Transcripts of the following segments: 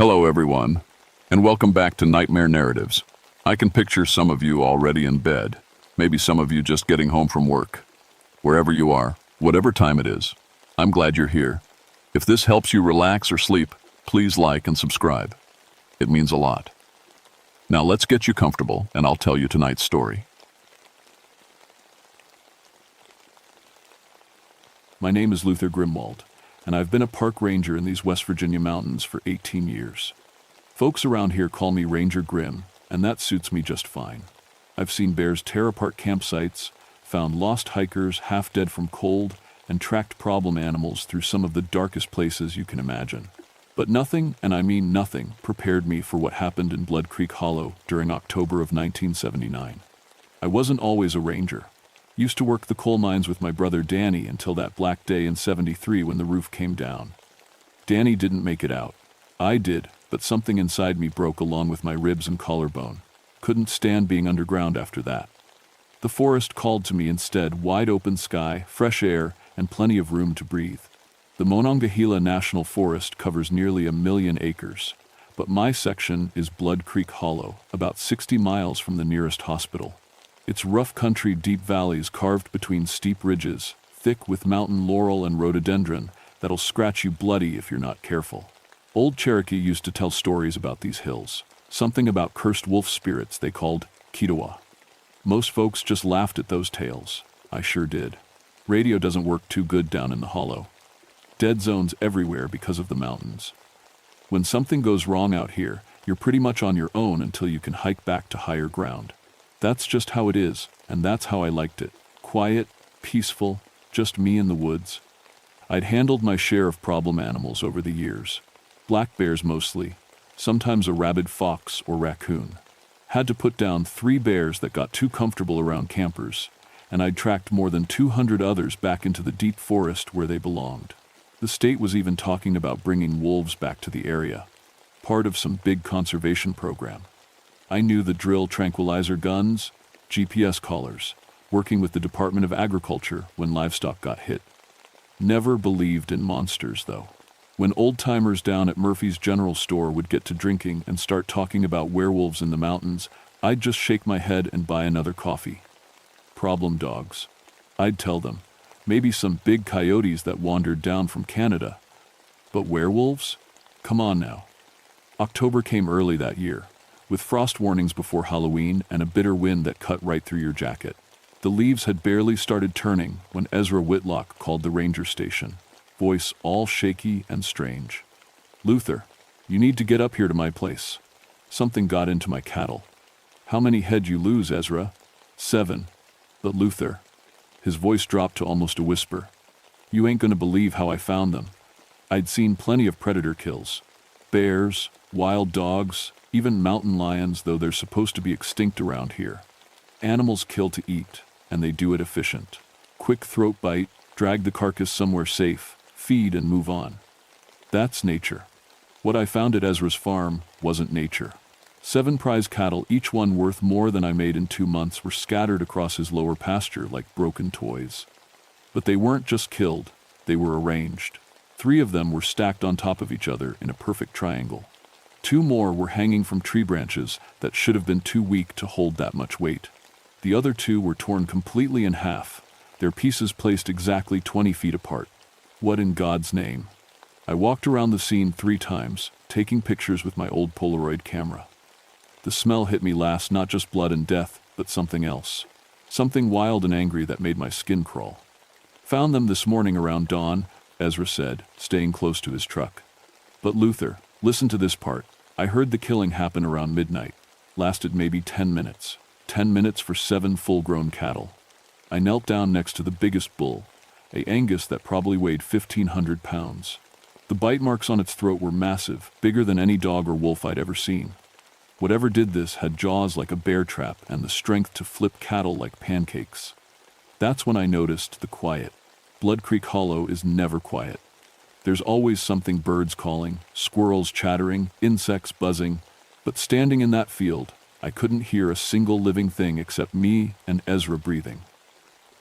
Hello, everyone, and welcome back to Nightmare Narratives. I can picture some of you already in bed, maybe some of you just getting home from work. Wherever you are, whatever time it is, I'm glad you're here. If this helps you relax or sleep, please like and subscribe. It means a lot. Now let's get you comfortable, and I'll tell you tonight's story. My name is Luther Grimwald, and I've been a park ranger in these West Virginia mountains for 18 years. Folks around here call me Ranger Grim, and that suits me just fine. I've seen bears tear apart campsites, found lost hikers half dead from cold, and tracked problem animals through some of the darkest places you can imagine. But nothing, and I mean nothing, prepared me for what happened in Blood Creek Hollow during October of 1979. I wasn't always a ranger. Used to work the coal mines with my brother Danny until that black day in '73 when the roof came down. Danny didn't make it out. I did, but something inside me broke along with my ribs and collarbone. Couldn't stand being underground after that. The forest called to me instead, wide open sky, fresh air, and plenty of room to breathe. The Monongahela National Forest covers nearly 1 million acres, but my section is Blood Creek Hollow, about 60 miles from the nearest hospital. It's rough country, deep valleys carved between steep ridges, thick with mountain laurel and rhododendron that'll scratch you bloody if you're not careful. Old Cherokee used to tell stories about these hills, something about cursed wolf spirits they called Kitawa. Most folks just laughed at those tales. I sure did. Radio doesn't work too good down in the hollow. Dead zones everywhere because of the mountains. When something goes wrong out here, you're pretty much on your own until you can hike back to higher ground. That's just how it is, and that's how I liked it. Quiet, peaceful, just me in the woods. I'd handled my share of problem animals over the years. Black bears mostly, sometimes a rabid fox or raccoon. Had to put down 3 bears that got too comfortable around campers, and I'd tracked more than 200 others back into the deep forest where they belonged. The state was even talking about bringing wolves back to the area, part of some big conservation program. I knew the drill: tranquilizer guns, GPS collars, working with the Department of Agriculture when livestock got hit. Never believed in monsters, though. When old-timers down at Murphy's General Store would get to drinking and start talking about werewolves in the mountains, I'd just shake my head and buy another coffee. Problem dogs. I'd tell them. Maybe some big coyotes that wandered down from Canada. But werewolves? Come on now. October came early that year, with frost warnings before Halloween and a bitter wind that cut right through your jacket. The leaves had barely started turning when Ezra Whitlock called the ranger station, voice all shaky and strange. "Luther, you need to get up here to my place. Something got into my cattle." "How many head you lose, Ezra?" "7. But Luther," his voice dropped to almost a whisper, "you ain't gonna believe how I found them. I'd seen plenty of predator kills. Bears, wild dogs, even mountain lions, though they're supposed to be extinct around here. Animals kill to eat, and they do it efficient. Quick throat bite, drag the carcass somewhere safe, feed and move on. That's nature. What I found at Ezra's farm wasn't nature. 7 prize cattle, each one worth more than I made in 2 months, were scattered across his lower pasture like broken toys. But they weren't just killed, they were arranged. 3 of them were stacked on top of each other in a perfect triangle. 2 more were hanging from tree branches that should have been too weak to hold that much weight. The other 2 were torn completely in half, their pieces placed exactly 20 feet apart. What in God's name? I walked around the scene 3 times, taking pictures with my old Polaroid camera. The smell hit me last, not just blood and death, but something else. Something wild and angry that made my skin crawl. "Found them this morning around dawn," Ezra said, staying close to his truck. "But Luther, listen to this part. I heard the killing happen around midnight. Lasted maybe 10 minutes. 10 minutes for 7 full-grown cattle. I knelt down next to the biggest bull, a Angus that probably weighed 1,500 pounds. The bite marks on its throat were massive, bigger than any dog or wolf I'd ever seen. Whatever did this had jaws like a bear trap and the strength to flip cattle like pancakes. That's when I noticed the quiet. Blood Creek Hollow is never quiet. There's always something: birds calling, squirrels chattering, insects buzzing. But standing in that field, I couldn't hear a single living thing except me and Ezra breathing.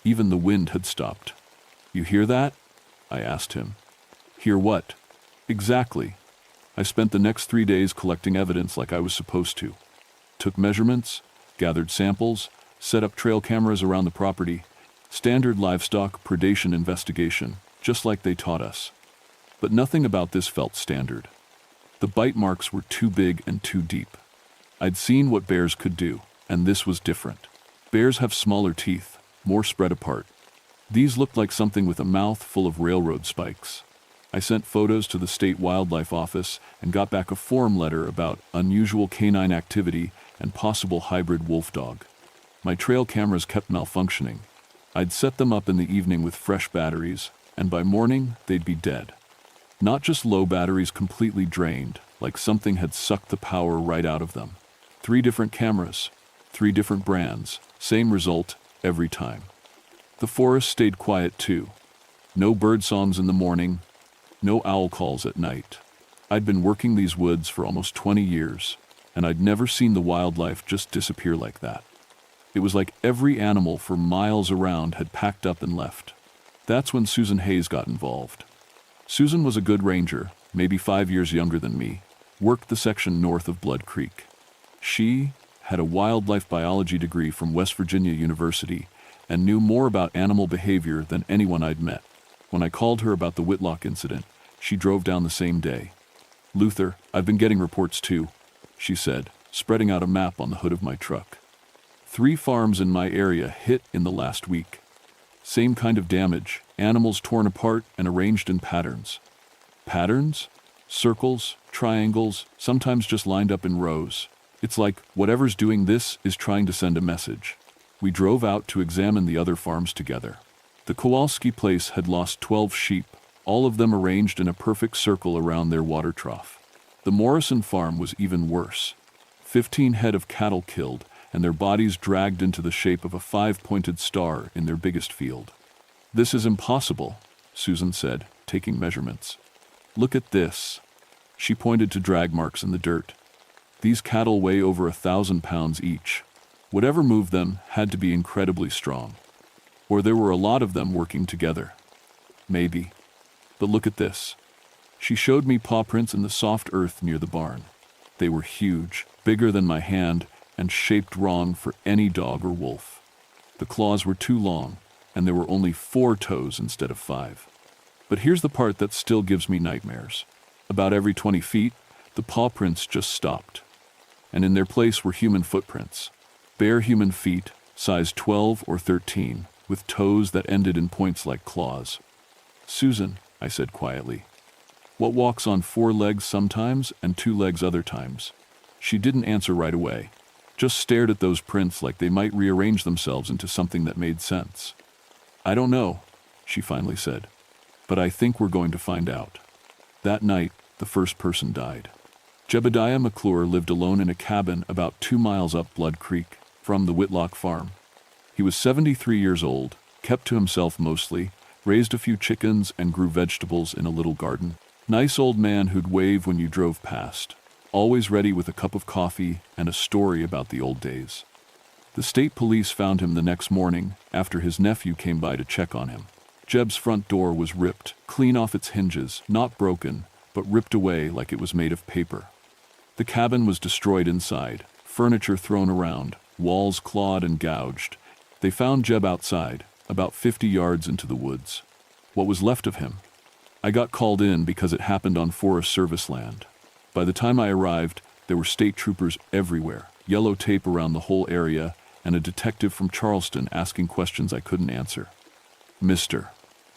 Even the wind had stopped. "You hear that?" I asked him. "Hear what?" "Exactly." I spent the next 3 days collecting evidence like I was supposed to. Took measurements, gathered samples, set up trail cameras around the property, standard livestock predation investigation, just like they taught us. But nothing about this felt standard. The bite marks were too big and too deep. I'd seen what bears could do, and this was different. Bears have smaller teeth, more spread apart. These looked like something with a mouth full of railroad spikes. I sent photos to the state wildlife office and got back a form letter about unusual canine activity and possible hybrid wolf dog. My trail cameras kept malfunctioning. I'd set them up in the evening with fresh batteries, and by morning they'd be dead. Not just low batteries completely drained, like something had sucked the power right out of them. 3 different cameras, 3 different brands, same result every time. The forest stayed quiet too. No bird songs in the morning, no owl calls at night. I'd been working these woods for almost 20 years, and I'd never seen the wildlife just disappear like that. It was like every animal for miles around had packed up and left. That's when Susan Hayes got involved. Susan was a good ranger, maybe 5 years younger than me, worked the section north of Blood Creek. She had a wildlife biology degree from West Virginia University and knew more about animal behavior than anyone I'd met. When I called her about the Whitlock incident, she drove down the same day. "Luther, I've been getting reports too," she said, spreading out a map on the hood of my truck. 3 farms in my area hit in the last week. Same kind of damage, animals torn apart and arranged in patterns. Patterns? Circles, triangles, sometimes just lined up in rows. It's like whatever's doing this is trying to send a message. We drove out to examine the other farms together. The Kowalski place had lost 12 sheep, all of them arranged in a perfect circle around their water trough. The Morrison farm was even worse. 15 head of cattle killed, and their bodies dragged into the shape of a 5-pointed star in their biggest field. "This is impossible," Susan said, taking measurements. "Look at this." She pointed to drag marks in the dirt. "These cattle weigh over 1,000 pounds each. Whatever moved them had to be incredibly strong. Or there were a lot of them working together. Maybe. But look at this." She showed me paw prints in the soft earth near the barn. They were huge, bigger than my hand, and shaped wrong for any dog or wolf. The claws were too long, and there were only 4 toes instead of 5. But here's the part that still gives me nightmares. About every 20 feet, the paw prints just stopped. And in their place were human footprints. Bare human feet, size 12 or 13, with toes that ended in points like claws. "Susan," I said quietly, "what walks on 4 legs sometimes and 2 legs other times?" She didn't answer right away, just stared at those prints like they might rearrange themselves into something that made sense. "I don't know," she finally said, "but I think we're going to find out." That night, the first person died. Jebediah McClure lived alone in a cabin about 2 miles up Blood Creek from the Whitlock farm. He was 73 years old, kept to himself mostly, raised a few chickens and grew vegetables in a little garden. Nice old man who'd wave when you drove past, always ready with a cup of coffee and a story about the old days. The state police found him the next morning after his nephew came by to check on him. Jeb's front door was ripped, clean off its hinges, not broken, but ripped away like it was made of paper. The cabin was destroyed inside, furniture thrown around, walls clawed and gouged. They found Jeb outside, about 50 yards into the woods. What was left of him? I got called in because it happened on Forest Service land. By the time I arrived, there were state troopers everywhere, yellow tape around the whole area, and a detective from Charleston asking questions I couldn't answer. "Mr.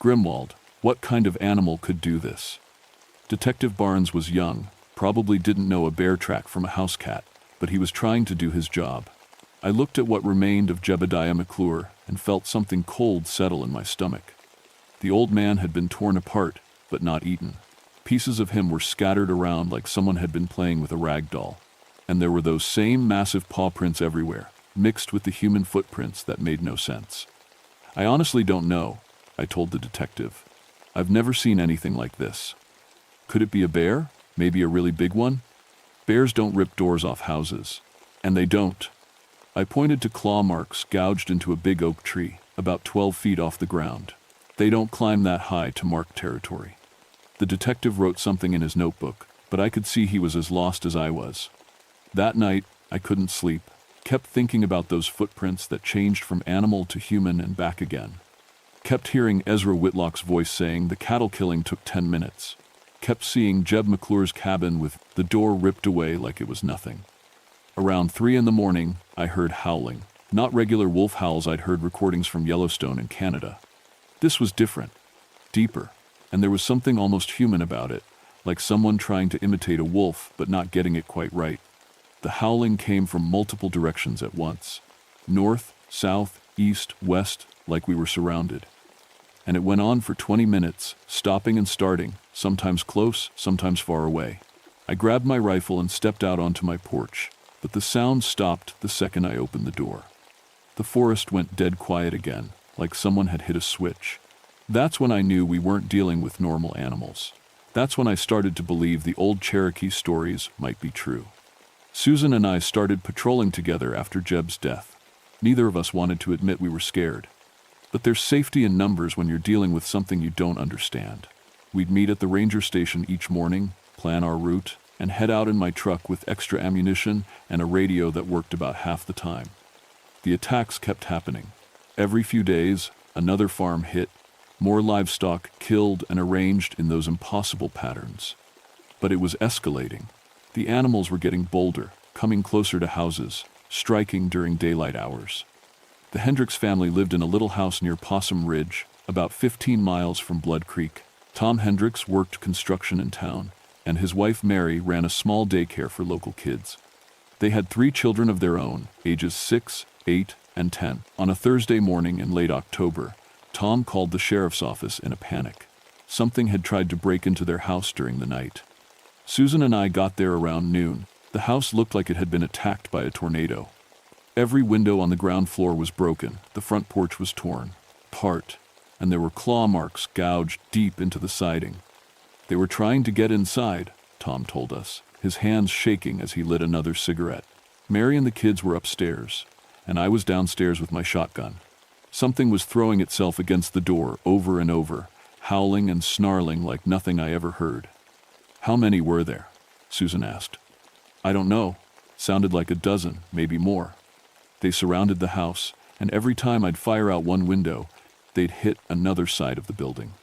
Grimwald, what kind of animal could do this?" Detective Barnes was young, probably didn't know a bear track from a house cat, but he was trying to do his job. I looked at what remained of Jebediah McClure and felt something cold settle in my stomach. The old man had been torn apart, but not eaten. Pieces of him were scattered around like someone had been playing with a rag doll. And there were those same massive paw prints everywhere, mixed with the human footprints that made no sense. "I honestly don't know," I told the detective. "I've never seen anything like this." "Could it be a bear? Maybe a really big one?" "Bears don't rip doors off houses." And they don't. I pointed to claw marks gouged into a big oak tree, about 12 feet off the ground. They don't climb that high to mark territory. The detective wrote something in his notebook, but I could see he was as lost as I was. That night, I couldn't sleep, kept thinking about those footprints that changed from animal to human and back again. Kept hearing Ezra Whitlock's voice saying the cattle killing took 10 minutes. Kept seeing Jeb McClure's cabin with the door ripped away like it was nothing. Around 3 in the morning, I heard howling. Not regular wolf howls I'd heard recordings from Yellowstone in Canada. This was different, deeper, and there was something almost human about it, like someone trying to imitate a wolf but not getting it quite right. The howling came from multiple directions at once. North, south, east, west, like we were surrounded. And it went on for 20 minutes, stopping and starting, sometimes close, sometimes far away. I grabbed my rifle and stepped out onto my porch, but the sound stopped the second I opened the door. The forest went dead quiet again, like someone had hit a switch. That's when I knew we weren't dealing with normal animals. That's when I started to believe the old Cherokee stories might be true. Susan and I started patrolling together after Jeb's death. Neither of us wanted to admit we were scared. But there's safety in numbers when you're dealing with something you don't understand. We'd meet at the ranger station each morning, plan our route, and head out in my truck with extra ammunition and a radio that worked about half the time. The attacks kept happening. Every few days, another farm hit, more livestock killed and arranged in those impossible patterns. But it was escalating. The animals were getting bolder, coming closer to houses, striking during daylight hours. The Hendricks family lived in a little house near Possum Ridge, about 15 miles from Blood Creek. Tom Hendricks worked construction in town, and his wife Mary ran a small daycare for local kids. They had 3 children of their own, ages 6, 8, and 10. On a Thursday morning in late October, Tom called the sheriff's office in a panic. Something had tried to break into their house during the night. Susan and I got there around noon. The house looked like it had been attacked by a tornado. Every window on the ground floor was broken, the front porch was torn apart, and there were claw marks gouged deep into the siding. They were trying to get inside, Tom told us, his hands shaking as he lit another cigarette. Mary and the kids were upstairs, and I was downstairs with my shotgun. Something was throwing itself against the door over and over, howling and snarling like nothing I ever heard. "How many were there?" Susan asked. "I don't know. Sounded like a dozen, maybe more. They surrounded the house, and every time I'd fire out one window, they'd hit another side of the building."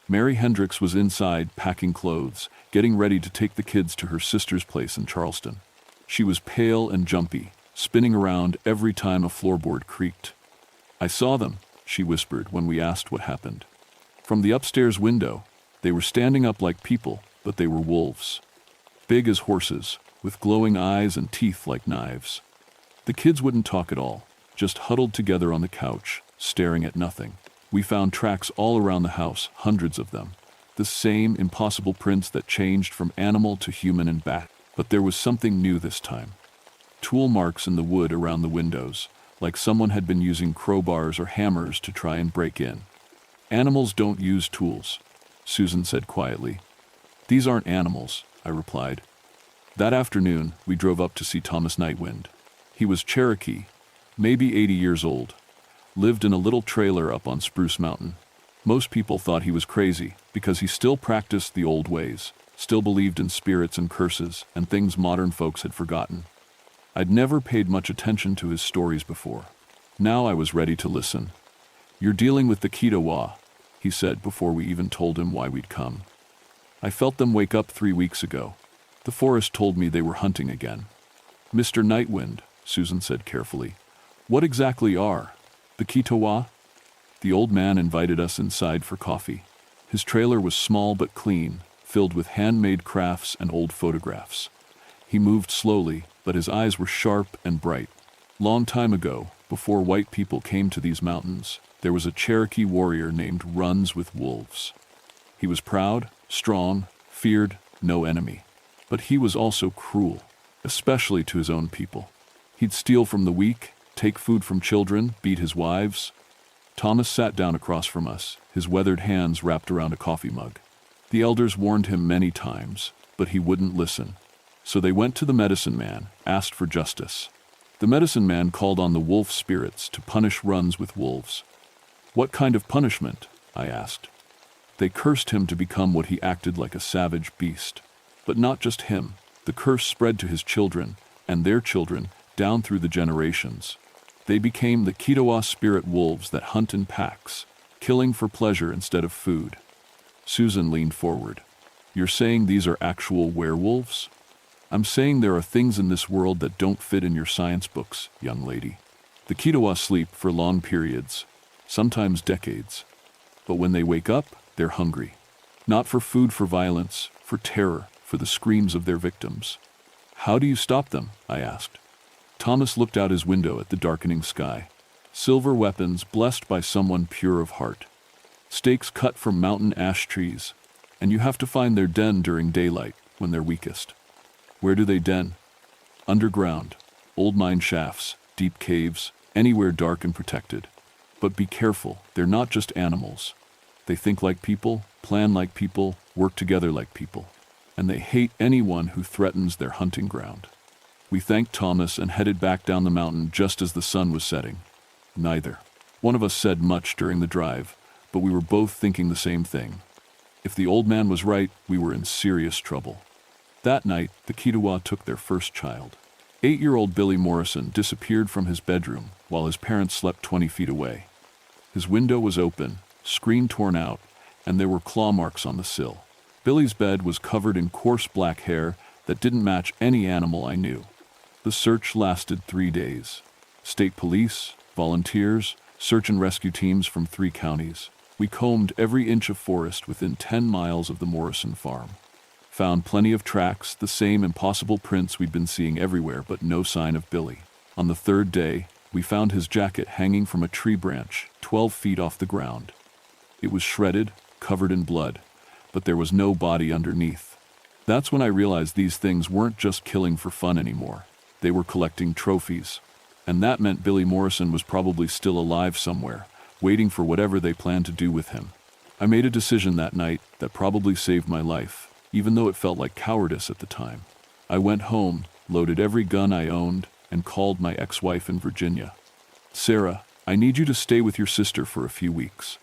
Mary Hendricks was inside packing clothes, getting ready to take the kids to her sister's place in Charleston. She was pale and jumpy, spinning around every time a floorboard creaked. "I saw them," she whispered when we asked what happened. "From the upstairs window. They were standing up like people, but they were wolves. Big as horses, with glowing eyes and teeth like knives." The kids wouldn't talk at all, just huddled together on the couch, staring at nothing. We found tracks all around the house, hundreds of them. The same impossible prints that changed from animal to human and back. But there was something new this time. Tool marks in the wood around the windows, like someone had been using crowbars or hammers to try and break in. "Animals don't use tools," Susan said quietly. "These aren't animals," I replied. That afternoon, we drove up to see Thomas Nightwind. He was Cherokee, maybe 80 years old, lived in a little trailer up on Spruce Mountain. Most people thought he was crazy because he still practiced the old ways, still believed in spirits and curses and things modern folks had forgotten. I'd never paid much attention to his stories before. Now I was ready to listen. "You're dealing with the Kitawa," he said before we even told him why we'd come. "I felt them wake up 3 weeks ago. The forest told me they were hunting again." "Mr. Nightwind," Susan said carefully, "what exactly are the Kitawa?" The old man invited us inside for coffee. His trailer was small but clean, filled with handmade crafts and old photographs. He moved slowly, but his eyes were sharp and bright. Long time ago, before white people came to these mountains, there was a Cherokee warrior named Runs with Wolves. He was proud, strong, feared no enemy. But he was also cruel, especially to his own people. He'd steal from the weak, take food from children, beat his wives. Thomas sat down across from us, his weathered hands wrapped around a coffee mug. The elders warned him many times, but he wouldn't listen. So they went to the medicine man, asked for justice. The medicine man called on the wolf spirits to punish Runs with Wolves. "What kind of punishment?" I asked. "They cursed him to become what he acted like a savage beast. But not just him. The curse spread to his children, and their children, down through the generations. They became the Kitawa spirit wolves that hunt in packs, killing for pleasure instead of food. Susan leaned forward. You're saying these are actual werewolves? I'm saying there are things in this world that don't fit in your science books, young lady. The Kitawa sleep for long periods, sometimes decades. But when they wake up, they're hungry. Not for food, for violence, for terror, for the screams of their victims. How do you stop them? I asked. Thomas looked out his window at the darkening sky. Silver weapons blessed by someone pure of heart. Stakes cut from mountain ash trees, and you have to find their den during daylight when they're weakest. Where do they den? Underground, old mine shafts, deep caves, anywhere dark and protected. But be careful, they're not just animals. They think like people, plan like people, work together like people. And they hate anyone who threatens their hunting ground. We thanked Thomas and headed back down the mountain just as the sun was setting. Neither one of us said much during the drive, but we were both thinking the same thing. If the old man was right, we were in serious trouble. That night, the Kitawa took their first child. 8-year-old Billy Morrison disappeared from his bedroom while his parents slept 20 feet away. His window was open, screen torn out, and there were claw marks on the sill. Billy's bed was covered in coarse black hair that didn't match any animal I knew. The search lasted 3 days. State police, volunteers, search and rescue teams from 3 counties. We combed every inch of forest within 10 miles of the Morrison farm. Found plenty of tracks, the same impossible prints we'd been seeing everywhere, but no sign of Billy. On the 3rd day, we found his jacket hanging from a tree branch 12 feet off the ground. It was shredded, covered in blood, but there was no body underneath. That's when I realized these things weren't just killing for fun anymore. They were collecting trophies. And that meant Billy Morrison was probably still alive somewhere, waiting for whatever they planned to do with him. I made a decision that night that probably saved my life, even though it felt like cowardice at the time. I went home, loaded every gun I owned, and called my ex-wife in Virginia. Sarah, I need you to stay with your sister for a few weeks.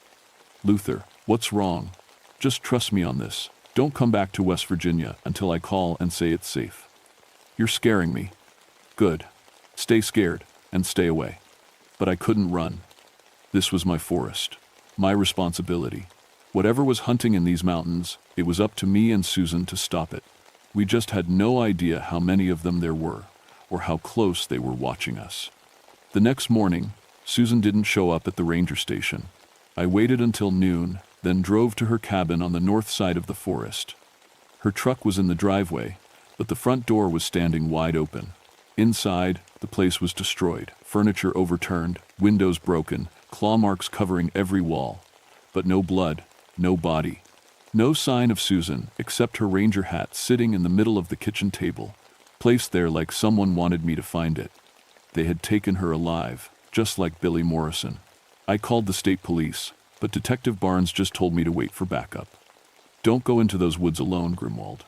Luther, what's wrong? Just trust me on this. Don't come back to West Virginia until I call and say it's safe. You're scaring me. Good. Stay scared and stay away. But I couldn't run. This was my forest, my responsibility. Whatever was hunting in these mountains, it was up to me and Susan to stop it. We just had no idea how many of them there were, or how close they were watching us. The next morning, Susan didn't show up at the ranger station. I waited until noon, then drove to her cabin on the north side of the forest. Her truck was in the driveway, but the front door was standing wide open. Inside, the place was destroyed, furniture overturned, windows broken, claw marks covering every wall. But no blood, no body. No sign of Susan, except her ranger hat sitting in the middle of the kitchen table, placed there like someone wanted me to find it. They had taken her alive, just like Billy Morrison. I called the state police, but Detective Barnes just told me to wait for backup. Don't go into those woods alone, Grimwald.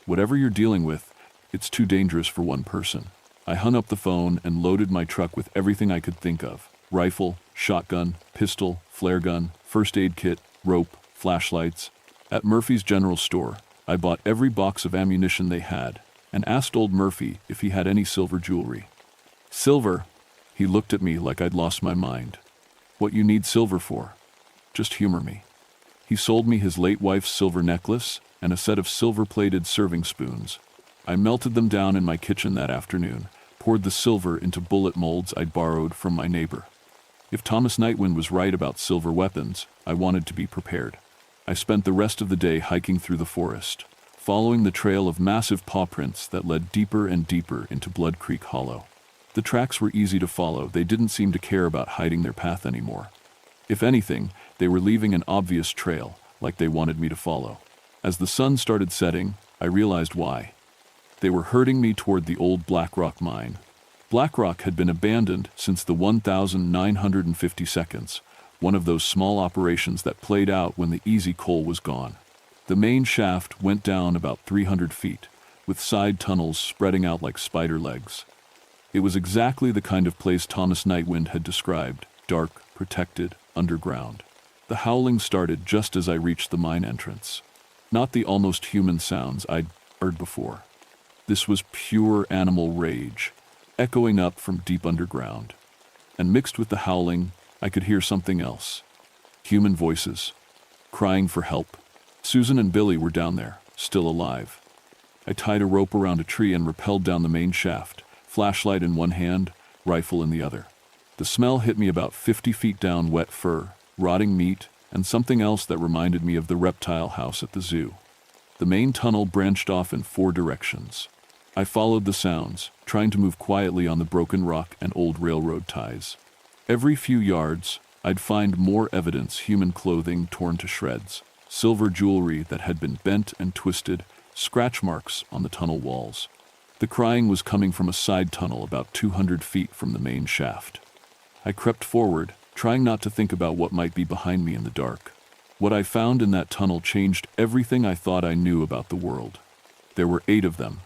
Whatever you're dealing with, it's too dangerous for one person. I hung up the phone and loaded my truck with everything I could think of. Rifle, shotgun, pistol, flare gun, first aid kit, rope, flashlights. At Murphy's General Store, I bought every box of ammunition they had and asked old Murphy if he had any silver jewelry. Silver? He looked at me like I'd lost my mind. What you need silver for? Just humor me. He sold me his late wife's silver necklace and a set of silver-plated serving spoons. I melted them down in my kitchen that afternoon, poured the silver into bullet molds I'd borrowed from my neighbor. If Thomas Nightwind was right about silver weapons, I wanted to be prepared. I spent the rest of the day hiking through the forest, following the trail of massive paw prints that led deeper and deeper into Blood Creek Hollow. The tracks were easy to follow. They didn't seem to care about hiding their path anymore. If anything, they were leaving an obvious trail, like they wanted me to follow. As the sun started setting, I realized why. They were herding me toward the old Black Rock mine. Black Rock had been abandoned since the 1950 seconds, one of those small operations that played out when the easy coal was gone. The main shaft went down about 300 feet, with side tunnels spreading out like spider legs. It was exactly the kind of place Thomas Nightwind had described, dark, protected, underground. The howling started just as I reached the mine entrance. Not the almost human sounds I'd heard before. This was pure animal rage, echoing up from deep underground. And mixed with the howling, I could hear something else. Human voices, crying for help. Susan and Billy were down there, still alive. I tied a rope around a tree and rappelled down the main shaft, flashlight in one hand, rifle in the other. The smell hit me about 50 feet down, wet fur, rotting meat, and something else that reminded me of the reptile house at the zoo. The main tunnel branched off in 4 directions. I followed the sounds, trying to move quietly on the broken rock and old railroad ties. Every few yards, I'd find more evidence: human clothing torn to shreds, silver jewelry that had been bent and twisted, scratch marks on the tunnel walls. The crying was coming from a side tunnel about 200 feet from the main shaft. I crept forward, trying not to think about what might be behind me in the dark. What I found in that tunnel changed everything I thought I knew about the world. There were 8 of them.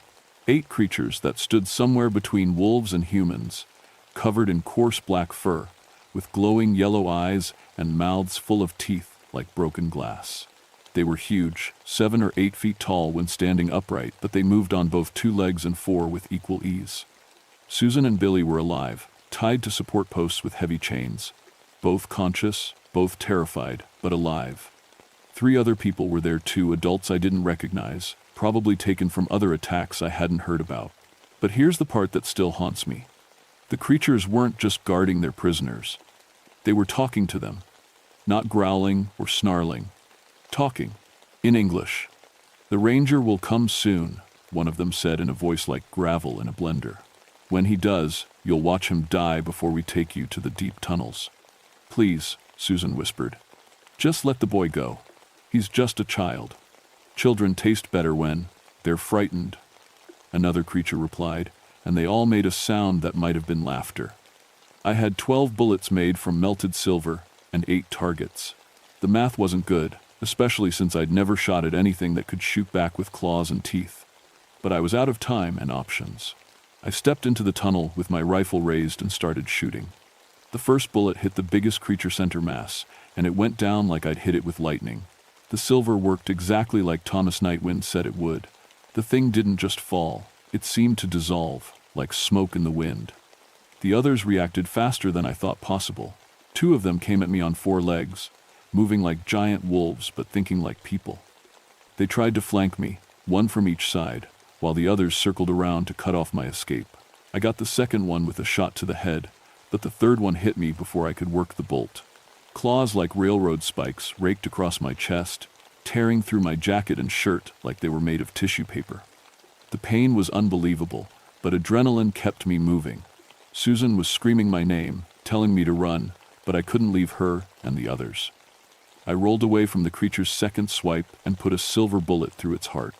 8 creatures that stood somewhere between wolves and humans, covered in coarse black fur, with glowing yellow eyes and mouths full of teeth like broken glass. They were huge, 7 or 8 feet tall when standing upright, but they moved on both 2 legs and 4 with equal ease. Susan and Billy were alive, tied to support posts with heavy chains. Both conscious, both terrified, but alive. 3 other people were there too, adults I didn't recognize, probably taken from other attacks I hadn't heard about. But here's the part that still haunts me. The creatures weren't just guarding their prisoners. They were talking to them. Not growling or snarling. Talking. In English. "The ranger will come soon," one of them said in a voice like gravel in a blender. "When he does, you'll watch him die before we take you to the deep tunnels." "Please," Susan whispered. "Just let the boy go. He's just a child. Children taste better when they're frightened." Another creature replied, and they all made a sound that might have been laughter. I had 12 bullets made from melted silver and 8 targets. The math wasn't good, especially since I'd never shot at anything that could shoot back with claws and teeth. But I was out of time and options. I stepped into the tunnel with my rifle raised and started shooting. The first bullet hit the biggest creature center mass, and it went down like I'd hit it with lightning. The silver worked exactly like Thomas Nightwind said it would. The thing didn't just fall, it seemed to dissolve, like smoke in the wind. The others reacted faster than I thought possible. 2 of them came at me on 4 legs, moving like giant wolves but thinking like people. They tried to flank me, 1 from each side, while the others circled around to cut off my escape. I got the second one with a shot to the head, but the third one hit me before I could work the bolt. Claws like railroad spikes raked across my chest, tearing through my jacket and shirt like they were made of tissue paper. The pain was unbelievable, but adrenaline kept me moving. Susan was screaming my name, telling me to run, but I couldn't leave her and the others. I rolled away from the creature's second swipe and put a silver bullet through its heart.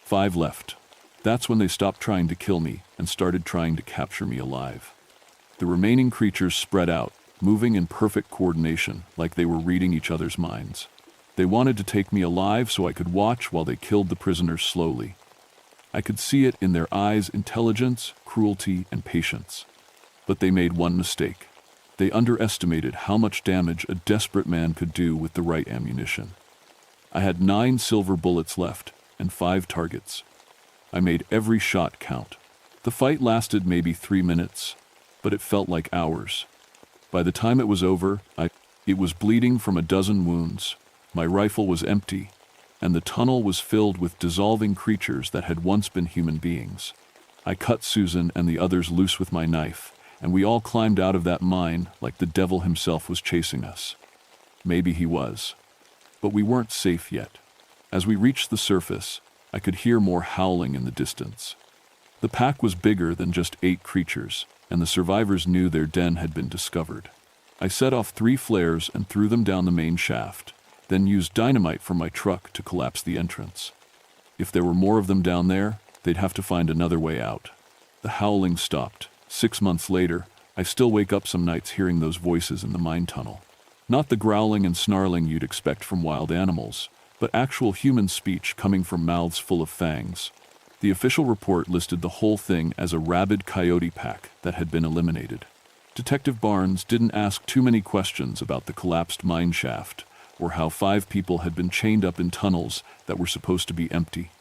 5 left. That's when they stopped trying to kill me and started trying to capture me alive. The remaining creatures spread out, moving in perfect coordination, like they were reading each other's minds. They wanted to take me alive so I could watch while they killed the prisoners slowly. I could see it in their eyes: intelligence, cruelty, and patience. But they made one mistake. They underestimated how much damage a desperate man could do with the right ammunition. I had 9 silver bullets left and 5 targets. I made every shot count. The fight lasted maybe 3 minutes, but it felt like hours. By the time it was over, it was bleeding from a dozen wounds. My rifle was empty, and the tunnel was filled with dissolving creatures that had once been human beings. I cut Susan and the others loose with my knife, and we all climbed out of that mine like the devil himself was chasing us. Maybe he was. But we weren't safe yet. As we reached the surface, I could hear more howling in the distance. The pack was bigger than just 8 creatures, and the survivors knew their den had been discovered. I set off 3 flares and threw them down the main shaft, then used dynamite from my truck to collapse the entrance. If there were more of them down there, they'd have to find another way out. The howling stopped. 6 months later, I still wake up some nights hearing those voices in the mine tunnel. Not the growling and snarling you'd expect from wild animals, but actual human speech coming from mouths full of fangs. The official report listed the whole thing as a rabid coyote pack that had been eliminated. Detective Barnes didn't ask too many questions about the collapsed mine shaft or how 5 people had been chained up in tunnels that were supposed to be empty.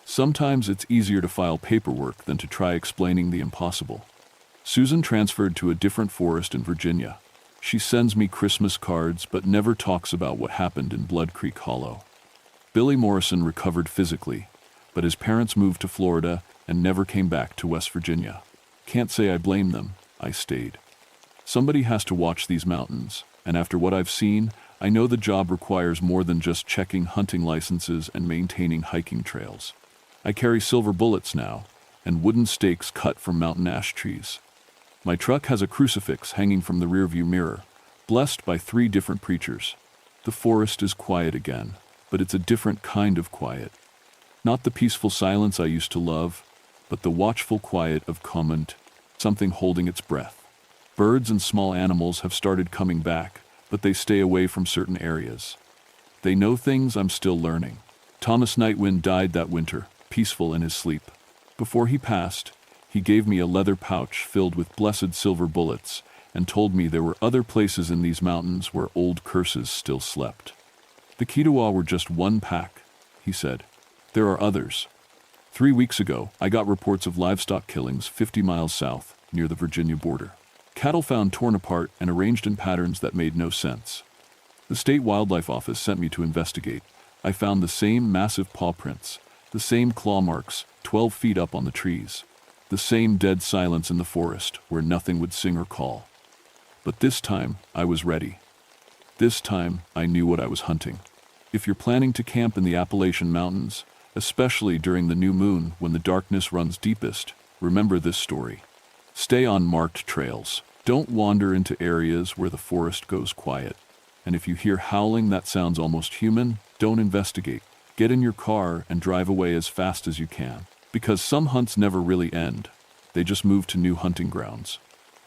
Sometimes it's easier to file paperwork than to try explaining the impossible. Susan transferred to a different forest in Virginia. She sends me Christmas cards but never talks about what happened in Blood Creek Hollow. Billy Morrison recovered physically, but his parents moved to Florida and never came back to West Virginia. Can't say I blame them, I stayed. Somebody has to watch these mountains, and after what I've seen, I know the job requires more than just checking hunting licenses and maintaining hiking trails. I carry silver bullets now, and wooden stakes cut from mountain ash trees. My truck has a crucifix hanging from the rearview mirror, blessed by 3 different preachers. The forest is quiet again, but it's a different kind of quiet. Not the peaceful silence I used to love, but the watchful quiet of comment, something holding its breath. Birds and small animals have started coming back, but they stay away from certain areas. They know things I'm still learning. Thomas Nightwind died that winter, peaceful in his sleep. Before he passed, he gave me a leather pouch filled with blessed silver bullets and told me there were other places in these mountains where old curses still slept. The Kiowa were just one pack, he said. There are others. 3 weeks ago, I got reports of livestock killings 50 miles south, near the Virginia border. Cattle found torn apart and arranged in patterns that made no sense. The state wildlife office sent me to investigate. I found the same massive paw prints, the same claw marks 12 feet up on the trees, the same dead silence in the forest where nothing would sing or call. But this time, I was ready. This time, I knew what I was hunting. If you're planning to camp in the Appalachian Mountains, especially during the new moon when the darkness runs deepest, remember this story. Stay on marked trails. Don't wander into areas where the forest goes quiet. And if you hear howling that sounds almost human, don't investigate. Get in your car and drive away as fast as you can. Because some hunts never really end. They just move to new hunting grounds.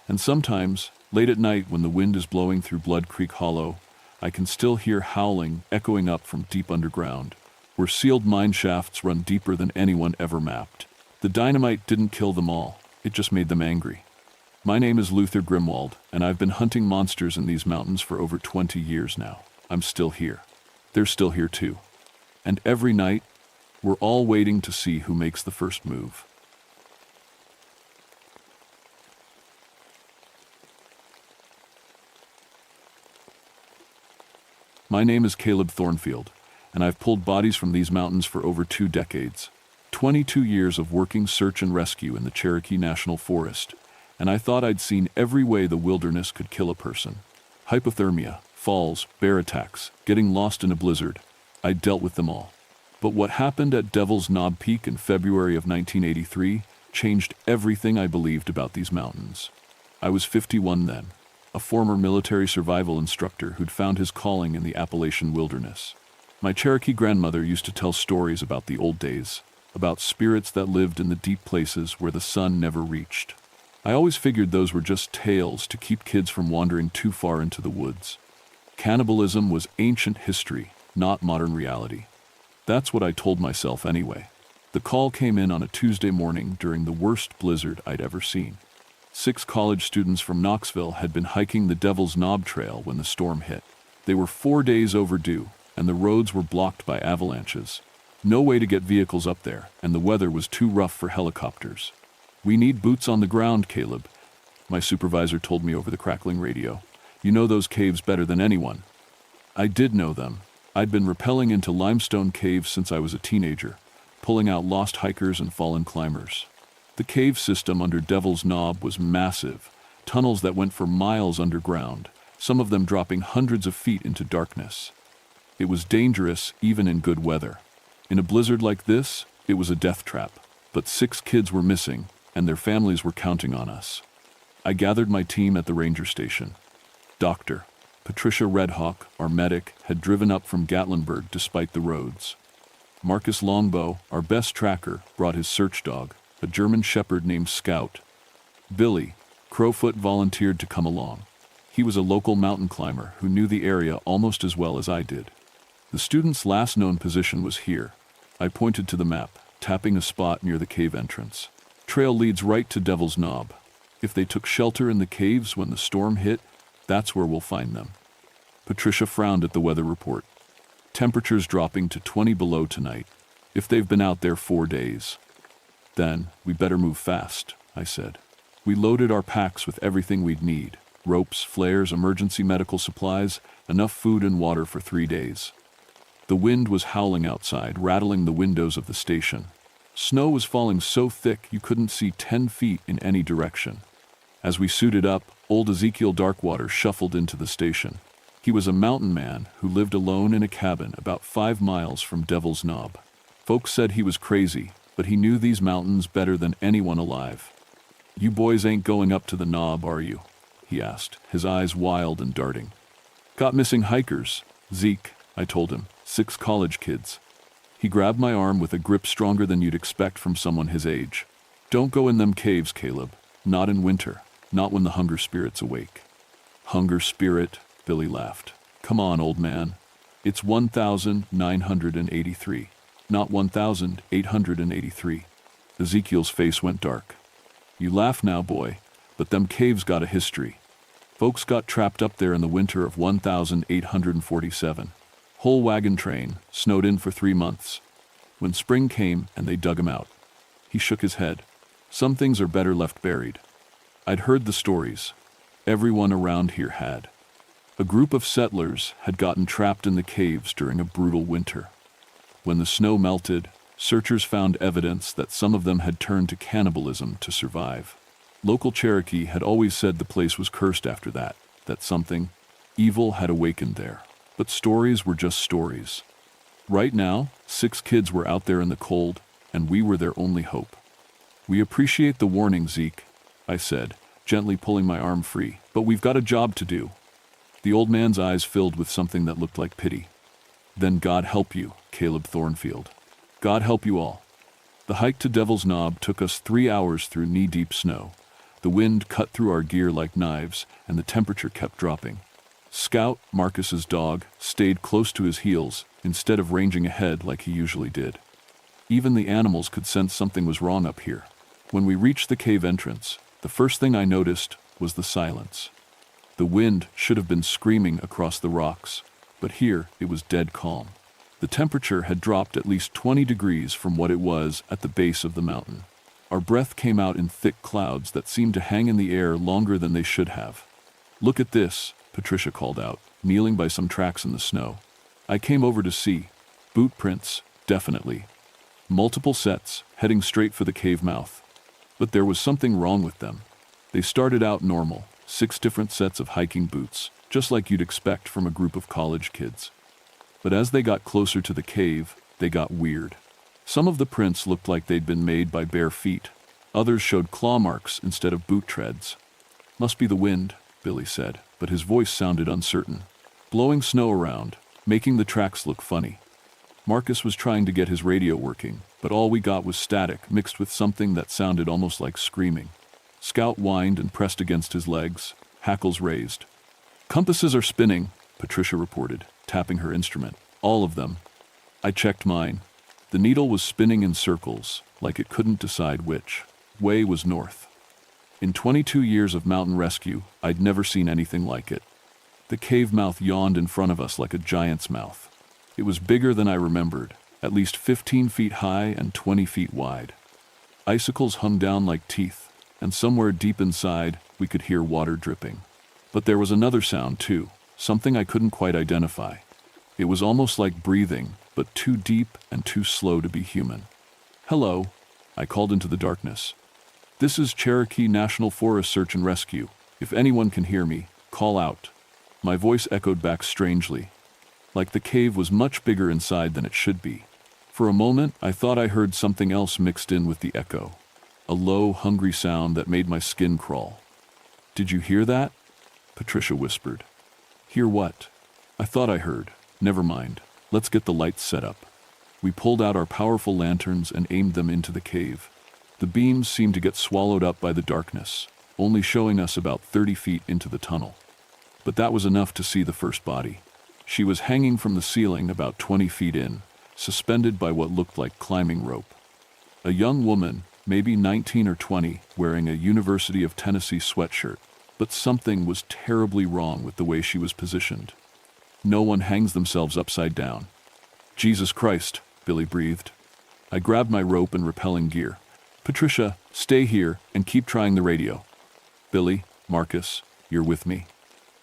And sometimes, late at night when the wind is blowing through Blood Creek Hollow, I can still hear howling echoing up from deep underground, where sealed mine shafts run deeper than anyone ever mapped. The dynamite didn't kill them all. It just made them angry. My name is Luther Grimwald, and I've been hunting monsters in these mountains for over 20 years now. I'm still here. They're still here too. And every night, we're all waiting to see who makes the first move. My name is Caleb Thornfield, and I've pulled bodies from these mountains for over 2 decades. 22 years of working search and rescue in the Cherokee National Forest, and I thought I'd seen every way the wilderness could kill a person. Hypothermia, falls, bear attacks, getting lost in a blizzard. I dealt with them all. But what happened at Devil's Knob Peak in February of 1983 changed everything I believed about these mountains. I was 51 then, a former military survival instructor who'd found his calling in the Appalachian wilderness. My Cherokee grandmother used to tell stories about the old days, about spirits that lived in the deep places where the sun never reached. I always figured those were just tales to keep kids from wandering too far into the woods. Cannibalism was ancient history, not modern reality. That's what I told myself anyway. The call came in on a Tuesday morning during the worst blizzard I'd ever seen. 6 college students from Knoxville had been hiking the Devil's Knob Trail when the storm hit. They were 4 days overdue, and the roads were blocked by avalanches. No way to get vehicles up there, and the weather was too rough for helicopters. "We need boots on the ground, Caleb," my supervisor told me over the crackling radio. "You know those caves better than anyone." I did know them. I'd been rappelling into limestone caves since I was a teenager, pulling out lost hikers and fallen climbers. The cave system under Devil's Knob was massive, tunnels that went for miles underground, some of them dropping hundreds of feet into darkness. It was dangerous even in good weather. In a blizzard like this, it was a death trap. But 6 kids were missing, and their families were counting on us. I gathered my team at the ranger station. Dr. Patricia Redhawk, our medic, had driven up from Gatlinburg despite the roads. Marcus Longbow, our best tracker, brought his search dog, a German shepherd named Scout. Billy, Crowfoot, volunteered to come along. He was a local mountain climber who knew the area almost as well as I did. The student's last known position was here. I pointed to the map, tapping a spot near the cave entrance. Trail leads right to Devil's Knob. If they took shelter in the caves when the storm hit, that's where we'll find them. Patricia frowned at the weather report. Temperatures dropping to 20 below tonight. If they've been out there 4 days. Then, we better move fast, I said. We loaded our packs with everything we'd need: ropes, flares, emergency medical supplies, enough food and water for 3 days. The wind was howling outside, rattling the windows of the station. Snow was falling so thick you couldn't see 10 feet in any direction. As we suited up, old Ezekiel Darkwater shuffled into the station. He was a mountain man who lived alone in a cabin about 5 miles from Devil's Knob. Folks said he was crazy, but he knew these mountains better than anyone alive. "You boys ain't going up to the knob, are you?" he asked, his eyes wild and darting. "Got missing hikers, Zeke," I told him. 6 college kids. He grabbed my arm with a grip stronger than you'd expect from someone his age. "Don't go in them caves, Caleb. Not in winter. Not when the hunger spirit's awake." "Hunger spirit," Billy laughed. "Come on, old man. It's 1983, not 1883. Ezekiel's face went dark. "You laugh now, boy, but them caves got a history. Folks got trapped up there in the winter of 1847. Whole wagon train, snowed in for 3 months. When spring came and they dug 'em out." He shook his head. "Some things are better left buried." I'd heard the stories. Everyone around here had. A group of settlers had gotten trapped in the caves during a brutal winter. When the snow melted, searchers found evidence that some of them had turned to cannibalism to survive. Local Cherokee had always said the place was cursed after that something evil had awakened there. But stories were just stories. Right now, 6 kids were out there in the cold, and we were their only hope. "We appreciate the warning, Zeke," I said, gently pulling my arm free, "but we've got a job to do." The old man's eyes filled with something that looked like pity. "Then God help you, Caleb Thornfield. God help you all." The hike to Devil's Knob took us 3 hours through knee-deep snow. The wind cut through our gear like knives, and the temperature kept dropping. Scout, Marcus's dog, stayed close to his heels instead of ranging ahead like he usually did. Even the animals could sense something was wrong up here. When we reached the cave entrance, the first thing I noticed was the silence. The wind should have been screaming across the rocks, but here it was dead calm. The temperature had dropped at least 20 degrees from what it was at the base of the mountain. Our breath came out in thick clouds that seemed to hang in the air longer than they should have. "Look at this," Patricia called out, kneeling by some tracks in the snow. I came over to see. Boot prints, definitely. Multiple sets, heading straight for the cave mouth. But there was something wrong with them. They started out normal, 6 different sets of hiking boots, just like you'd expect from a group of college kids. But as they got closer to the cave, they got weird. Some of the prints looked like they'd been made by bare feet. Others showed claw marks instead of boot treads. "Must be the wind," Billy said, but his voice sounded uncertain. "Blowing snow around, making the tracks look funny." Marcus was trying to get his radio working, but all we got was static mixed with something that sounded almost like screaming. Scout whined and pressed against his legs, hackles raised. "Compasses are spinning," Patricia reported, tapping her instrument. "All of them." I checked mine. The needle was spinning in circles, like it couldn't decide which way was north. In 22 years of mountain rescue, I'd never seen anything like it. The cave mouth yawned in front of us like a giant's mouth. It was bigger than I remembered, at least 15 feet high and 20 feet wide. Icicles hung down like teeth, and somewhere deep inside, we could hear water dripping. But there was another sound, too, something I couldn't quite identify. It was almost like breathing, but too deep and too slow to be human. "Hello," I called into the darkness. "This is Cherokee National Forest Search and Rescue. If anyone can hear me, call out." My voice echoed back strangely, like the cave was much bigger inside than it should be. For a moment, I thought I heard something else mixed in with the echo. A low, hungry sound that made my skin crawl. "Did you hear that?" Patricia whispered. "Hear what?" I thought I heard. Never mind. Let's get the lights set up. We pulled out our powerful lanterns and aimed them into the cave. The beams seemed to get swallowed up by the darkness, only showing us about 30 feet into the tunnel. But that was enough to see the first body. She was hanging from the ceiling about 20 feet in, suspended by what looked like climbing rope. A young woman, maybe 19 or 20, wearing a University of Tennessee sweatshirt, but something was terribly wrong with the way she was positioned. No one hangs themselves upside down. "Jesus Christ," Billy breathed. I grabbed my rope and rappelling gear. Patricia, stay here and keep trying the radio. Billy, Marcus, you're with me.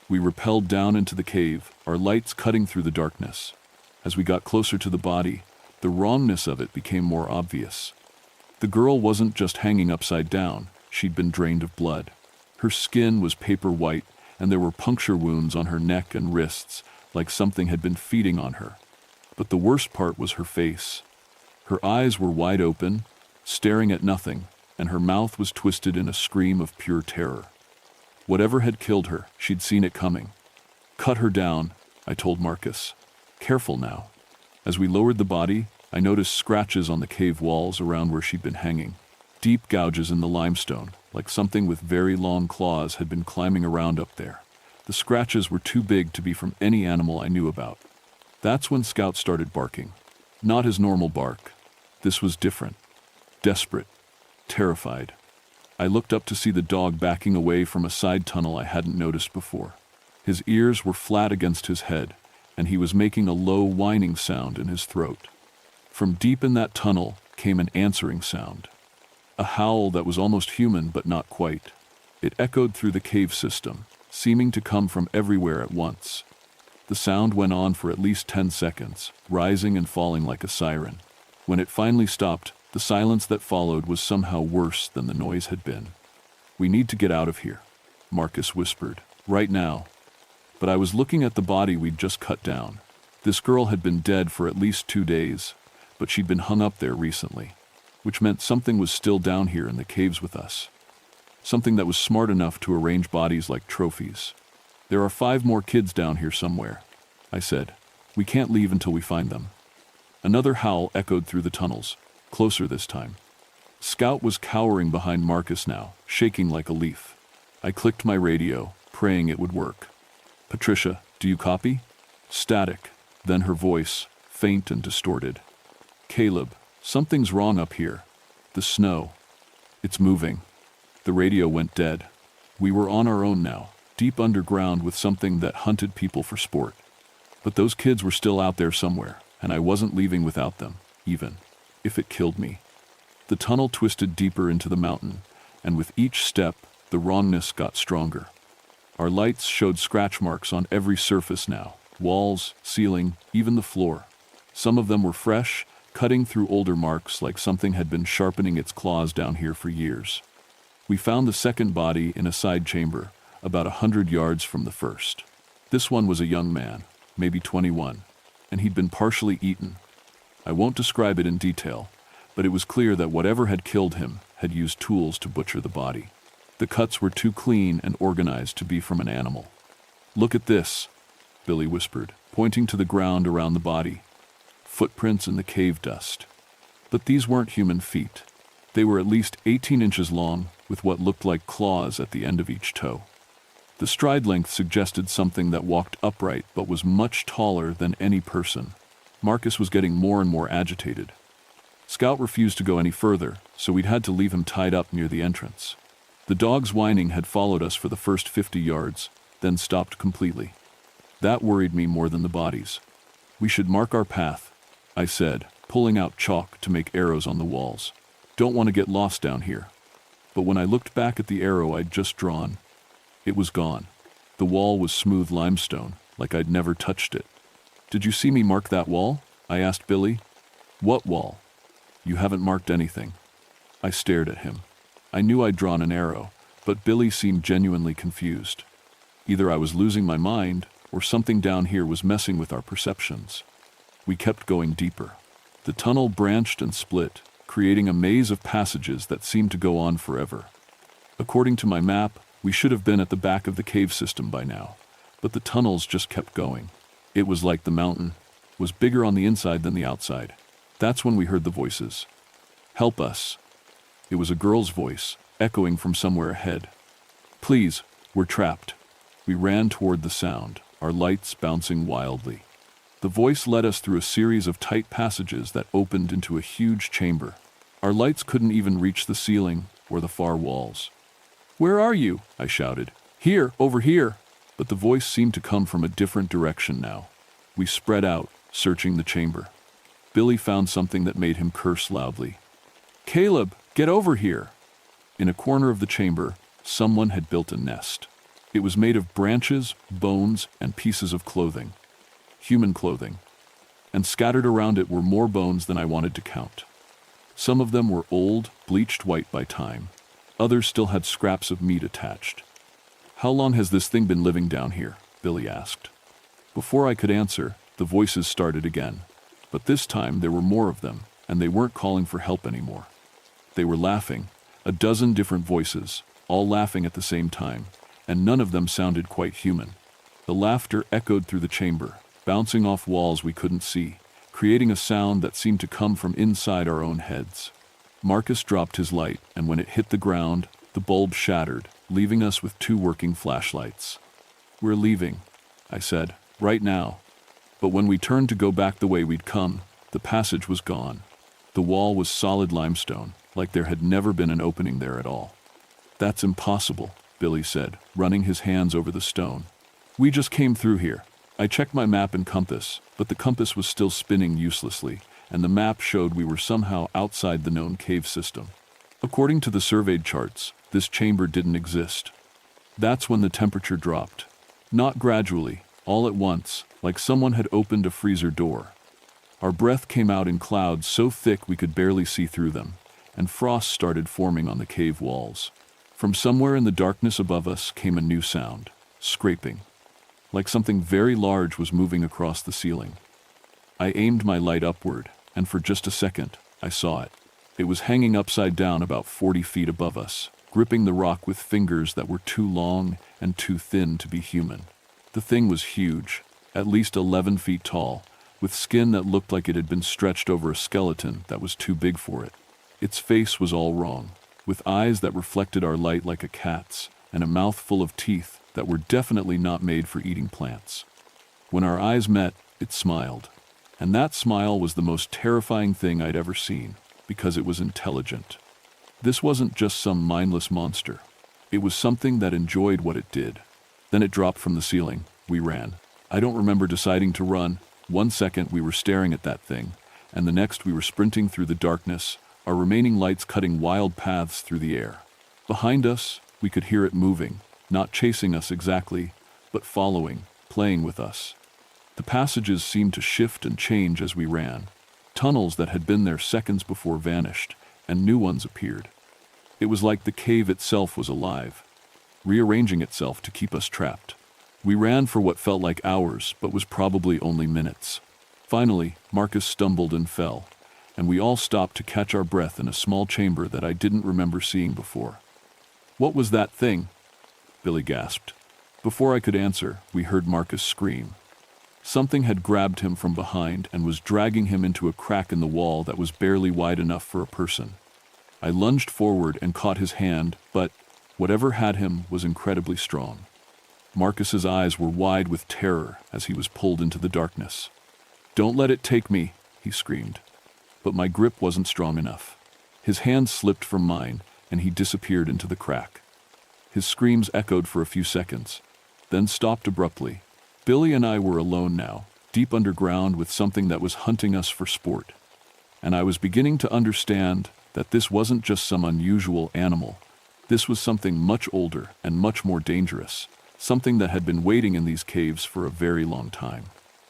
We rappelled down into the cave, our lights cutting through the darkness. As we got closer to the body, the wrongness of it became more obvious. The girl wasn't just hanging upside down, she'd been drained of blood. Her skin was paper white, and there were puncture wounds on her neck and wrists, like something had been feeding on her. But the worst part was her face. Her eyes were wide open, staring at nothing, and her mouth was twisted in a scream of pure terror. Whatever had killed her, she'd seen it coming. Cut her down, I told Marcus. Careful now. As we lowered the body, I noticed scratches on the cave walls around where she'd been hanging. Deep gouges in the limestone, like something with very long claws had been climbing around up there. The scratches were too big to be from any animal I knew about. That's when Scout started barking. Not his normal bark. This was different. Desperate. Terrified. I looked up to see the dog backing away from a side tunnel I hadn't noticed before. His ears were flat against his head, and he was making a low whining sound in his throat. From deep in that tunnel came an answering sound. A howl that was almost human but not quite. It echoed through the cave system, seeming to come from everywhere at once. The sound went on for at least 10 seconds, rising and falling like a siren. When it finally stopped, the silence that followed was somehow worse than the noise had been. "We need to get out of here," Marcus whispered. "Right now." But I was looking at the body we'd just cut down. This girl had been dead for at least 2 days, but she'd been hung up there recently, which meant something was still down here in the caves with us. Something that was smart enough to arrange bodies like trophies. "There are 5 more kids down here somewhere," I said. "We can't leave until we find them." Another howl echoed through the tunnels, closer this time. Scout was cowering behind Marcus now, shaking like a leaf. I clicked my radio, praying it would work. "Patricia, do you copy?" Static, then her voice, faint and distorted. "Caleb, something's wrong up here. The snow. It's moving." The radio went dead. We were on our own now, deep underground with something that hunted people for sport. But those kids were still out there somewhere, and I wasn't leaving without them, even if it killed me. The tunnel twisted deeper into the mountain, and with each step, the wrongness got stronger. Our lights showed scratch marks on every surface now, walls, ceiling, even the floor. Some of them were fresh, cutting through older marks like something had been sharpening its claws down here for years. We found the second body in a side chamber, about 100 yards from the first. This one was a young man, maybe 21, and he'd been partially eaten. I won't describe it in detail, but it was clear that whatever had killed him had used tools to butcher the body. The cuts were too clean and organized to be from an animal. "Look at this," Billy whispered, pointing to the ground around the body. Footprints in the cave dust. But these weren't human feet. They were at least 18 inches long, with what looked like claws at the end of each toe. The stride length suggested something that walked upright but was much taller than any person. Marcus was getting more and more agitated. Scout refused to go any further, so we'd had to leave him tied up near the entrance. The dog's whining had followed us for the first 50 yards, then stopped completely. That worried me more than the bodies. "We should mark our path," I said, pulling out chalk to make arrows on the walls. "Don't want to get lost down here." But when I looked back at the arrow I'd just drawn, it was gone. The wall was smooth limestone, like I'd never touched it. "Did you see me mark that wall?" I asked Billy. "What wall?" "You haven't marked anything." I stared at him. I knew I'd drawn an arrow, but Billy seemed genuinely confused. Either I was losing my mind, or something down here was messing with our perceptions. We kept going deeper. The tunnel branched and split, creating a maze of passages that seemed to go on forever. According to my map, we should have been at the back of the cave system by now, but the tunnels just kept going. It was like the mountain was bigger on the inside than the outside. That's when we heard the voices. "Help us." It was a girl's voice, echoing from somewhere ahead. "Please, we're trapped." We ran toward the sound, our lights bouncing wildly. The voice led us through a series of tight passages that opened into a huge chamber. Our lights couldn't even reach the ceiling or the far walls. "Where are you?" I shouted. "Here, over here." But the voice seemed to come from a different direction now. We spread out, searching the chamber. Billy found something that made him curse loudly. "Caleb, get over here!" In a corner of the chamber, someone had built a nest. It was made of branches, bones, and pieces of clothing. Human clothing. And scattered around it were more bones than I wanted to count. Some of them were old, bleached white by time. Others still had scraps of meat attached. "How long has this thing been living down here?" Billy asked. Before I could answer, the voices started again. But this time there were more of them, and they weren't calling for help anymore. They were laughing, a dozen different voices, all laughing at the same time, and none of them sounded quite human. The laughter echoed through the chamber, bouncing off walls we couldn't see, creating a sound that seemed to come from inside our own heads. Marcus dropped his light, and when it hit the ground, the bulb shattered, leaving us with 2 working flashlights. "We're leaving," I said, "right now." But when we turned to go back the way we'd come, the passage was gone. The wall was solid limestone, like there had never been an opening there at all. "That's impossible," Billy said, running his hands over the stone. "We just came through here." I checked my map and compass, but the compass was still spinning uselessly, and the map showed we were somehow outside the known cave system. According to the surveyed charts, this chamber didn't exist. That's when the temperature dropped. Not gradually, all at once, like someone had opened a freezer door. Our breath came out in clouds so thick we could barely see through them, and frost started forming on the cave walls. From somewhere in the darkness above us came a new sound, scraping, like something very large was moving across the ceiling. I aimed my light upward, and for just a second, I saw it. It was hanging upside down about 40 feet above us, gripping the rock with fingers that were too long and too thin to be human. The thing was huge, at least 11 feet tall, with skin that looked like it had been stretched over a skeleton that was too big for it. Its face was all wrong, with eyes that reflected our light like a cat's, and a mouth full of teeth that were definitely not made for eating plants. When our eyes met, it smiled. And that smile was the most terrifying thing I'd ever seen, because it was intelligent. This wasn't just some mindless monster. It was something that enjoyed what it did. Then it dropped from the ceiling. We ran. I don't remember deciding to run. One second we were staring at that thing, and the next we were sprinting through the darkness, our remaining lights cutting wild paths through the air. Behind us, we could hear it moving, not chasing us exactly, but following, playing with us. The passages seemed to shift and change as we ran. Tunnels that had been there seconds before vanished, and new ones appeared. It was like the cave itself was alive, rearranging itself to keep us trapped. We ran for what felt like hours, but was probably only minutes. Finally, Marcus stumbled and fell, and we all stopped to catch our breath in a small chamber that I didn't remember seeing before. "What was that thing?" Billy gasped. Before I could answer, we heard Marcus scream. Something had grabbed him from behind and was dragging him into a crack in the wall that was barely wide enough for a person. I lunged forward and caught his hand, but whatever had him was incredibly strong. Marcus's eyes were wide with terror as he was pulled into the darkness. "Don't let it take me," he screamed. But my grip wasn't strong enough. His hand slipped from mine, and he disappeared into the crack. His screams echoed for a few seconds, then stopped abruptly. Billy and I were alone now, deep underground with something that was hunting us for sport. And I was beginning to understand that this wasn't just some unusual animal. This was something much older and much more dangerous, something that had been waiting in these caves for a very long time.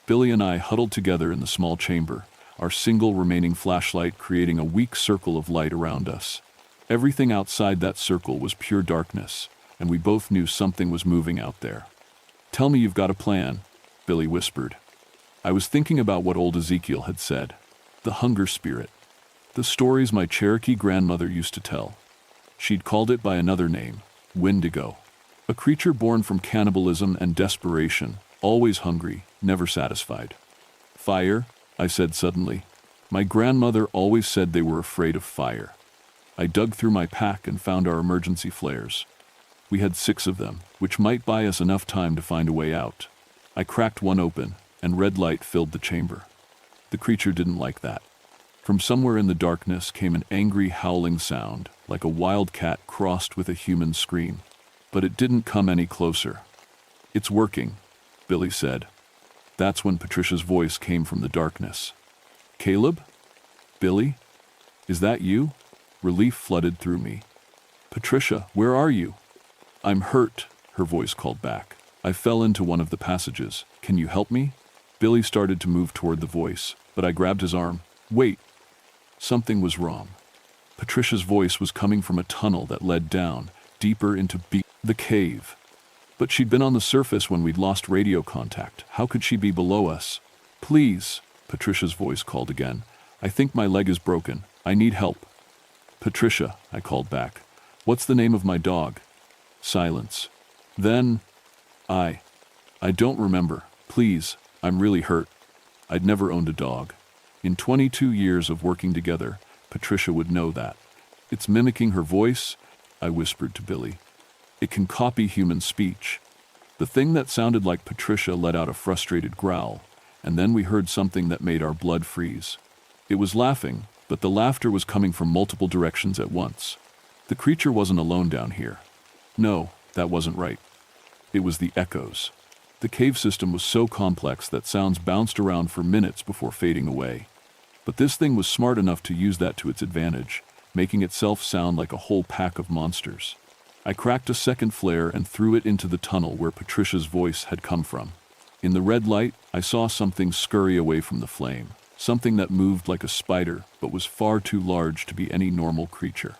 Billy and I huddled together in the small chamber, our single remaining flashlight creating a weak circle of light around us. Everything outside that circle was pure darkness, and we both knew something was moving out there. "Tell me you've got a plan," Billy whispered. I was thinking about what old Ezekiel had said. The hunger spirit. The stories my Cherokee grandmother used to tell. She'd called it by another name, Wendigo. A creature born from cannibalism and desperation, always hungry, never satisfied. "Fire," I said suddenly. My grandmother always said they were afraid of fire. I dug through my pack and found our emergency flares. We had 6 of them, which might buy us enough time to find a way out. I cracked one open, and red light filled the chamber. The creature didn't like that. From somewhere in the darkness came an angry howling sound, like a wild cat crossed with a human scream. But it didn't come any closer. "It's working," Billy said. That's when Patricia's voice came from the darkness. Caleb? Billy? Is that you? Relief flooded through me. Patricia, where are you? I'm hurt, her voice called back. I fell into one of the passages. Can you help me? Billy started to move toward the voice, but I grabbed his arm. Wait. Something was wrong. Patricia's voice was coming from a tunnel that led down, deeper into the cave. But she'd been on the surface when we'd lost radio contact. How could she be below us? Please, Patricia's voice called again. I think my leg is broken. I need help. Patricia, I called back. What's the name of my dog? Silence. Then, I don't remember. Please, I'm really hurt. I'd never owned a dog. In 22 years of working together, Patricia would know that. It's mimicking her voice, I whispered to Billy. It can copy human speech. The thing that sounded like Patricia let out a frustrated growl, and then we heard something that made our blood freeze. It was laughing, but the laughter was coming from multiple directions at once. The creature wasn't alone down here. No, that wasn't right. It was the echoes. The cave system was so complex that sounds bounced around for minutes before fading away. But this thing was smart enough to use that to its advantage, making itself sound like a whole pack of monsters. I cracked a second flare and threw it into the tunnel where Patricia's voice had come from. In the red light, I saw something scurry away from the flame, something that moved like a spider but was far too large to be any normal creature.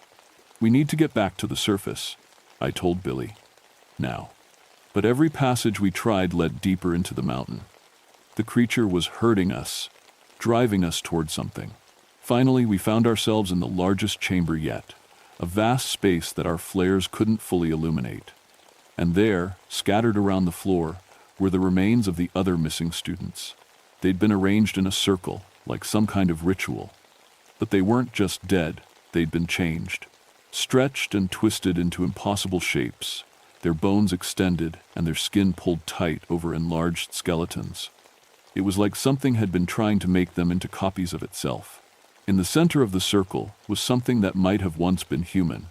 We need to get back to the surface, I told Billy. Now. But every passage we tried led deeper into the mountain. The creature was herding us, driving us toward something. Finally, we found ourselves in the largest chamber yet, a vast space that our flares couldn't fully illuminate. And there, scattered around the floor, were the remains of the other missing students. They'd been arranged in a circle, like some kind of ritual. But they weren't just dead, they'd been changed. Stretched and twisted into impossible shapes, their bones extended and their skin pulled tight over enlarged skeletons. It was like something had been trying to make them into copies of itself. In the center of the circle was something that might have once been human.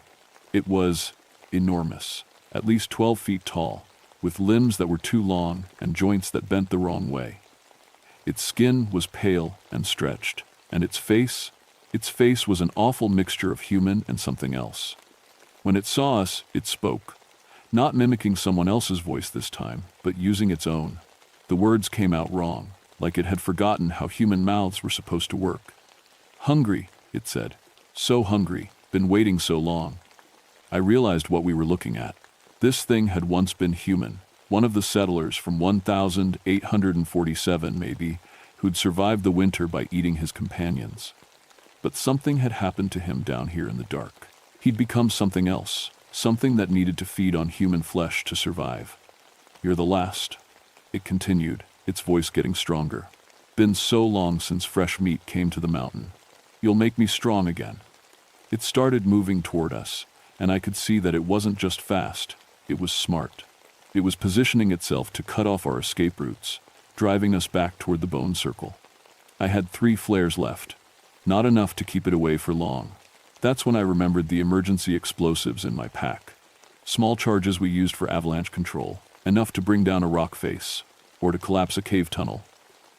It was enormous, at least 12 feet tall, with limbs that were too long and joints that bent the wrong way. Its skin was pale and stretched, and its face was an awful mixture of human and something else. When it saw us, it spoke, not mimicking someone else's voice this time, but using its own. The words came out wrong, like it had forgotten how human mouths were supposed to work. Hungry, it said. So hungry, been waiting so long. I realized what we were looking at. This thing had once been human, one of the settlers from 1847 maybe, who'd survived the winter by eating his companions. But something had happened to him down here in the dark. He'd become something else, something that needed to feed on human flesh to survive. You're the last, it continued, its voice getting stronger. Been so long since fresh meat came to the mountain. You'll make me strong again. It started moving toward us, and I could see that it wasn't just fast, it was smart. It was positioning itself to cut off our escape routes, driving us back toward the bone circle. I had 3 flares left, not enough to keep it away for long. That's when I remembered the emergency explosives in my pack. Small charges we used for avalanche control, enough to bring down a rock face, or to collapse a cave tunnel.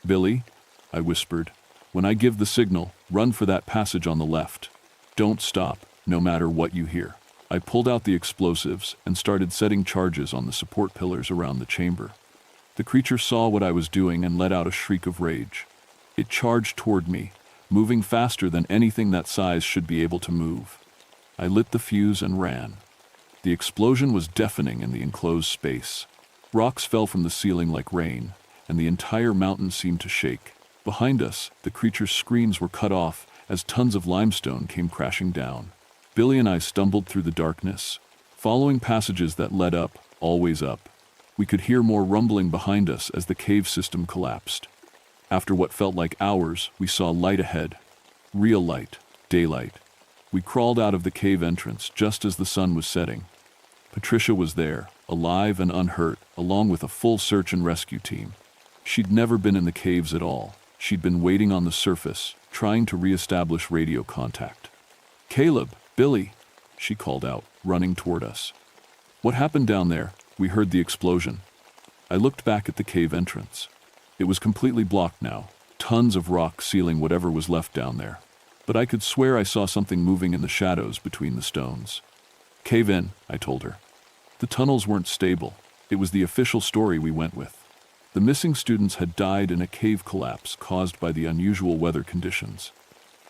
Billy, I whispered, when I give the signal, run for that passage on the left. Don't stop, no matter what you hear. I pulled out the explosives and started setting charges on the support pillars around the chamber. The creature saw what I was doing and let out a shriek of rage. It charged toward me, moving faster than anything that size should be able to move. I lit the fuse and ran. The explosion was deafening in the enclosed space. Rocks fell from the ceiling like rain, and the entire mountain seemed to shake. Behind us, the creature's screams were cut off as tons of limestone came crashing down. Billy and I stumbled through the darkness, following passages that led up, always up. We could hear more rumbling behind us as the cave system collapsed. After what felt like hours, we saw light ahead. Real light, daylight. We crawled out of the cave entrance just as the sun was setting. Patricia was there, alive and unhurt, along with a full search and rescue team. She'd never been in the caves at all. She'd been waiting on the surface, trying to reestablish radio contact. Caleb, Billy, she called out, running toward us. What happened down there? We heard the explosion. I looked back at the cave entrance. It was completely blocked now, tons of rock sealing whatever was left down there. But I could swear I saw something moving in the shadows between the stones. "Cave in," I told her. The tunnels weren't stable. It was the official story we went with. The missing students had died in a cave collapse caused by the unusual weather conditions.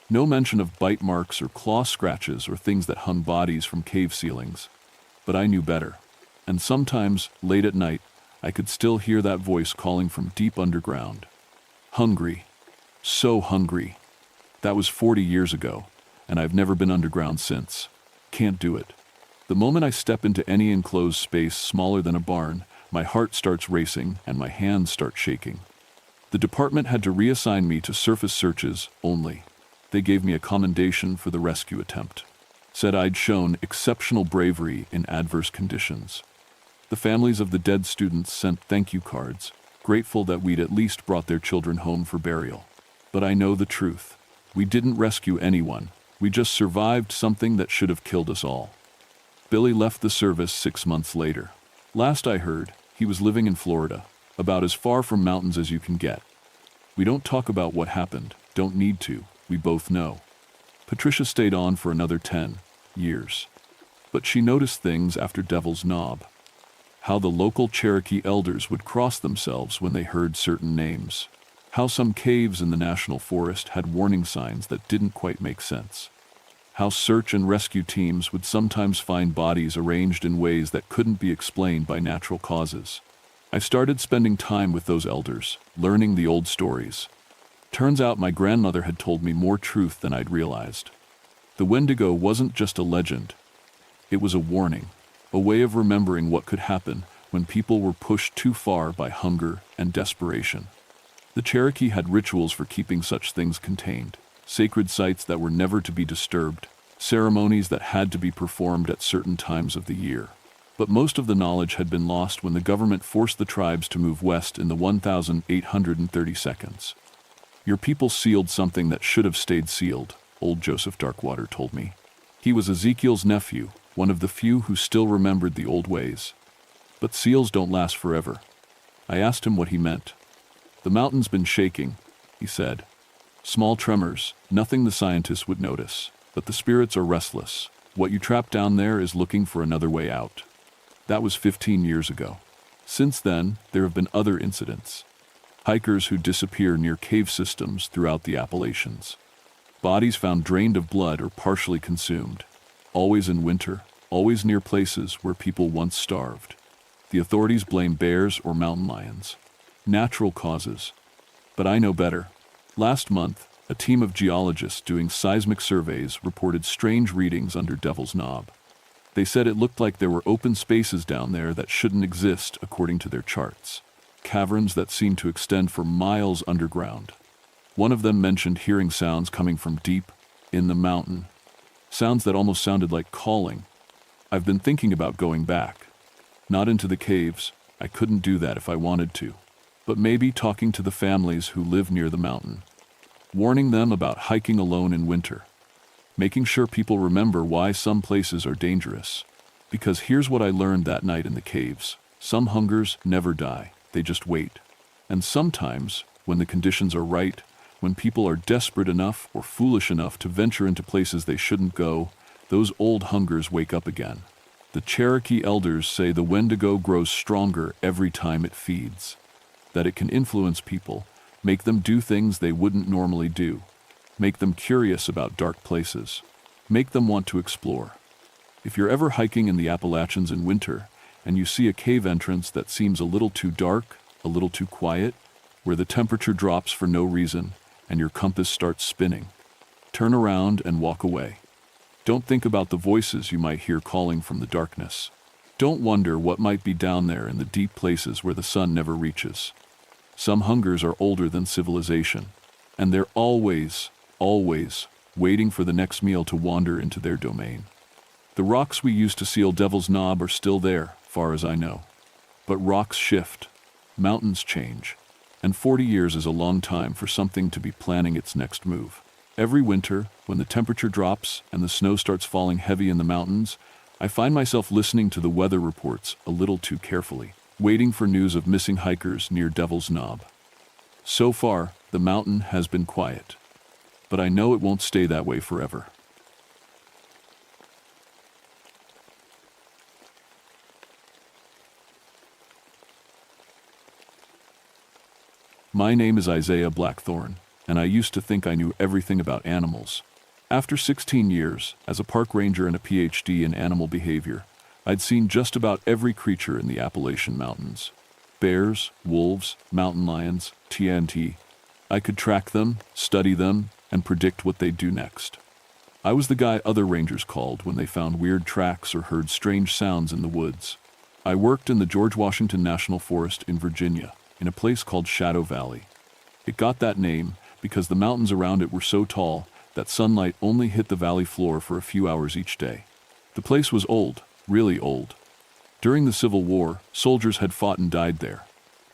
No mention of bite marks or claw scratches or things that hung bodies from cave ceilings. But I knew better. And sometimes, late at night, I could still hear that voice calling from deep underground. Hungry. So hungry. That was 40 years ago, and I've never been underground since. Can't do it. The moment I step into any enclosed space smaller than a barn, my heart starts racing and my hands start shaking. The department had to reassign me to surface searches only. They gave me a commendation for the rescue attempt. Said I'd shown exceptional bravery in adverse conditions. The families of the dead students sent thank you cards, grateful that we'd at least brought their children home for burial. But I know the truth. We didn't rescue anyone. We just survived something that should have killed us all. Billy left the service 6 months later. Last I heard, he was living in Florida, about as far from mountains as you can get. We don't talk about what happened, don't need to, we both know. Patricia stayed on for another 10 years. But she noticed things after Devil's Knob. How the local Cherokee elders would cross themselves when they heard certain names. How some caves in the national forest had warning signs that didn't quite make sense. How search and rescue teams would sometimes find bodies arranged in ways that couldn't be explained by natural causes. I started spending time with those elders, learning the old stories. Turns out my grandmother had told me more truth than I'd realized. The Wendigo wasn't just a legend. It was a warning, a way of remembering what could happen when people were pushed too far by hunger and desperation. The Cherokee had rituals for keeping such things contained. Sacred sites that were never to be disturbed, ceremonies that had to be performed at certain times of the year. But most of the knowledge had been lost when the government forced the tribes to move west in the 1830 seconds. Your people sealed something that should have stayed sealed, old Joseph Darkwater told me. He was Ezekiel's nephew, one of the few who still remembered the old ways. But seals don't last forever. I asked him what he meant. "The mountain's been shaking," he said. "Small tremors, nothing the scientists would notice, but the spirits are restless. What you trapped down there is looking for another way out." That was 15 years ago. Since then, there have been other incidents. Hikers who disappear near cave systems throughout the Appalachians. Bodies found drained of blood or partially consumed. Always in winter, always near places where people once starved. The authorities blame bears or mountain lions. Natural causes. But I know better. Last month, a team of geologists doing seismic surveys reported strange readings under Devil's Knob. They said it looked like there were open spaces down there that shouldn't exist according to their charts. Caverns that seemed to extend for miles underground. One of them mentioned hearing sounds coming from deep in the mountain. Sounds that almost sounded like calling. I've been thinking about going back. Not into the caves. I couldn't do that if I wanted to. But maybe talking to the families who live near the mountain. Warning them about hiking alone in winter. Making sure people remember why some places are dangerous. Because here's what I learned that night in the caves. Some hungers never die, they just wait. And sometimes, when the conditions are right, when people are desperate enough or foolish enough to venture into places they shouldn't go, those old hungers wake up again. The Cherokee elders say the Wendigo grows stronger every time it feeds. That it can influence people, make them do things they wouldn't normally do, make them curious about dark places, make them want to explore. If you're ever hiking in the Appalachians in winter, and you see a cave entrance that seems a little too dark, a little too quiet, where the temperature drops for no reason, and your compass starts spinning, turn around and walk away. Don't think about the voices you might hear calling from the darkness. Don't wonder what might be down there in the deep places where the sun never reaches. Some hungers are older than civilization, and they're always waiting for the next meal to wander into their domain. The rocks we used to seal Devil's Knob are still there, far as I know. But rocks shift, mountains change, and 40 years is a long time for something to be planning its next move. Every winter, when the temperature drops and the snow starts falling heavy in the mountains, I find myself listening to the weather reports a little too carefully, waiting for news of missing hikers near Devil's Knob. So far, The mountain has been quiet. But I know it won't stay that way forever. My name is Isaiah Blackthorne, and I used to think I knew everything about animals. After 16 years, as a park ranger and a PhD in animal behavior, I'd seen just about every creature in the Appalachian Mountains. Bears, wolves, mountain lions, TNT. I could track them, study them, and predict what they'd do next. I was the guy other rangers called when they found weird tracks or heard strange sounds in the woods. I worked in the George Washington National Forest in Virginia, in a place called Shadow Valley. It got that name because the mountains around it were so tall that sunlight only hit the valley floor for a few hours each day. The place was old, really old. During the Civil War, soldiers had fought and died there.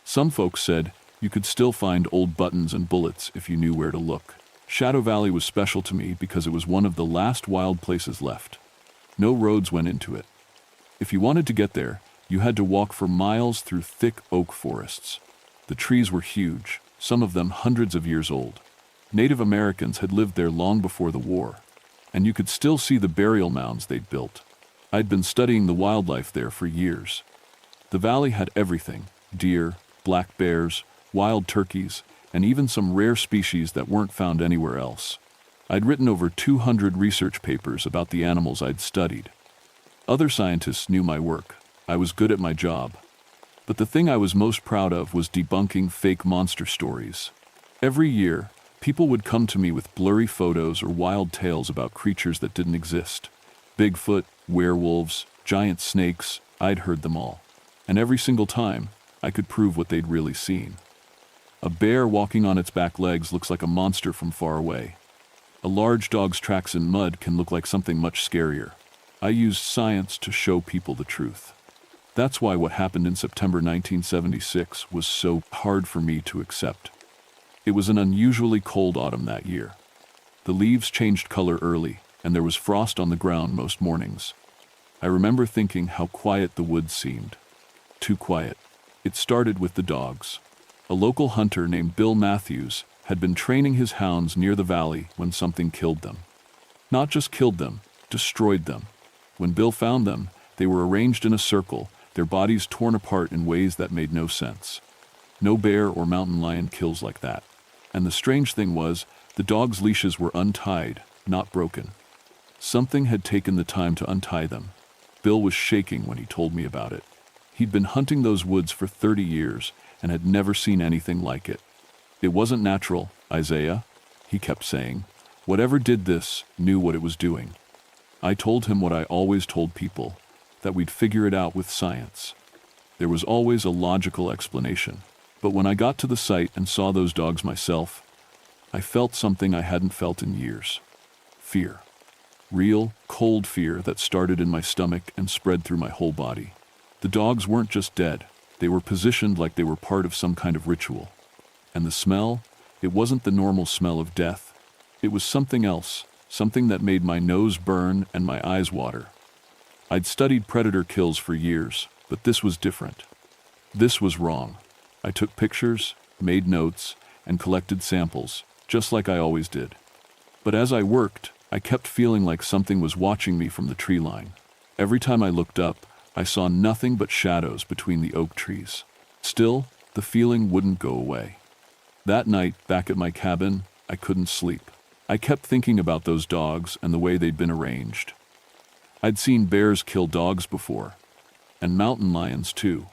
Some folks said you could still find old buttons and bullets if you knew where to look. Shadow Valley was special to me because it was one of the last wild places left. No roads went into it. If you wanted to get there, you had to walk for miles through thick oak forests. The trees were huge, some of them hundreds of years old. Native Americans had lived there long before the war, and you could still see the burial mounds they'd built. I'd been studying the wildlife there for years. The valley had everything: deer, black bears, wild turkeys, and even some rare species that weren't found anywhere else. I'd written over 200 research papers about the animals I'd studied. Other scientists knew my work. I was good at my job. But the thing I was most proud of was debunking fake monster stories. Every year, people would come to me with blurry photos or wild tales about creatures that didn't exist. Bigfoot, werewolves, giant snakes, I'd heard them all. And every single time, I could prove what they'd really seen. A bear walking on its back legs looks like a monster from far away. A large dog's tracks in mud can look like something much scarier. I used science to show people the truth. That's why what happened in September 1976 was so hard for me to accept. It was an unusually cold autumn that year. The leaves changed color early, and there was frost on the ground most mornings. I remember thinking how quiet the woods seemed. Too quiet. It started with the dogs. A local hunter named Bill Matthews had been training his hounds near the valley when something killed them. Not just killed them, destroyed them. When Bill found them, they were arranged in a circle, their bodies torn apart in ways that made no sense. No bear or mountain lion kills like that. And the strange thing was, the dogs' leashes were untied, not broken. Something had taken the time to untie them. Bill was shaking when he told me about it. He'd been hunting those woods for 30 years and had never seen anything like it. It wasn't natural, Isaiah, he kept saying. Whatever did this knew what it was doing. I told him what I always told people, that we'd figure it out with science. There was always a logical explanation. But when I got to the site and saw those dogs myself, I felt something I hadn't felt in years. Fear. Real, cold fear that started in my stomach and spread through my whole body. The dogs weren't just dead. They were positioned like they were part of some kind of ritual. And the smell? It wasn't the normal smell of death. It was something else, something that made my nose burn and my eyes water. I'd studied predator kills for years, but this was different. This was wrong. I took pictures, made notes, and collected samples, just like I always did. But as I worked, I kept feeling like something was watching me from the tree line. Every time I looked up, I saw nothing but shadows between the oak trees. Still, the feeling wouldn't go away. That night, back at my cabin, I couldn't sleep. I kept thinking about those dogs and the way they'd been arranged. I'd seen bears kill dogs before, and mountain lions too.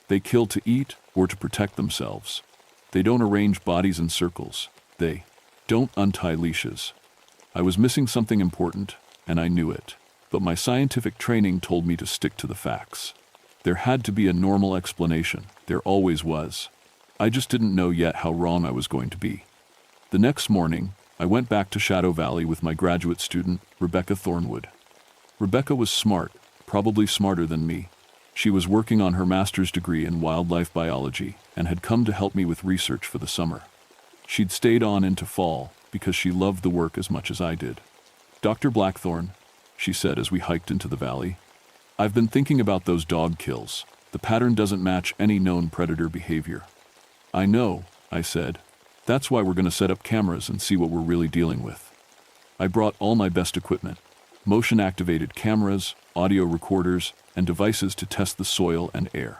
They kill to eat or to protect themselves. They don't arrange bodies in circles. They don't untie leashes. I was missing something important, and I knew it. But my scientific training told me to stick to the facts. There had to be a normal explanation. There always was. I just didn't know yet how wrong I was going to be. The next morning, I went back to Shadow Valley with my graduate student, Rebecca Thornwood. Rebecca was smart, probably smarter than me. She was working on her master's degree in wildlife biology and had come to help me with research for the summer. She'd stayed on into fall because she loved the work as much as I did. "Dr. Blackthorne," she said as we hiked into the valley, "I've been thinking about those dog kills. The pattern doesn't match any known predator behavior." "I know," I said. That's why we're going to set up cameras and see what we're really dealing with. I brought all my best equipment, motion-activated cameras, audio recorders, and devices to test the soil and air.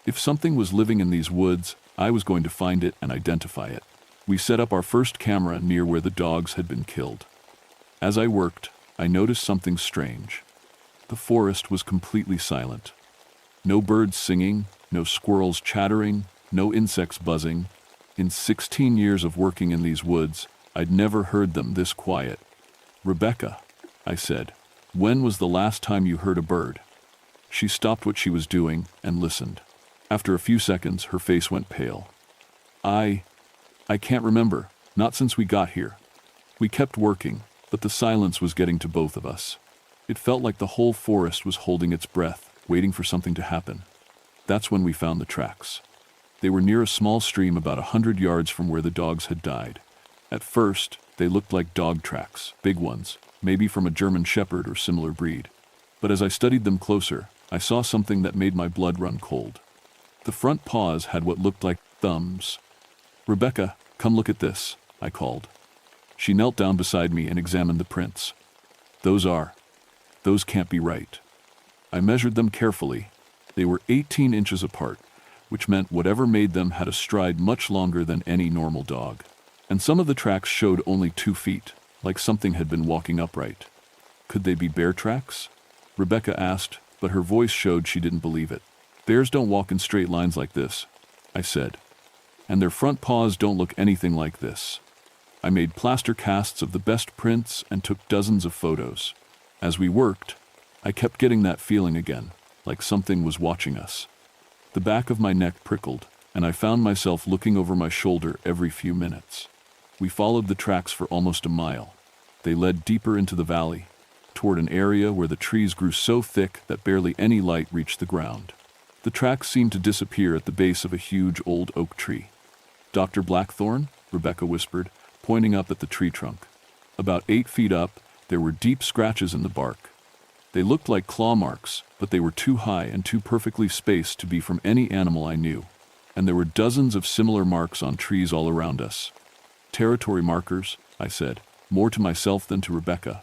If something was living in these woods, I was going to find it and identify it. We set up our first camera near where the dogs had been killed. As I worked, I noticed something strange. The forest was completely silent. No birds singing, no squirrels chattering, no insects buzzing. In 16 years of working in these woods, I'd never heard them this quiet. "Rebecca," I said, "when was the last time you heard a bird?" She stopped what she was doing and listened. After a few seconds, her face went pale. I can't remember, not since we got here." We kept working, but the silence was getting to both of us. It felt like the whole forest was holding its breath, waiting for something to happen. That's when we found the tracks. They were near a small stream about 100 yards from where the dogs had died. At first, they looked like dog tracks, big ones, maybe from a German Shepherd or similar breed. But as I studied them closer, I saw something that made my blood run cold. The front paws had what looked like thumbs. "Rebecca, come look at this," I called. She knelt down beside me and examined the prints. Those can't be right." I measured them carefully. They were 18 inches apart, which meant whatever made them had a stride much longer than any normal dog. And some of the tracks showed only 2 feet, like something had been walking upright. Could they be bear tracks? Rebecca asked, but her voice showed she didn't believe it. "Bears don't walk in straight lines like this," I said. "And their front paws don't look anything like this." I made plaster casts of the best prints and took dozens of photos. As we worked, I kept getting that feeling again, like something was watching us. The back of my neck prickled, and I found myself looking over my shoulder every few minutes. We followed the tracks for almost a mile. They led deeper into the valley, toward an area where the trees grew so thick that barely any light reached the ground. The tracks seemed to disappear at the base of a huge old oak tree. "Dr. Blackthorn?" Rebecca whispered, pointing up at the tree trunk. About 8 feet up, there were deep scratches in the bark. They looked like claw marks, but they were too high and too perfectly spaced to be from any animal I knew. And there were dozens of similar marks on trees all around us. "Territory markers," I said, more to myself than to Rebecca.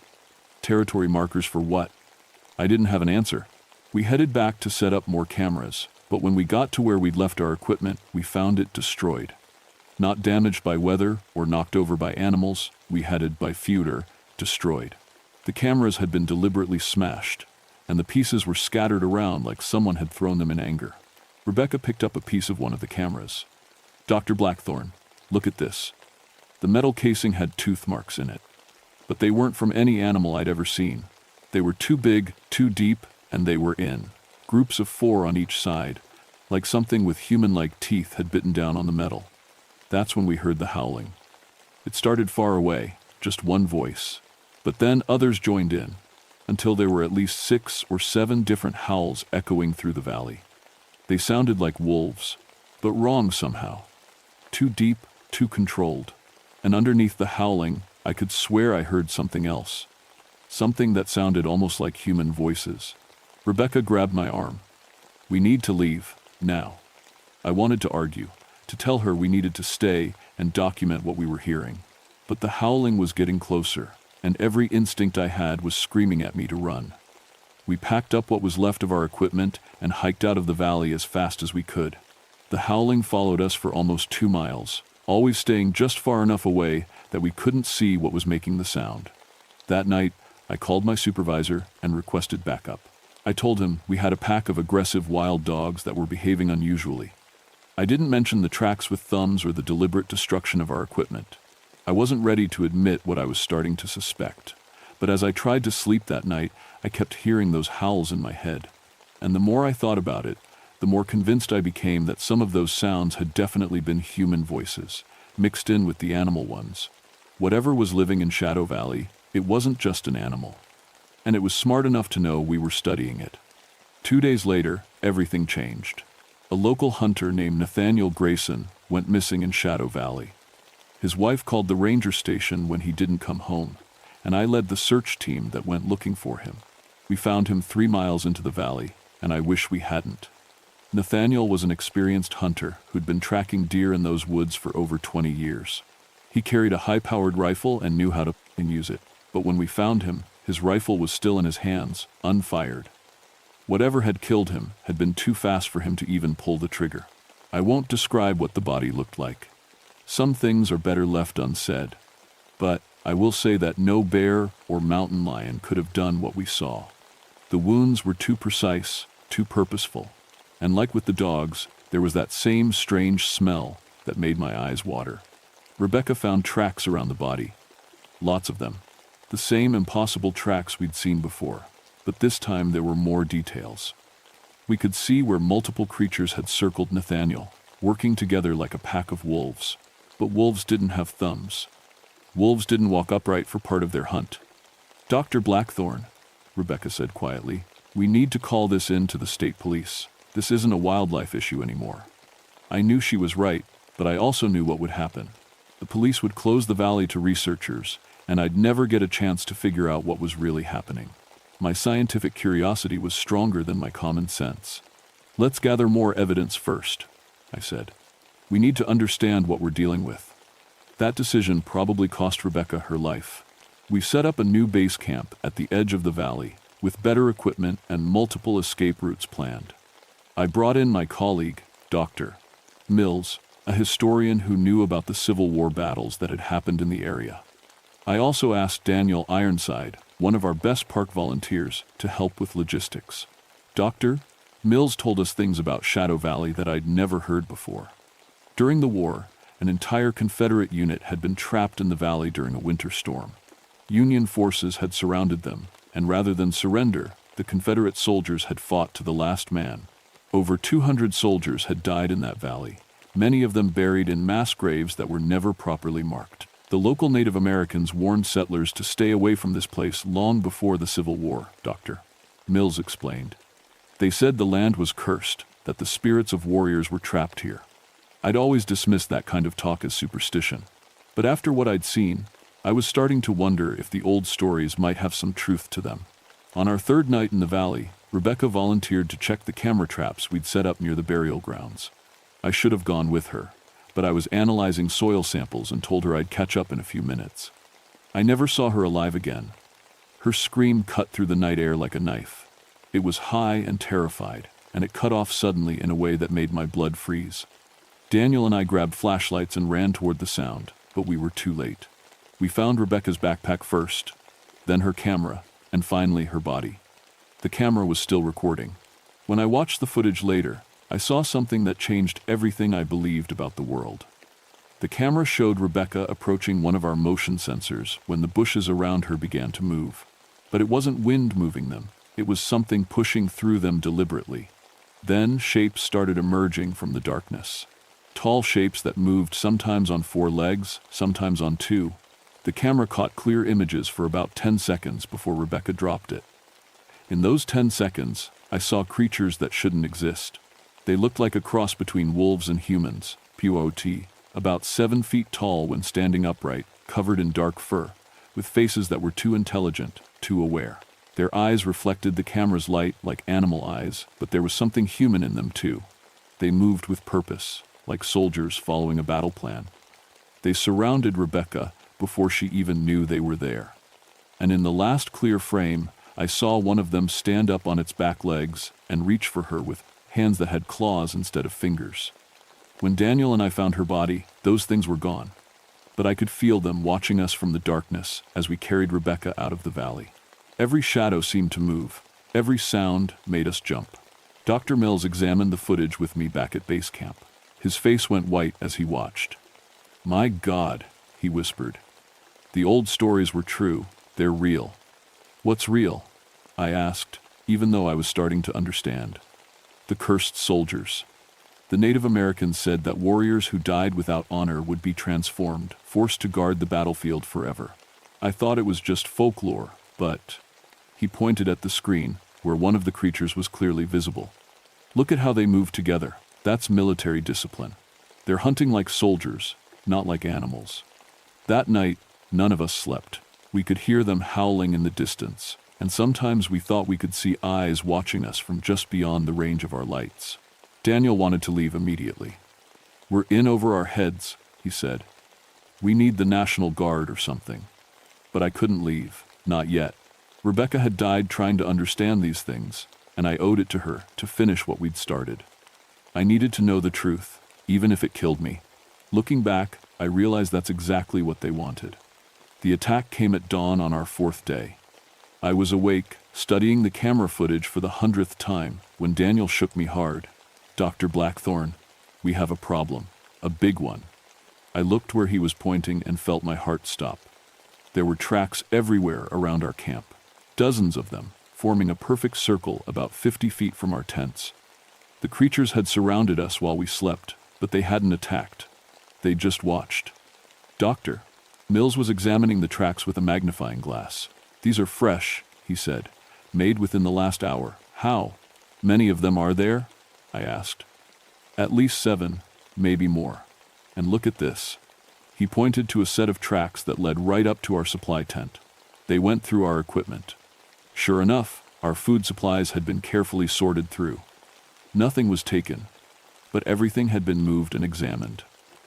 "Territory markers for what?" I didn't have an answer. We headed back to set up more cameras, but when we got to where we'd left our equipment, we found it destroyed. Not damaged by weather or knocked over by animals, we headed by feuder, destroyed. The cameras had been deliberately smashed, and the pieces were scattered around like someone had thrown them in anger. Rebecca picked up a piece of one of the cameras. "Dr. Blackthorn, look at this." The metal casing had tooth marks in it, but they weren't from any animal I'd ever seen. They were too big, too deep, and they were in groups of 4 on each side, like something with human-like teeth had bitten down on the metal. That's when we heard the howling. It started far away, just one voice, but then others joined in, until there were at least 6 or 7 different howls echoing through the valley. They sounded like wolves, but wrong somehow. Too deep, too controlled. And underneath the howling, I could swear I heard something else. Something that sounded almost like human voices. Rebecca grabbed my arm. "We need to leave, now." I wanted to argue, to tell her we needed to stay and document what we were hearing. But the howling was getting closer, and every instinct I had was screaming at me to run. We packed up what was left of our equipment and hiked out of the valley as fast as we could. The howling followed us for almost 2 miles, always staying just far enough away that we couldn't see what was making the sound. That night, I called my supervisor and requested backup. I told him we had a pack of aggressive wild dogs that were behaving unusually. I didn't mention the tracks with thumbs or the deliberate destruction of our equipment. I wasn't ready to admit what I was starting to suspect, but as I tried to sleep that night, I kept hearing those howls in my head. And the more I thought about it, the more convinced I became that some of those sounds had definitely been human voices, mixed in with the animal ones. Whatever was living in Shadow Valley, it wasn't just an animal. And it was smart enough to know we were studying it. 2 days later, everything changed. A local hunter named Nathaniel Grayson went missing in Shadow Valley. His wife called the ranger station when he didn't come home, and I led the search team that went looking for him. We found him 3 miles into the valley, and I wish we hadn't. Nathaniel was an experienced hunter who'd been tracking deer in those woods for over 20 years. He carried a high-powered rifle and knew how to use it, but when we found him, his rifle was still in his hands, unfired. Whatever had killed him had been too fast for him to even pull the trigger. I won't describe what the body looked like. Some things are better left unsaid. But I will say that no bear or mountain lion could have done what we saw. The wounds were too precise, too purposeful. And like with the dogs, there was that same strange smell that made my eyes water. Rebecca found tracks around the body. Lots of them. The same impossible tracks we'd seen before. But this time there were more details. We could see where multiple creatures had circled Nathaniel, working together like a pack of wolves. But wolves didn't have thumbs. Wolves didn't walk upright for part of their hunt. "Dr. Blackthorne," Rebecca said quietly, "we need to call this in to the state police. This isn't a wildlife issue anymore." I knew she was right, but I also knew what would happen. The police would close the valley to researchers, and I'd never get a chance to figure out what was really happening. My scientific curiosity was stronger than my common sense. "Let's gather more evidence first," I said. "We need to understand what we're dealing with." That decision probably cost Rebecca her life. We set up a new base camp at the edge of the valley, with better equipment and multiple escape routes planned. I brought in my colleague, Dr. Mills, a historian who knew about the Civil War battles that had happened in the area. I also asked Daniel Ironside, one of our best park volunteers, to help with logistics. Dr. Mills told us things about Shadow Valley that I'd never heard before. During the war, an entire Confederate unit had been trapped in the valley during a winter storm. Union forces had surrounded them, and rather than surrender, the Confederate soldiers had fought to the last man. Over 200 soldiers had died in that valley, many of them buried in mass graves that were never properly marked. The local Native Americans warned settlers to stay away from this place long before the Civil War, Dr. Mills explained. They said the land was cursed, that the spirits of warriors were trapped here. I'd always dismissed that kind of talk as superstition. But after what I'd seen, I was starting to wonder if the old stories might have some truth to them. On our third night in the valley, Rebecca volunteered to check the camera traps we'd set up near the burial grounds. I should have gone with her, but I was analyzing soil samples and told her I'd catch up in a few minutes. I never saw her alive again. Her scream cut through the night air like a knife. It was high and terrified, and it cut off suddenly in a way that made my blood freeze. Daniel and I grabbed flashlights and ran toward the sound, but we were too late. We found Rebecca's backpack first, then her camera, and finally her body. The camera was still recording. When I watched the footage later, I saw something that changed everything I believed about the world. The camera showed Rebecca approaching one of our motion sensors when the bushes around her began to move. But it wasn't wind moving them, it was something pushing through them deliberately. Then shapes started emerging from the darkness. Tall shapes that moved sometimes on 4 legs, sometimes on 2. The camera caught clear images for about 10 seconds before Rebecca dropped it. In those 10 seconds, I saw creatures that shouldn't exist. They looked like a cross between wolves and humans, POT, about 7 feet tall when standing upright, covered in dark fur, with faces that were too intelligent, too aware. Their eyes reflected the camera's light like animal eyes, but there was something human in them too. They moved with purpose, like soldiers following a battle plan. They surrounded Rebecca before she even knew they were there. And in the last clear frame, I saw one of them stand up on its back legs and reach for her with hands that had claws instead of fingers. When Daniel and I found her body, those things were gone. But I could feel them watching us from the darkness as we carried Rebecca out of the valley. Every shadow seemed to move. Every sound made us jump. Dr. Mills examined the footage with me back at base camp. His face went white as he watched. "My God," he whispered. "The old stories were true. They're real." "What's real?" I asked, even though I was starting to understand. "The cursed soldiers." The Native Americans said that warriors who died without honor would be transformed, forced to guard the battlefield forever. I thought it was just folklore, but... He pointed at the screen, where one of the creatures was clearly visible. "Look at how they move together. That's military discipline. They're hunting like soldiers, not like animals." That night, none of us slept. We could hear them howling in the distance, and sometimes we thought we could see eyes watching us from just beyond the range of our lights. Daniel wanted to leave immediately. "We're in over our heads," he said. "We need the National Guard or something." But I couldn't leave, not yet. Rebecca had died trying to understand these things, and I owed it to her to finish what we'd started. I needed to know the truth, even if it killed me. Looking back, I realized that's exactly what they wanted. The attack came at dawn on our 4th day. I was awake, studying the camera footage for the 100th time, when Daniel shook me hard. "Dr. Blackthorne, we have a problem, a big one." I looked where he was pointing and felt my heart stop. There were tracks everywhere around our camp, dozens of them, forming a perfect circle about 50 feet from our tents. The creatures had surrounded us while we slept, but they hadn't attacked. They just watched. "Doctor." Mills was examining the tracks with a magnifying glass. "These are fresh," he said, "made within the last hour." "How many of them are there?" I asked. "At least 7, maybe more. And look at this." He pointed to a set of tracks that led right up to our supply tent. They went through our equipment. Sure enough, our food supplies had been carefully sorted through. Nothing was taken, but everything had been moved and examined.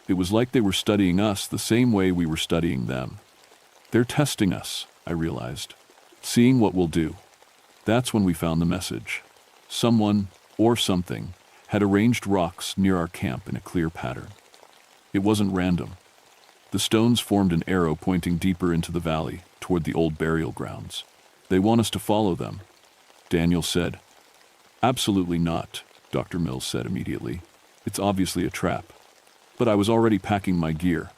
It was like they were studying us the same way we were studying them. They're testing us, I realized, seeing what we'll do. That's when we found the message. Someone, or something, had arranged rocks near our camp in a clear pattern. It wasn't random. The stones formed an arrow pointing deeper into the valley, toward the old burial grounds. "They want us to follow them," Daniel said. "Absolutely not," Dr. Mills said immediately. "It's obviously a trap." But I was already packing my gear.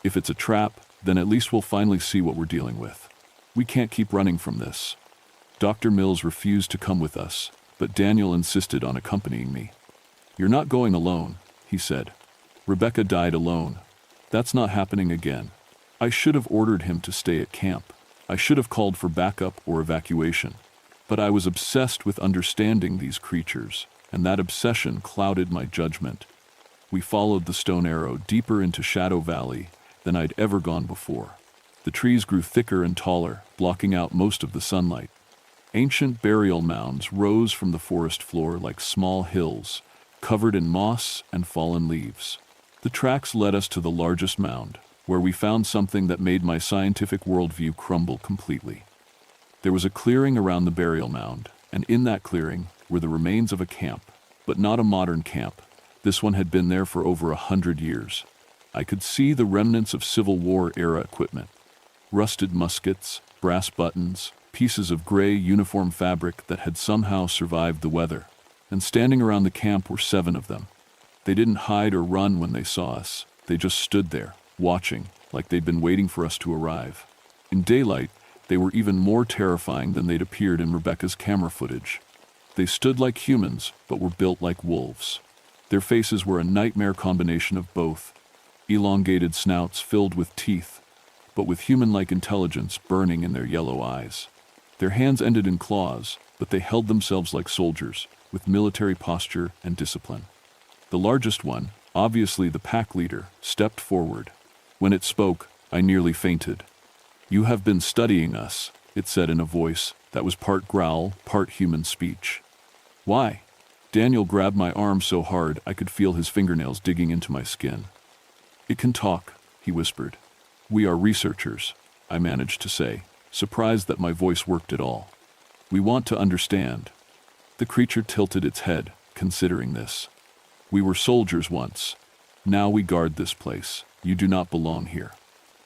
If it's a trap, then at least we'll finally see what we're dealing with. We can't keep running from this. Dr. Mills refused to come with us, but Daniel insisted on accompanying me. "You're not going alone," he said. "Rebecca died alone. That's not happening again." I should have ordered him to stay at camp. I should have called for backup or evacuation. But I was obsessed with understanding these creatures, and that obsession clouded my judgment. We followed the stone arrow deeper into Shadow Valley than I'd ever gone before. The trees grew thicker and taller, blocking out most of the sunlight. Ancient burial mounds rose from the forest floor like small hills, covered in moss and fallen leaves. The tracks led us to the largest mound, where we found something that made my scientific worldview crumble completely. There was a clearing around the burial mound, and in that clearing were the remains of a camp, but not a modern camp. This one had been there for over 100 years. I could see the remnants of Civil War-era equipment. Rusted muskets, brass buttons, pieces of gray uniform fabric that had somehow survived the weather. And standing around the camp were 7 of them. They didn't hide or run when they saw us. They just stood there, watching, like they'd been waiting for us to arrive. In daylight, they were even more terrifying than they'd appeared in Rebecca's camera footage. They stood like humans, but were built like wolves. Their faces were a nightmare combination of both. Elongated snouts filled with teeth, but with human-like intelligence burning in their yellow eyes. Their hands ended in claws, but they held themselves like soldiers, with military posture and discipline. The largest one, obviously the pack leader, stepped forward. When it spoke, I nearly fainted. "You have been studying us," it said in a voice that was part growl, part human speech. "Why?" Daniel grabbed my arm so hard I could feel his fingernails digging into my skin. "It can talk," he whispered. "We are researchers," I managed to say, surprised that my voice worked at all. "We want to understand." The creature tilted its head, considering this. "We were soldiers once. Now we guard this place. You do not belong here."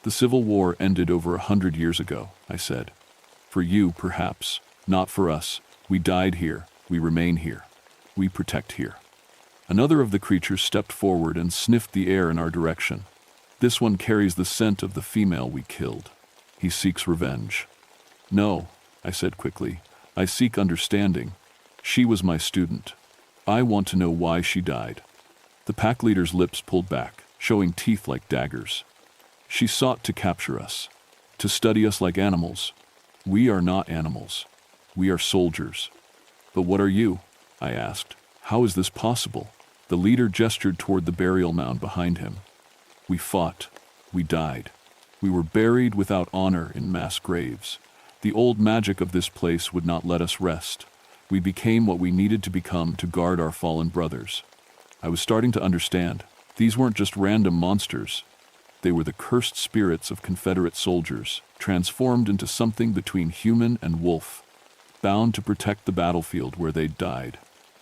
"The Civil War ended over 100 years ago," I said. "For you, perhaps. Not for us. We died here. We remain here. We protect here." Another of the creatures stepped forward and sniffed the air in our direction. "This one carries the scent of the female we killed. He seeks revenge." "No," I said quickly. "I seek understanding. She was my student. I want to know why she died." The pack leader's lips pulled back, showing teeth like daggers. "She sought to capture us, to study us like animals. We are not animals. We are soldiers." "But what are you?" I asked. "How is this possible?" The leader gestured toward the burial mound behind him. "We fought. We died. We were buried without honor in mass graves. The old magic of this place would not let us rest. We became what we needed to become to guard our fallen brothers. I was starting to understand. These weren't just random monsters. They were the cursed spirits of Confederate soldiers, transformed into something between human and wolf, bound to protect the battlefield where they'd died.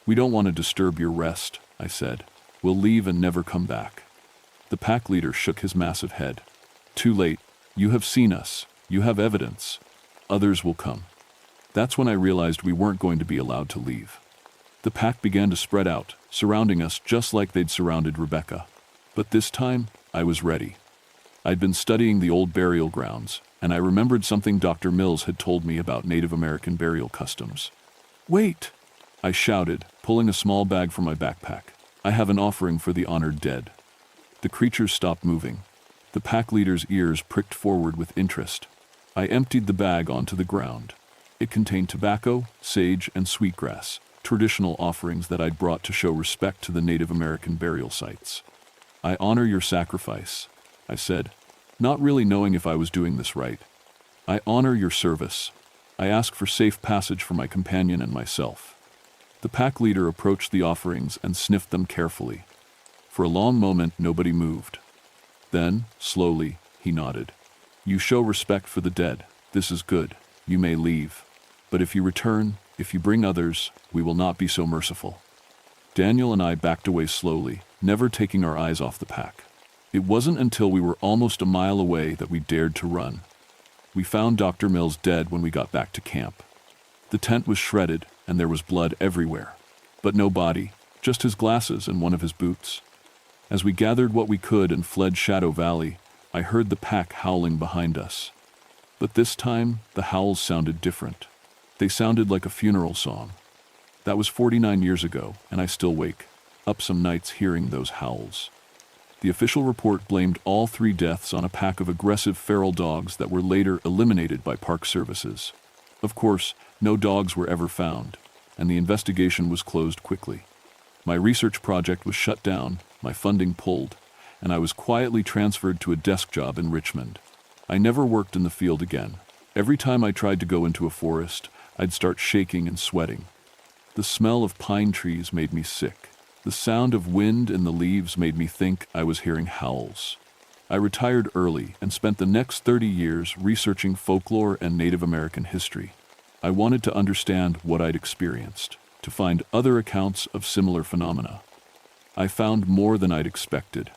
"We don't want to disturb your rest," I said. "We'll leave and never come back." The pack leader shook his massive head. "Too late. You have seen us. You have evidence. Others will come." That's when I realized we weren't going to be allowed to leave. The pack began to spread out, surrounding us just like they'd surrounded Rebecca. But this time, I was ready. I'd been studying the old burial grounds, and I remembered something Dr. Mills had told me about Native American burial customs. "Wait!" I shouted, pulling a small bag from my backpack. "I have an offering for the honored dead." The creatures stopped moving. The pack leader's ears pricked forward with interest. I emptied the bag onto the ground. It contained tobacco, sage, and sweetgrass, traditional offerings that I'd brought to show respect to the Native American burial sites. "I honor your sacrifice," I said, not really knowing if I was doing this right. "I honor your service. I ask for safe passage for my companion and myself." The pack leader approached the offerings and sniffed them carefully. For a long moment, nobody moved. Then, slowly, he nodded. "You show respect for the dead. This is good. You may leave. But if you return, if you bring others, we will not be so merciful." Daniel and I backed away slowly, never taking our eyes off the pack. It wasn't until we were almost a mile away that we dared to run. We found Dr. Mills dead when we got back to camp. The tent was shredded, and there was blood everywhere. But no body, just his glasses and one of his boots. As we gathered what we could and fled Shadow Valley, I heard the pack howling behind us. But this time, the howls sounded different. They sounded like a funeral song. That was 49 years ago, and I still wake up some nights hearing those howls. The official report blamed all 3 deaths on a pack of aggressive feral dogs that were later eliminated by park services. Of course, no dogs were ever found, and the investigation was closed quickly. My research project was shut down, my funding pulled, and I was quietly transferred to a desk job in Richmond. I never worked in the field again. Every time I tried to go into a forest, I'd start shaking and sweating. The smell of pine trees made me sick. The sound of wind in the leaves made me think I was hearing howls. I retired early and spent the next 30 years researching folklore and Native American history. I wanted to understand what I'd experienced, to find other accounts of similar phenomena. I found more than I'd expected.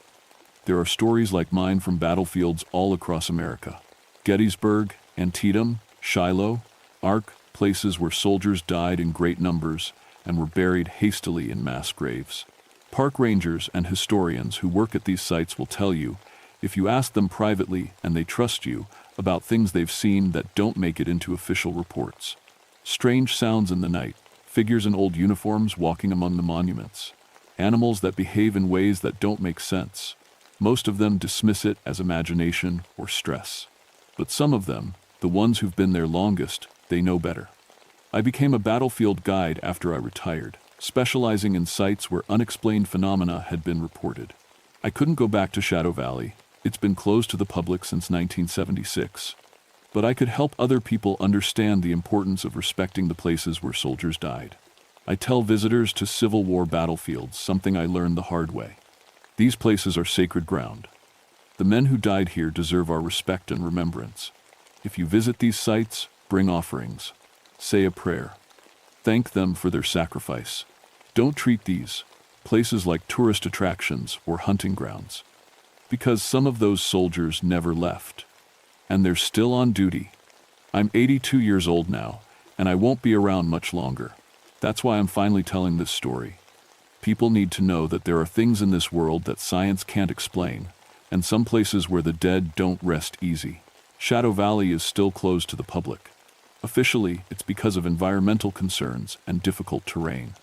There are stories like mine from battlefields all across America. Gettysburg, Antietam, Shiloh, Ark, places where soldiers died in great numbers and were buried hastily in mass graves. Park rangers and historians who work at these sites will tell you, if you ask them privately and they trust you, about things they've seen that don't make it into official reports. Strange sounds in the night, figures in old uniforms walking among the monuments, animals that behave in ways that don't make sense. Most of them dismiss it as imagination or stress. But some of them, the ones who've been there longest, they know better. I became a battlefield guide after I retired, specializing in sites where unexplained phenomena had been reported. I couldn't go back to Shadow Valley. It's been closed to the public since 1976. But I could help other people understand the importance of respecting the places where soldiers died. I tell visitors to Civil War battlefields something I learned the hard way. These places are sacred ground. The men who died here deserve our respect and remembrance. If you visit these sites, bring offerings. Say a prayer. Thank them for their sacrifice. Don't treat these places like tourist attractions or hunting grounds. Because some of those soldiers never left. And they're still on duty. I'm 82 years old now, and I won't be around much longer. That's why I'm finally telling this story. People need to know that there are things in this world that science can't explain, and some places where the dead don't rest easy. Shadow Valley is still closed to the public. Officially, it's because of environmental concerns and difficult terrain.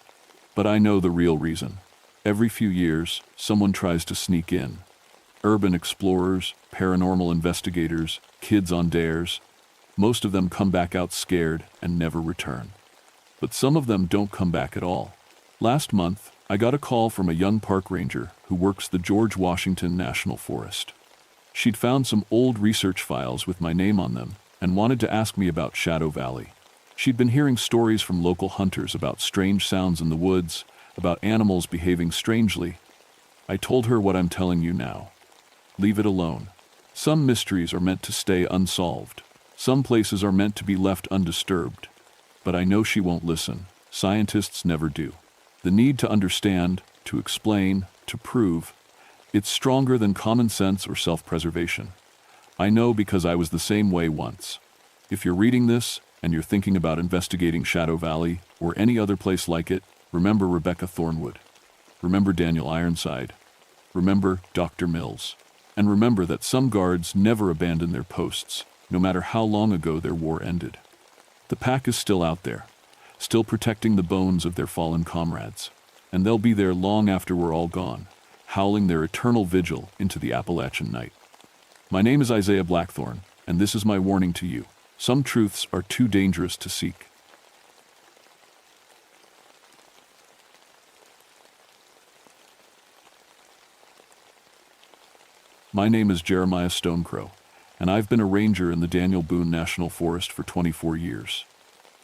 But I know the real reason. Every few years, someone tries to sneak in. Urban explorers, paranormal investigators, kids on dares. Most of them come back out scared and never return. But some of them don't come back at all. Last month, I got a call from a young park ranger who works the George Washington National Forest. She'd found some old research files with my name on them and wanted to ask me about Shadow Valley. She'd been hearing stories from local hunters about strange sounds in the woods, about animals behaving strangely. I told her what I'm telling you now. Leave it alone. Some mysteries are meant to stay unsolved. Some places are meant to be left undisturbed. But I know she won't listen. Scientists never do. The need to understand, to explain, to prove, it's stronger than common sense or self-preservation. I know because I was the same way once. If you're reading this and you're thinking about investigating Shadow Valley or any other place like it, remember Rebecca Thornwood. Remember Daniel Ironside. Remember Dr. Mills. And remember that some guards never abandon their posts, no matter how long ago their war ended. The pack is still out there, still protecting the bones of their fallen comrades. And they'll be there long after we're all gone, howling their eternal vigil into the Appalachian night. My name is Isaiah Blackthorne, and this is my warning to you. Some truths are too dangerous to seek. My name is Jeremiah Stonecrow, and I've been a ranger in the Daniel Boone National Forest for 24 years.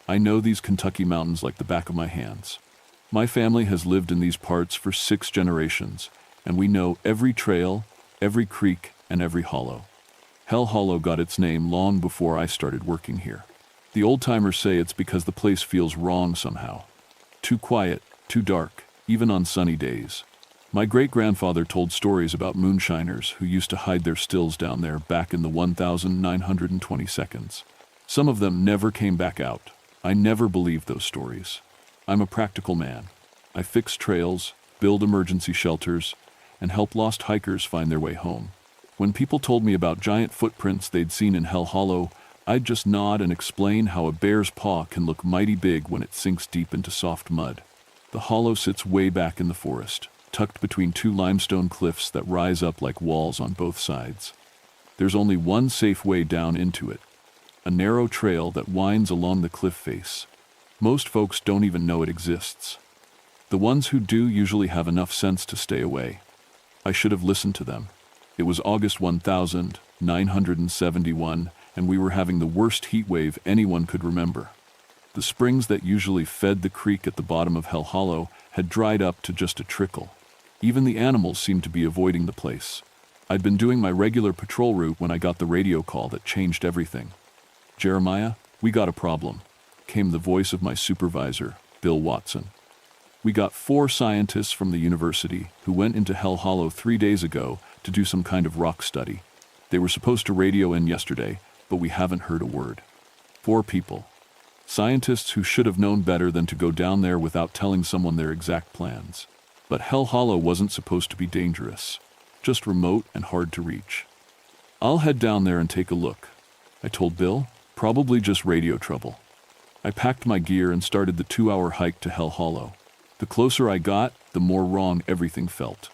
I know these Kentucky mountains like the back of my hands. My family has lived in these parts for 6 generations, and we know every trail, every creek, and every hollow. Hell Hollow got its name long before I started working here. The old-timers say it's because the place feels wrong somehow. Too quiet, too dark, even on sunny days. My great-grandfather told stories about moonshiners who used to hide their stills down there back in the 1920 seconds. Some of them never came back out. I never believed those stories. I'm a practical man. I fix trails, build emergency shelters, and help lost hikers find their way home. When people told me about giant footprints they'd seen in Hell Hollow, I'd just nod and explain how a bear's paw can look mighty big when it sinks deep into soft mud. The hollow sits way back in the forest, tucked between 2 limestone cliffs that rise up like walls on both sides. There's only one safe way down into it, a narrow trail that winds along the cliff face. Most folks don't even know it exists. The ones who do usually have enough sense to stay away. I should have listened to them. It was August 1971, and we were having the worst heat wave anyone could remember. The springs that usually fed the creek at the bottom of Hell Hollow had dried up to just a trickle. Even the animals seemed to be avoiding the place. I'd been doing my regular patrol route when I got the radio call that changed everything. "Jeremiah, we got a problem," came the voice of my supervisor, Bill Watson. "We got 4 scientists from the university who went into Hell Hollow 3 days ago to do some kind of rock study. They were supposed to radio in yesterday, but we haven't heard a word. 4 people. Scientists who should have known better than to go down there without telling someone their exact plans. But Hell Hollow wasn't supposed to be dangerous, just remote and hard to reach. I'll head down there and take a look," I told Bill. "Probably just radio trouble." I packed my gear and started the 2-hour hike to Hell Hollow. The closer I got, the more wrong everything felt.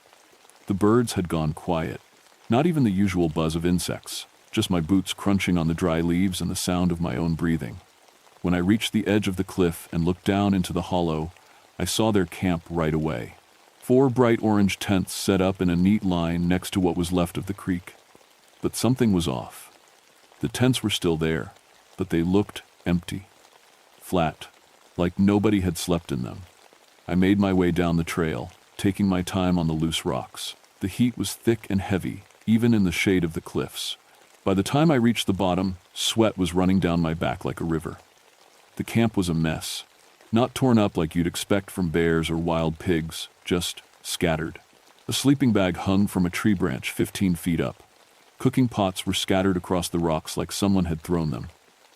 The birds had gone quiet. Not even the usual buzz of insects, just my boots crunching on the dry leaves and the sound of my own breathing. When I reached the edge of the cliff and looked down into the hollow, I saw their camp right away. 4 bright orange tents set up in a neat line next to what was left of the creek. But something was off. The tents were still there, but they looked empty. Flat, like nobody had slept in them. I made my way down the trail, taking my time on the loose rocks. The heat was thick and heavy, even in the shade of the cliffs. By the time I reached the bottom, sweat was running down my back like a river. The camp was a mess. Not torn up like you'd expect from bears or wild pigs, just scattered. A sleeping bag hung from a tree branch 15 feet up. Cooking pots were scattered across the rocks like someone had thrown them.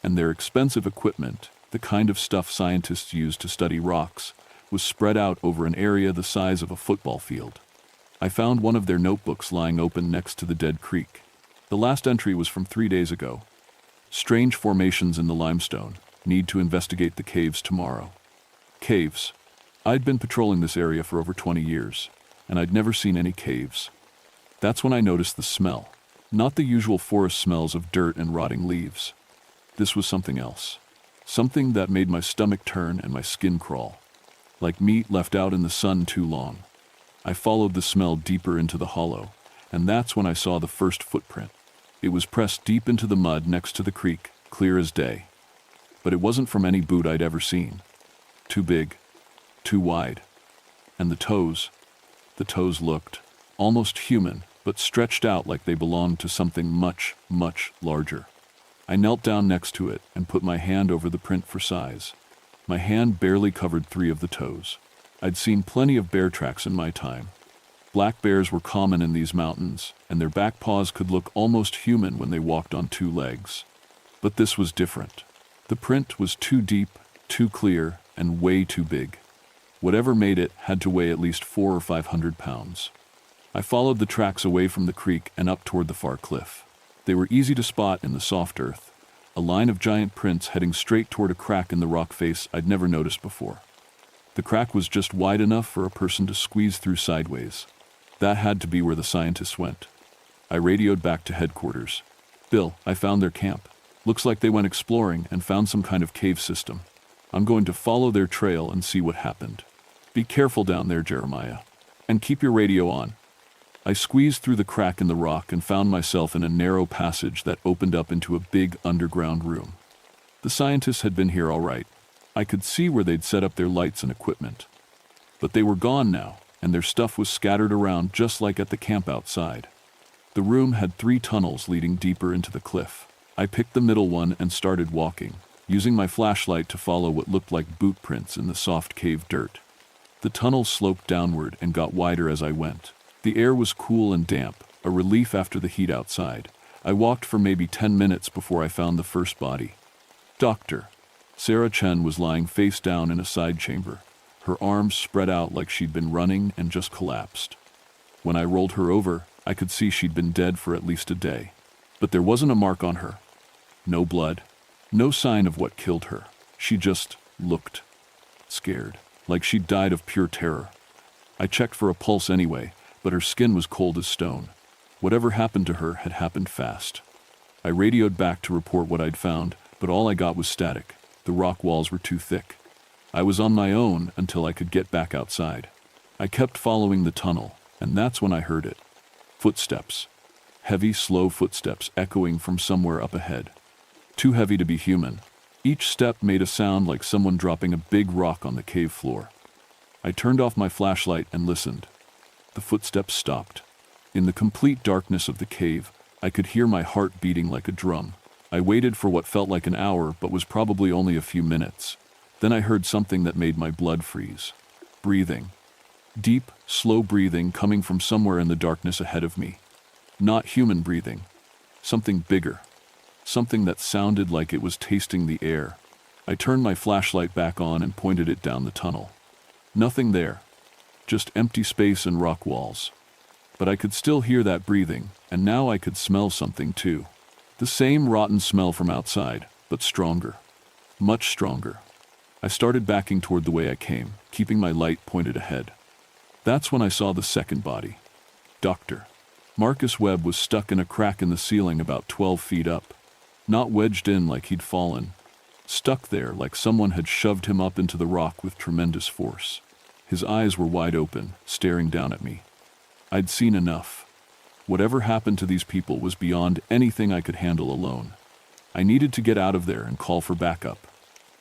And their expensive equipment, the kind of stuff scientists use to study rocks, was spread out over an area the size of a football field. I found one of their notebooks lying open next to the dead creek. The last entry was from 3 days ago. "Strange formations in the limestone. Need to investigate the caves tomorrow." Caves. I'd been patrolling this area for over 20 years, and I'd never seen any caves. That's when I noticed the smell. Not the usual forest smells of dirt and rotting leaves. This was something else. Something that made my stomach turn and my skin crawl. Like meat left out in the sun too long. I followed the smell deeper into the hollow, and that's when I saw the first footprint. It was pressed deep into the mud next to the creek, clear as day. But it wasn't from any boot I'd ever seen. Too big. Too wide. And the toes looked almost human, but stretched out like they belonged to something much, much larger. I knelt down next to it and put my hand over the print for size. My hand barely covered 3 of the toes. I'd seen plenty of bear tracks in my time. Black bears were common in these mountains, and their back paws could look almost human when they walked on 2 legs. But this was different. The print was too deep, too clear, and way too big. Whatever made it had to weigh at least 400 or 500 pounds. I followed the tracks away from the creek and up toward the far cliff. They were easy to spot in the soft earth, a line of giant prints heading straight toward a crack in the rock face I'd never noticed before. The crack was just wide enough for a person to squeeze through sideways. That had to be where the scientists went. I radioed back to headquarters. "Bill, I found their camp. Looks like they went exploring and found some kind of cave system. I'm going to follow their trail and see what happened. Be careful down there, Jeremiah. And keep your radio on." I squeezed through the crack in the rock and found myself in a narrow passage that opened up into a big underground room. The scientists had been here all right. I could see where they'd set up their lights and equipment. But they were gone now, and their stuff was scattered around just like at the camp outside. The room had 3 tunnels leading deeper into the cliff. I picked the middle one and started walking, using my flashlight to follow what looked like boot prints in the soft cave dirt. The tunnel sloped downward and got wider as I went. The air was cool and damp, a relief after the heat outside. I walked for maybe 10 minutes before I found the first body. Dr. Sarah Chen was lying face down in a side chamber, her arms spread out like she'd been running and just collapsed. When I rolled her over, I could see she'd been dead for at least a day. But there wasn't a mark on her. No blood. No sign of what killed her. She just looked scared, like she'd died of pure terror. I checked for a pulse anyway, but her skin was cold as stone. Whatever happened to her had happened fast. I radioed back to report what I'd found, but all I got was static. The rock walls were too thick. I was on my own until I could get back outside. I kept following the tunnel, and that's when I heard it. Footsteps. Heavy, slow footsteps echoing from somewhere up ahead. Too heavy to be human. Each step made a sound like someone dropping a big rock on the cave floor. I turned off my flashlight and listened. The footsteps stopped. In the complete darkness of the cave, I could hear my heart beating like a drum. I waited for what felt like an hour, but was probably only a few minutes. Then I heard something that made my blood freeze. Breathing. Deep, slow breathing coming from somewhere in the darkness ahead of me. Not human breathing. Something bigger. Something that sounded like it was tasting the air. I turned my flashlight back on and pointed it down the tunnel. Nothing there. Just empty space and rock walls. But I could still hear that breathing, and now I could smell something too. The same rotten smell from outside, but stronger. Much stronger. I started backing toward the way I came, keeping my light pointed ahead. That's when I saw the second body. Dr. Marcus Webb was stuck in a crack in the ceiling about 12 feet up. Not wedged in like he'd fallen. Stuck there like someone had shoved him up into the rock with tremendous force. His eyes were wide open, staring down at me. I'd seen enough. Whatever happened to these people was beyond anything I could handle alone. I needed to get out of there and call for backup.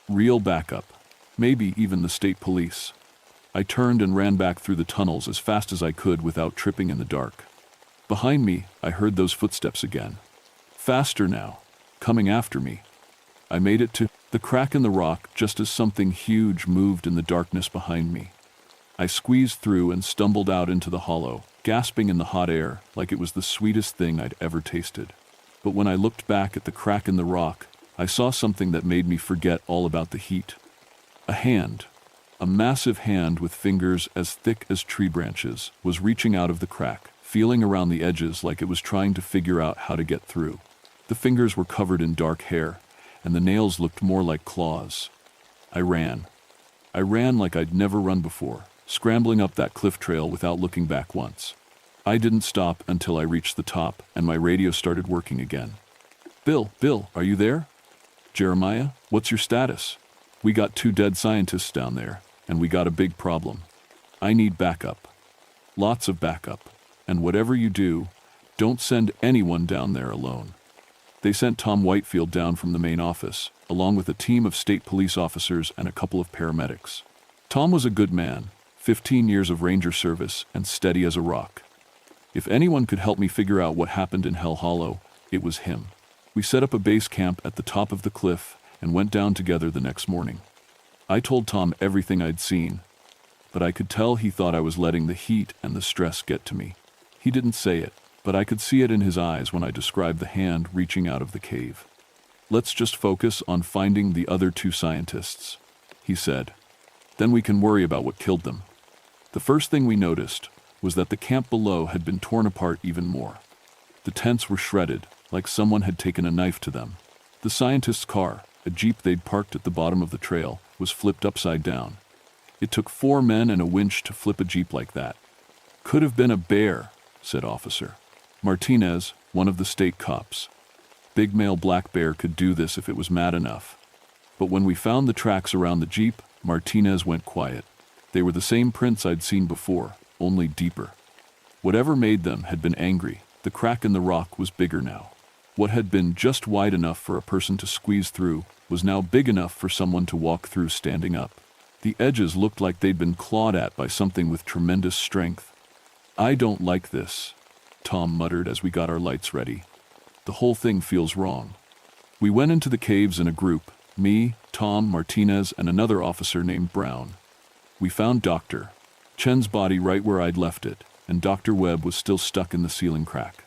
Real backup. Maybe even the state police. I turned and ran back through the tunnels as fast as I could without tripping in the dark. Behind me, I heard those footsteps again. Faster now, coming after me. I made it to the crack in the rock just as something huge moved in the darkness behind me. I squeezed through and stumbled out into the hollow, gasping in the hot air like it was the sweetest thing I'd ever tasted. But when I looked back at the crack in the rock, I saw something that made me forget all about the heat. A hand, a massive hand with fingers as thick as tree branches, was reaching out of the crack, feeling around the edges like it was trying to figure out how to get through. The fingers were covered in dark hair, and the nails looked more like claws. I ran. I ran like I'd never run before, scrambling up that cliff trail without looking back once. I didn't stop until I reached the top, and my radio started working again. Bill, are you there? Jeremiah, what's your status? We got 2 dead scientists down there, and we got a big problem. I need backup. Lots of backup. And whatever you do, don't send anyone down there alone. They sent Tom Whitefield down from the main office, along with a team of state police officers and a couple of paramedics. Tom was a good man, 15 years of ranger service and steady as a rock. If anyone could help me figure out what happened in Hell Hollow, it was him. We set up a base camp at the top of the cliff and went down together the next morning. I told Tom everything I'd seen, but I could tell he thought I was letting the heat and the stress get to me. He didn't say it, but I could see it in his eyes when I described the hand reaching out of the cave. "Let's just focus on finding the other 2 scientists," he said. "Then we can worry about what killed them." The first thing we noticed was that the camp below had been torn apart even more. The tents were shredded, like someone had taken a knife to them. The scientists' car, a jeep they'd parked at the bottom of the trail, was flipped upside down. It took 4 men and a winch to flip a jeep like that. "Could have been a bear," said Officer Martinez, one of the state cops. "Big male black bear could do this if it was mad enough." But when we found the tracks around the jeep, Martinez went quiet. They were the same prints I'd seen before, only deeper. Whatever made them had been angry. The crack in the rock was bigger now. What had been just wide enough for a person to squeeze through was now big enough for someone to walk through standing up. The edges looked like they'd been clawed at by something with tremendous strength. "I don't like this," Tom muttered as we got our lights ready. "The whole thing feels wrong." We went into the caves in a group, me, Tom, Martinez, and another officer named Brown. We found Dr. Chen's body right where I'd left it, and Dr. Webb was still stuck in the ceiling crack.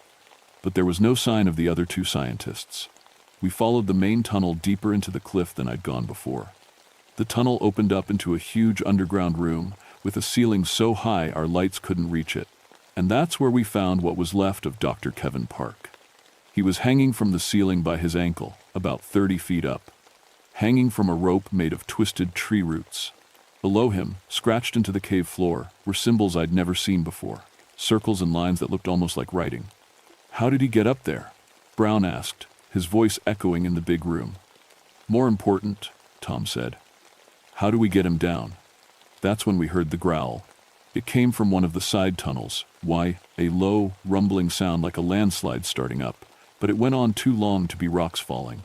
But there was no sign of the other 2 scientists. We followed the main tunnel deeper into the cliff than I'd gone before. The tunnel opened up into a huge underground room with a ceiling so high our lights couldn't reach it. And that's where we found what was left of Dr. Kevin Park. He was hanging from the ceiling by his ankle, about 30 feet up, hanging from a rope made of twisted tree roots. Below him, scratched into the cave floor, were symbols I'd never seen before, circles and lines that looked almost like writing. "How did he get up there?" Brown asked, his voice echoing in the big room. "More important," Tom said. "How do we get him down?" That's when we heard the growl. It came from one of the side tunnels. Why, a low, rumbling sound like a landslide starting up, but it went on too long to be rocks falling.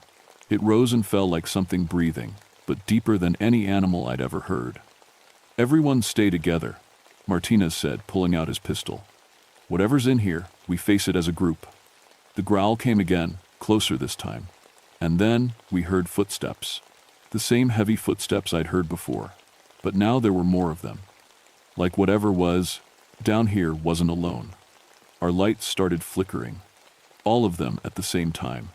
It rose and fell like something breathing, but deeper than any animal I'd ever heard. "Everyone stay together," Martinez said, pulling out his pistol. "Whatever's in here, we face it as a group." The growl came again, closer this time. And then we heard footsteps. The same heavy footsteps I'd heard before, but now there were more of them. Like whatever was down here wasn't alone. Our lights started flickering, all of them at the same time.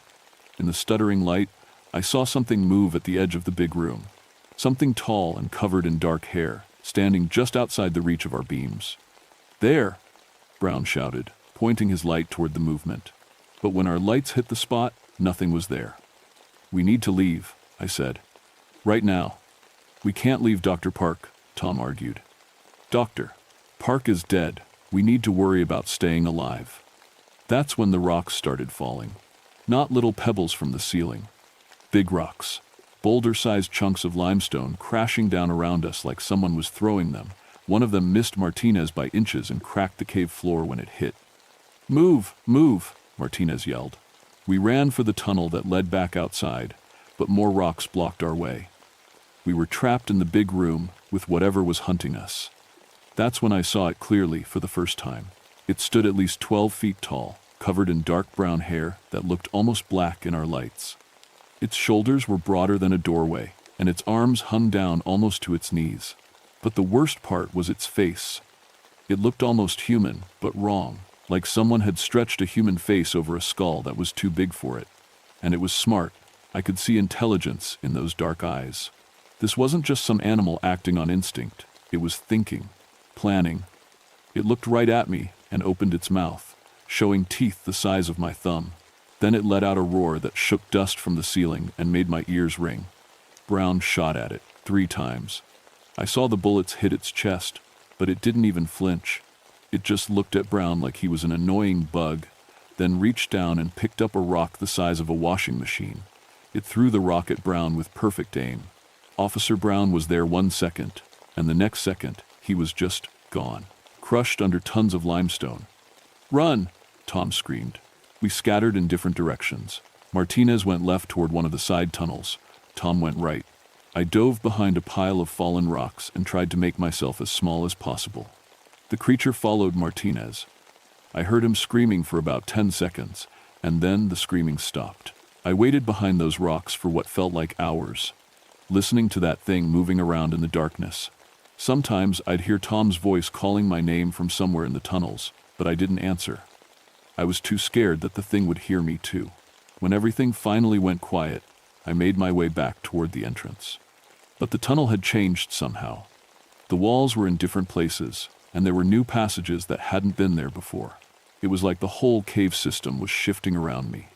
In the stuttering light, I saw something move at the edge of the big room. Something tall and covered in dark hair, standing just outside the reach of our beams. "There!" Brown shouted, pointing his light toward the movement. But when our lights hit the spot, nothing was there. "We need to leave," I said. "Right now." "We can't leave Dr. Park," Tom argued. "Doctor Park is dead. We need to worry about staying alive." That's when the rocks started falling. Not little pebbles from the ceiling. Big rocks. Boulder-sized chunks of limestone crashing down around us like someone was throwing them. One of them missed Martinez by inches and cracked the cave floor when it hit. "Move! Move!" Martinez yelled. We ran for the tunnel that led back outside, but more rocks blocked our way. We were trapped in the big room with whatever was hunting us. That's when I saw it clearly for the first time. It stood at least 12 feet tall, covered in dark brown hair that looked almost black in our lights. Its shoulders were broader than a doorway, and its arms hung down almost to its knees. But the worst part was its face. It looked almost human, but wrong, like someone had stretched a human face over a skull that was too big for it. And it was smart. I could see intelligence in those dark eyes. This wasn't just some animal acting on instinct. It was thinking, planning. It looked right at me and opened its mouth, showing teeth the size of my thumb. Then it let out a roar that shook dust from the ceiling and made my ears ring. Brown shot at it 3 times. I saw the bullets hit its chest, but it didn't even flinch. It just looked at Brown like he was an annoying bug, then reached down and picked up a rock the size of a washing machine. It threw the rock at Brown with perfect aim. Officer Brown was there 1 second, and the next second, he was just gone, crushed under tons of limestone. "Run!" Tom screamed. We scattered in different directions. Martinez went left toward one of the side tunnels. Tom went right. I dove behind a pile of fallen rocks and tried to make myself as small as possible. The creature followed Martinez. I heard him screaming for about 10 seconds, and then the screaming stopped. I waited behind those rocks for what felt like hours, listening to that thing moving around in the darkness. Sometimes I'd hear Tom's voice calling my name from somewhere in the tunnels, but I didn't answer. I was too scared that the thing would hear me too. When everything finally went quiet, I made my way back toward the entrance. But the tunnel had changed somehow. The walls were in different places, and there were new passages that hadn't been there before. It was like the whole cave system was shifting around me.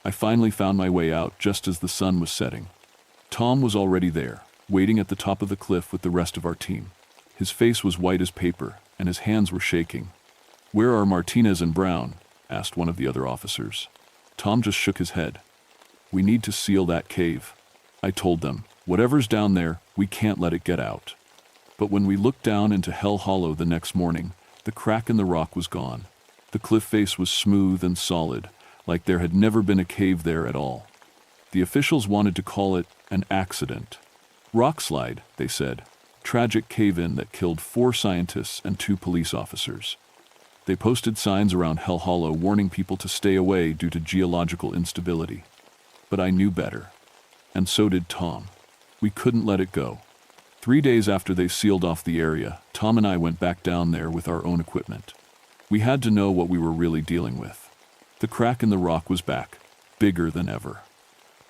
I finally found my way out just as the sun was setting. Tom was already there, waiting at the top of the cliff with the rest of our team. His face was white as paper, and his hands were shaking. "Where are Martinez and Brown?" asked one of the other officers. Tom just shook his head. "We need to seal that cave," I told them. "Whatever's down there, we can't let it get out." But when we looked down into Hell Hollow the next morning, the crack in the rock was gone. The cliff face was smooth and solid, like there had never been a cave there at all. The officials wanted to call it an accident. Rockslide, they said. Tragic cave-in that killed 4 scientists and 2 police officers. They posted signs around Hell Hollow warning people to stay away due to geological instability. But I knew better. And so did Tom. We couldn't let it go. 3 days after they sealed off the area, Tom and I went back down there with our own equipment. We had to know what we were really dealing with. The crack in the rock was back, bigger than ever.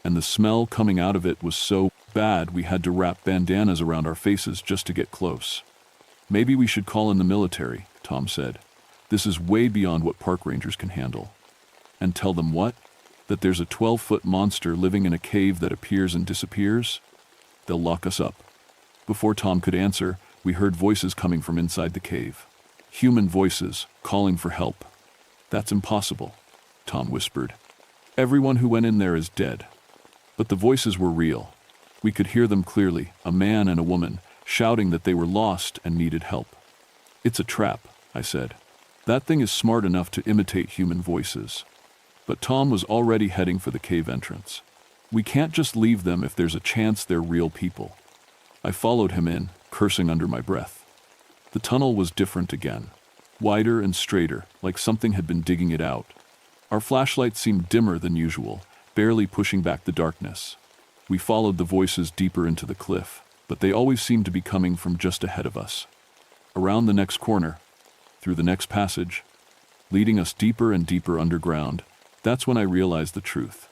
And the smell coming out of it was so bad we had to wrap bandanas around our faces just to get close. "Maybe we should call in the military," Tom said. "This is way beyond what park rangers can handle." "And tell them what? That there's a 12-foot monster living in a cave that appears and disappears? They'll lock us up." Before Tom could answer, we heard voices coming from inside the cave. Human voices, calling for help. "That's impossible," Tom whispered. "Everyone who went in there is dead." But the voices were real. We could hear them clearly, a man and a woman, shouting that they were lost and needed help. "It's a trap," I said. "That thing is smart enough to imitate human voices." But Tom was already heading for the cave entrance. "We can't just leave them if there's a chance they're real people." I followed him in, cursing under my breath. The tunnel was different again, wider and straighter, like something had been digging it out. Our flashlights seemed dimmer than usual, barely pushing back the darkness. We followed the voices deeper into the cliff, but they always seemed to be coming from just ahead of us. Around the next corner, through the next passage, leading us deeper and deeper underground, that's when I realized the truth.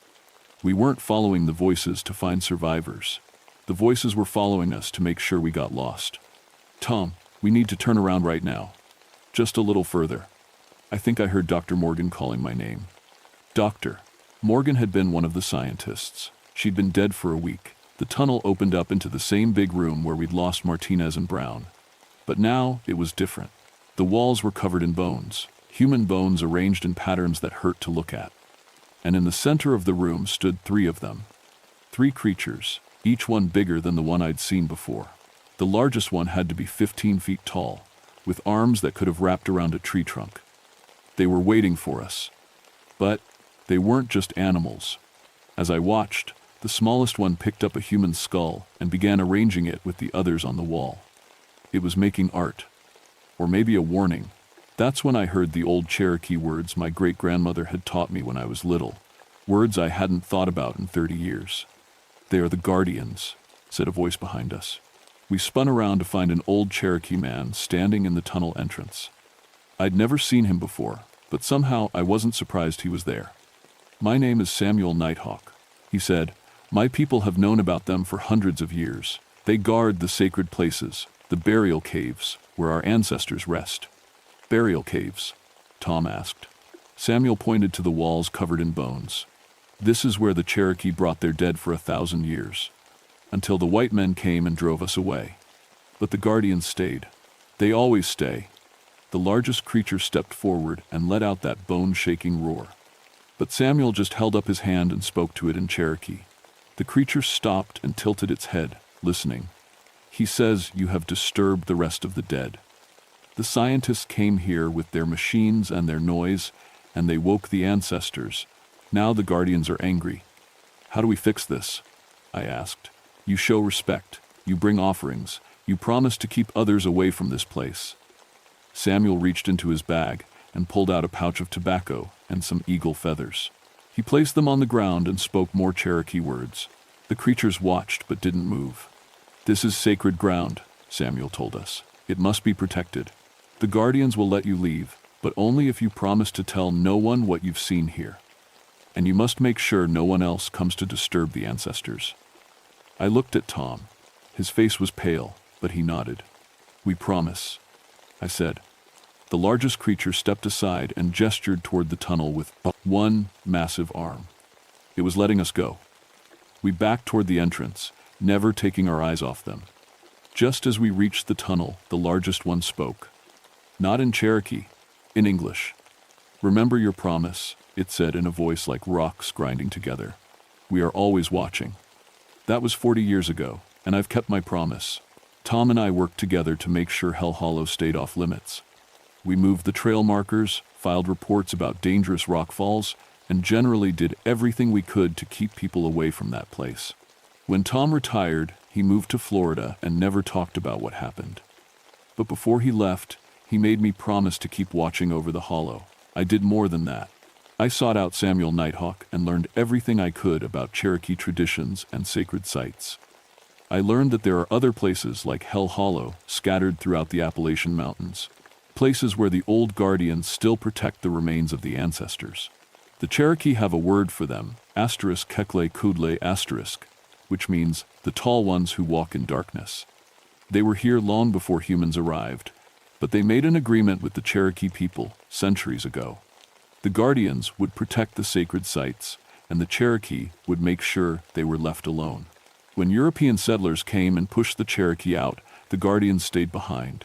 We weren't following the voices to find survivors. The voices were following us to make sure we got lost. "Tom, we need to turn around right now. Just a little further." I think I heard Dr. Morgan calling my name. Doctor. Morgan had been one of the scientists. She'd been dead for a week. The tunnel opened up into the same big room where we'd lost Martinez and Brown. But now it was different. The walls were covered in bones, human bones arranged in patterns that hurt to look at. And in the center of the room stood 3 of them. 3 creatures, each one bigger than the one I'd seen before. The largest one had to be 15 feet tall, with arms that could have wrapped around a tree trunk. They were waiting for us. But they weren't just animals. As I watched, the smallest one picked up a human skull and began arranging it with the others on the wall. It was making art. Or maybe a warning. That's when I heard the old Cherokee words my great-grandmother had taught me when I was little. Words I hadn't thought about in 30 years. "They are the guardians," said a voice behind us. We spun around to find an old Cherokee man standing in the tunnel entrance. I'd never seen him before, but somehow I wasn't surprised he was there. "My name is Samuel Nighthawk," he said. "My people have known about them for hundreds of years. They guard the sacred places, the burial caves, where our ancestors rest." "Burial caves?" Tom asked. Samuel pointed to the walls covered in bones. "This is where the Cherokee brought their dead for 1,000 years, until the white men came and drove us away. But the guardians stayed. They always stay." The largest creature stepped forward and let out that bone-shaking roar. But Samuel just held up his hand and spoke to it in Cherokee. The creature stopped and tilted its head, listening. "He says you have disturbed the rest of the dead. The scientists came here with their machines and their noise, and they woke the ancestors. Now the guardians are angry." "How do we fix this?" I asked. You show respect, you bring offerings, you promise to keep others away from this place." Samuel reached into his bag and pulled out a pouch of tobacco and some eagle feathers. He placed them on the ground and spoke more Cherokee words. The creatures watched but didn't move. "This is sacred ground," Samuel told us. "It must be protected. The guardians will let you leave, but only if you promise to tell no one what you've seen here. And you must make sure no one else comes to disturb the ancestors." I looked at Tom. His face was pale, but he nodded. "We promise," I said. The largest creature stepped aside and gestured toward the tunnel with one massive arm. It was letting us go. We backed toward the entrance, never taking our eyes off them. Just as we reached the tunnel, the largest one spoke. Not in Cherokee, in English. "Remember your promise," it said in a voice like rocks grinding together. "We are always watching." That was 40 years ago, and I've kept my promise. Tom and I worked together to make sure Hell Hollow stayed off limits. We moved the trail markers, filed reports about dangerous rock falls, and generally did everything we could to keep people away from that place. When Tom retired, he moved to Florida and never talked about what happened. But before he left, he made me promise to keep watching over the hollow. I did more than that. I sought out Samuel Nighthawk and learned everything I could about Cherokee traditions and sacred sites. I learned that there are other places like Hell Hollow scattered throughout the Appalachian Mountains, places where the old guardians still protect the remains of the ancestors. The Cherokee have a word for them, *kekle kudle*, which means the tall ones who walk in darkness. They were here long before humans arrived, but they made an agreement with the Cherokee people centuries ago. The guardians would protect the sacred sites, and the Cherokee would make sure they were left alone. When European settlers came and pushed the Cherokee out, the guardians stayed behind.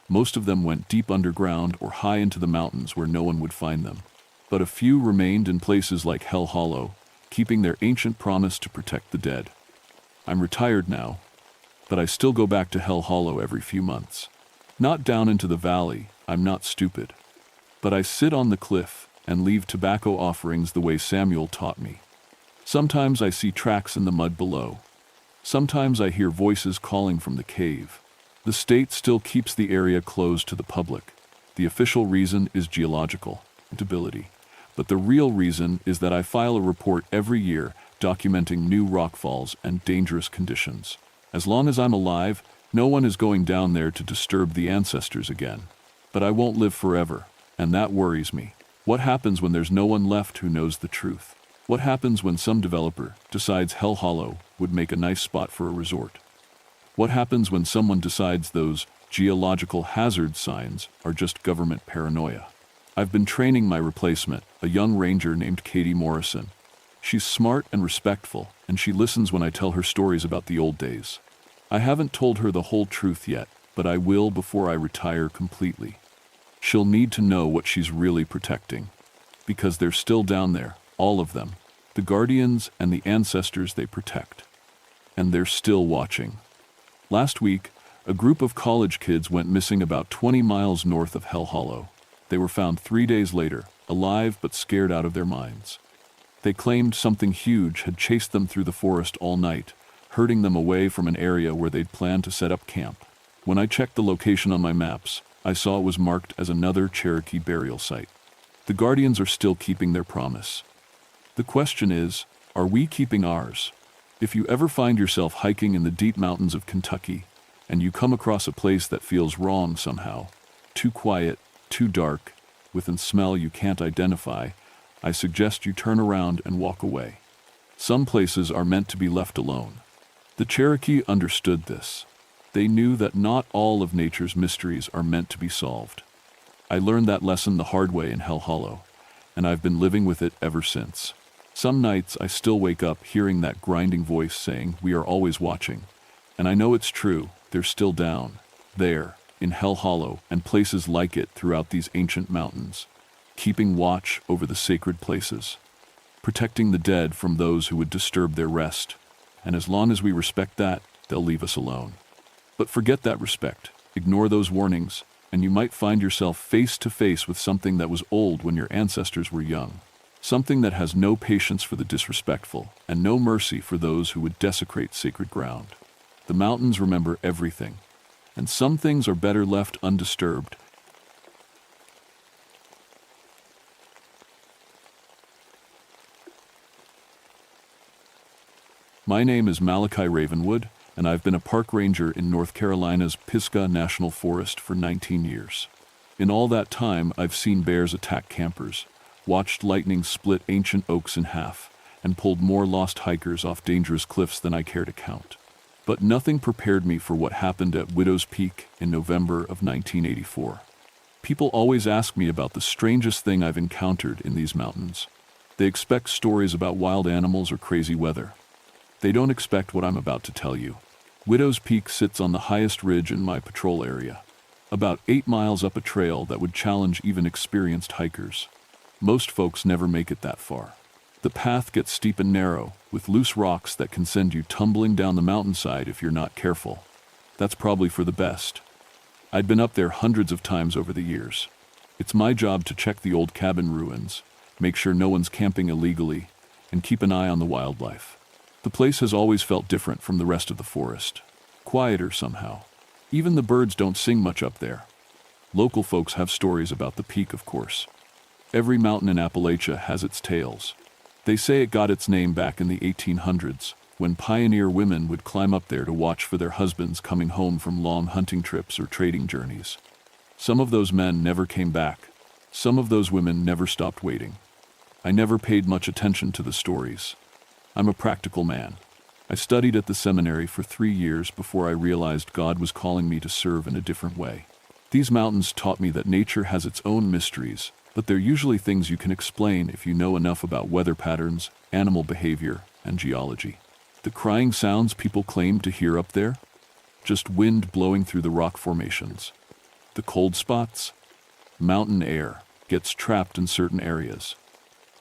Most of them went deep underground or high into the mountains where no one would find them. But a few remained in places like Hell Hollow, keeping their ancient promise to protect the dead. I'm retired now, but I still go back to Hell Hollow every few months. Not down into the valley, I'm not stupid. But I sit on the cliff and leave tobacco offerings the way Samuel taught me. Sometimes I see tracks in the mud below. Sometimes I hear voices calling from the cave. The state still keeps the area closed to the public. The official reason is geological instability. But the real reason is that I file a report every year documenting new rockfalls and dangerous conditions. As long as I'm alive, no one is going down there to disturb the ancestors again. But I won't live forever, and that worries me. What happens when there's no one left who knows the truth? What happens when some developer decides Hell Hollow would make a nice spot for a resort? What happens when someone decides those geological hazard signs are just government paranoia? I've been training my replacement, a young ranger named Katie Morrison. She's smart and respectful, and she listens when I tell her stories about the old days. I haven't told her the whole truth yet, but I will before I retire completely. She'll need to know what she's really protecting, because they're still down there, all of them, the guardians and the ancestors they protect. And they're still watching. Last week, a group of college kids went missing about 20 miles north of Hell Hollow. They were found 3 days later, alive but scared out of their minds. They claimed something huge had chased them through the forest all night, herding them away from an area where they'd planned to set up camp. When I checked the location on my maps, I saw it was marked as another Cherokee burial site. The guardians are still keeping their promise. The question is, are we keeping ours? If you ever find yourself hiking in the deep mountains of Kentucky, and you come across a place that feels wrong somehow, too quiet, too dark, with a smell you can't identify, I suggest you turn around and walk away. Some places are meant to be left alone. The Cherokee understood this. They knew that not all of nature's mysteries are meant to be solved. I learned that lesson the hard way in Hell Hollow, and I've been living with it ever since. Some nights I still wake up hearing that grinding voice saying, "We are always watching." And I know it's true, they're still down, there, in Hell Hollow and places like it throughout these ancient mountains, keeping watch over the sacred places, protecting the dead from those who would disturb their rest. And as long as we respect that, they'll leave us alone. But forget that respect, ignore those warnings, and you might find yourself face to face with something that was old when your ancestors were young. Something that has no patience for the disrespectful and no mercy for those who would desecrate sacred ground. The mountains remember everything, and some things are better left undisturbed. My name is Malachi Ravenwood, and I've been a park ranger in North Carolina's Pisgah National Forest for 19 years. In all that time, I've seen bears attack campers, watched lightning split ancient oaks in half, and pulled more lost hikers off dangerous cliffs than I care to count. But nothing prepared me for what happened at Widow's Peak in November of 1984. People always ask me about the strangest thing I've encountered in these mountains. They expect stories about wild animals or crazy weather. They don't expect what I'm about to tell you. Widow's Peak sits on the highest ridge in my patrol area, about 8 miles up a trail that would challenge even experienced hikers. Most folks never make it that far. The path gets steep and narrow, with loose rocks that can send you tumbling down the mountainside if you're not careful. That's probably for the best. I'd been up there hundreds of times over the years. It's my job to check the old cabin ruins, make sure no one's camping illegally, and keep an eye on the wildlife. The place has always felt different from the rest of the forest. Quieter somehow. Even the birds don't sing much up there. Local folks have stories about the peak, of course. Every mountain in Appalachia has its tales. They say it got its name back in the 1800s, when pioneer women would climb up there to watch for their husbands coming home from long hunting trips or trading journeys. Some of those men never came back. Some of those women never stopped waiting. I never paid much attention to the stories. I'm a practical man. I studied at the seminary for 3 years before I realized God was calling me to serve in a different way. These mountains taught me that nature has its own mysteries, but they're usually things you can explain if you know enough about weather patterns, animal behavior, and geology. The crying sounds people claim to hear up there? Just wind blowing through the rock formations. The cold spots? Mountain air gets trapped in certain areas.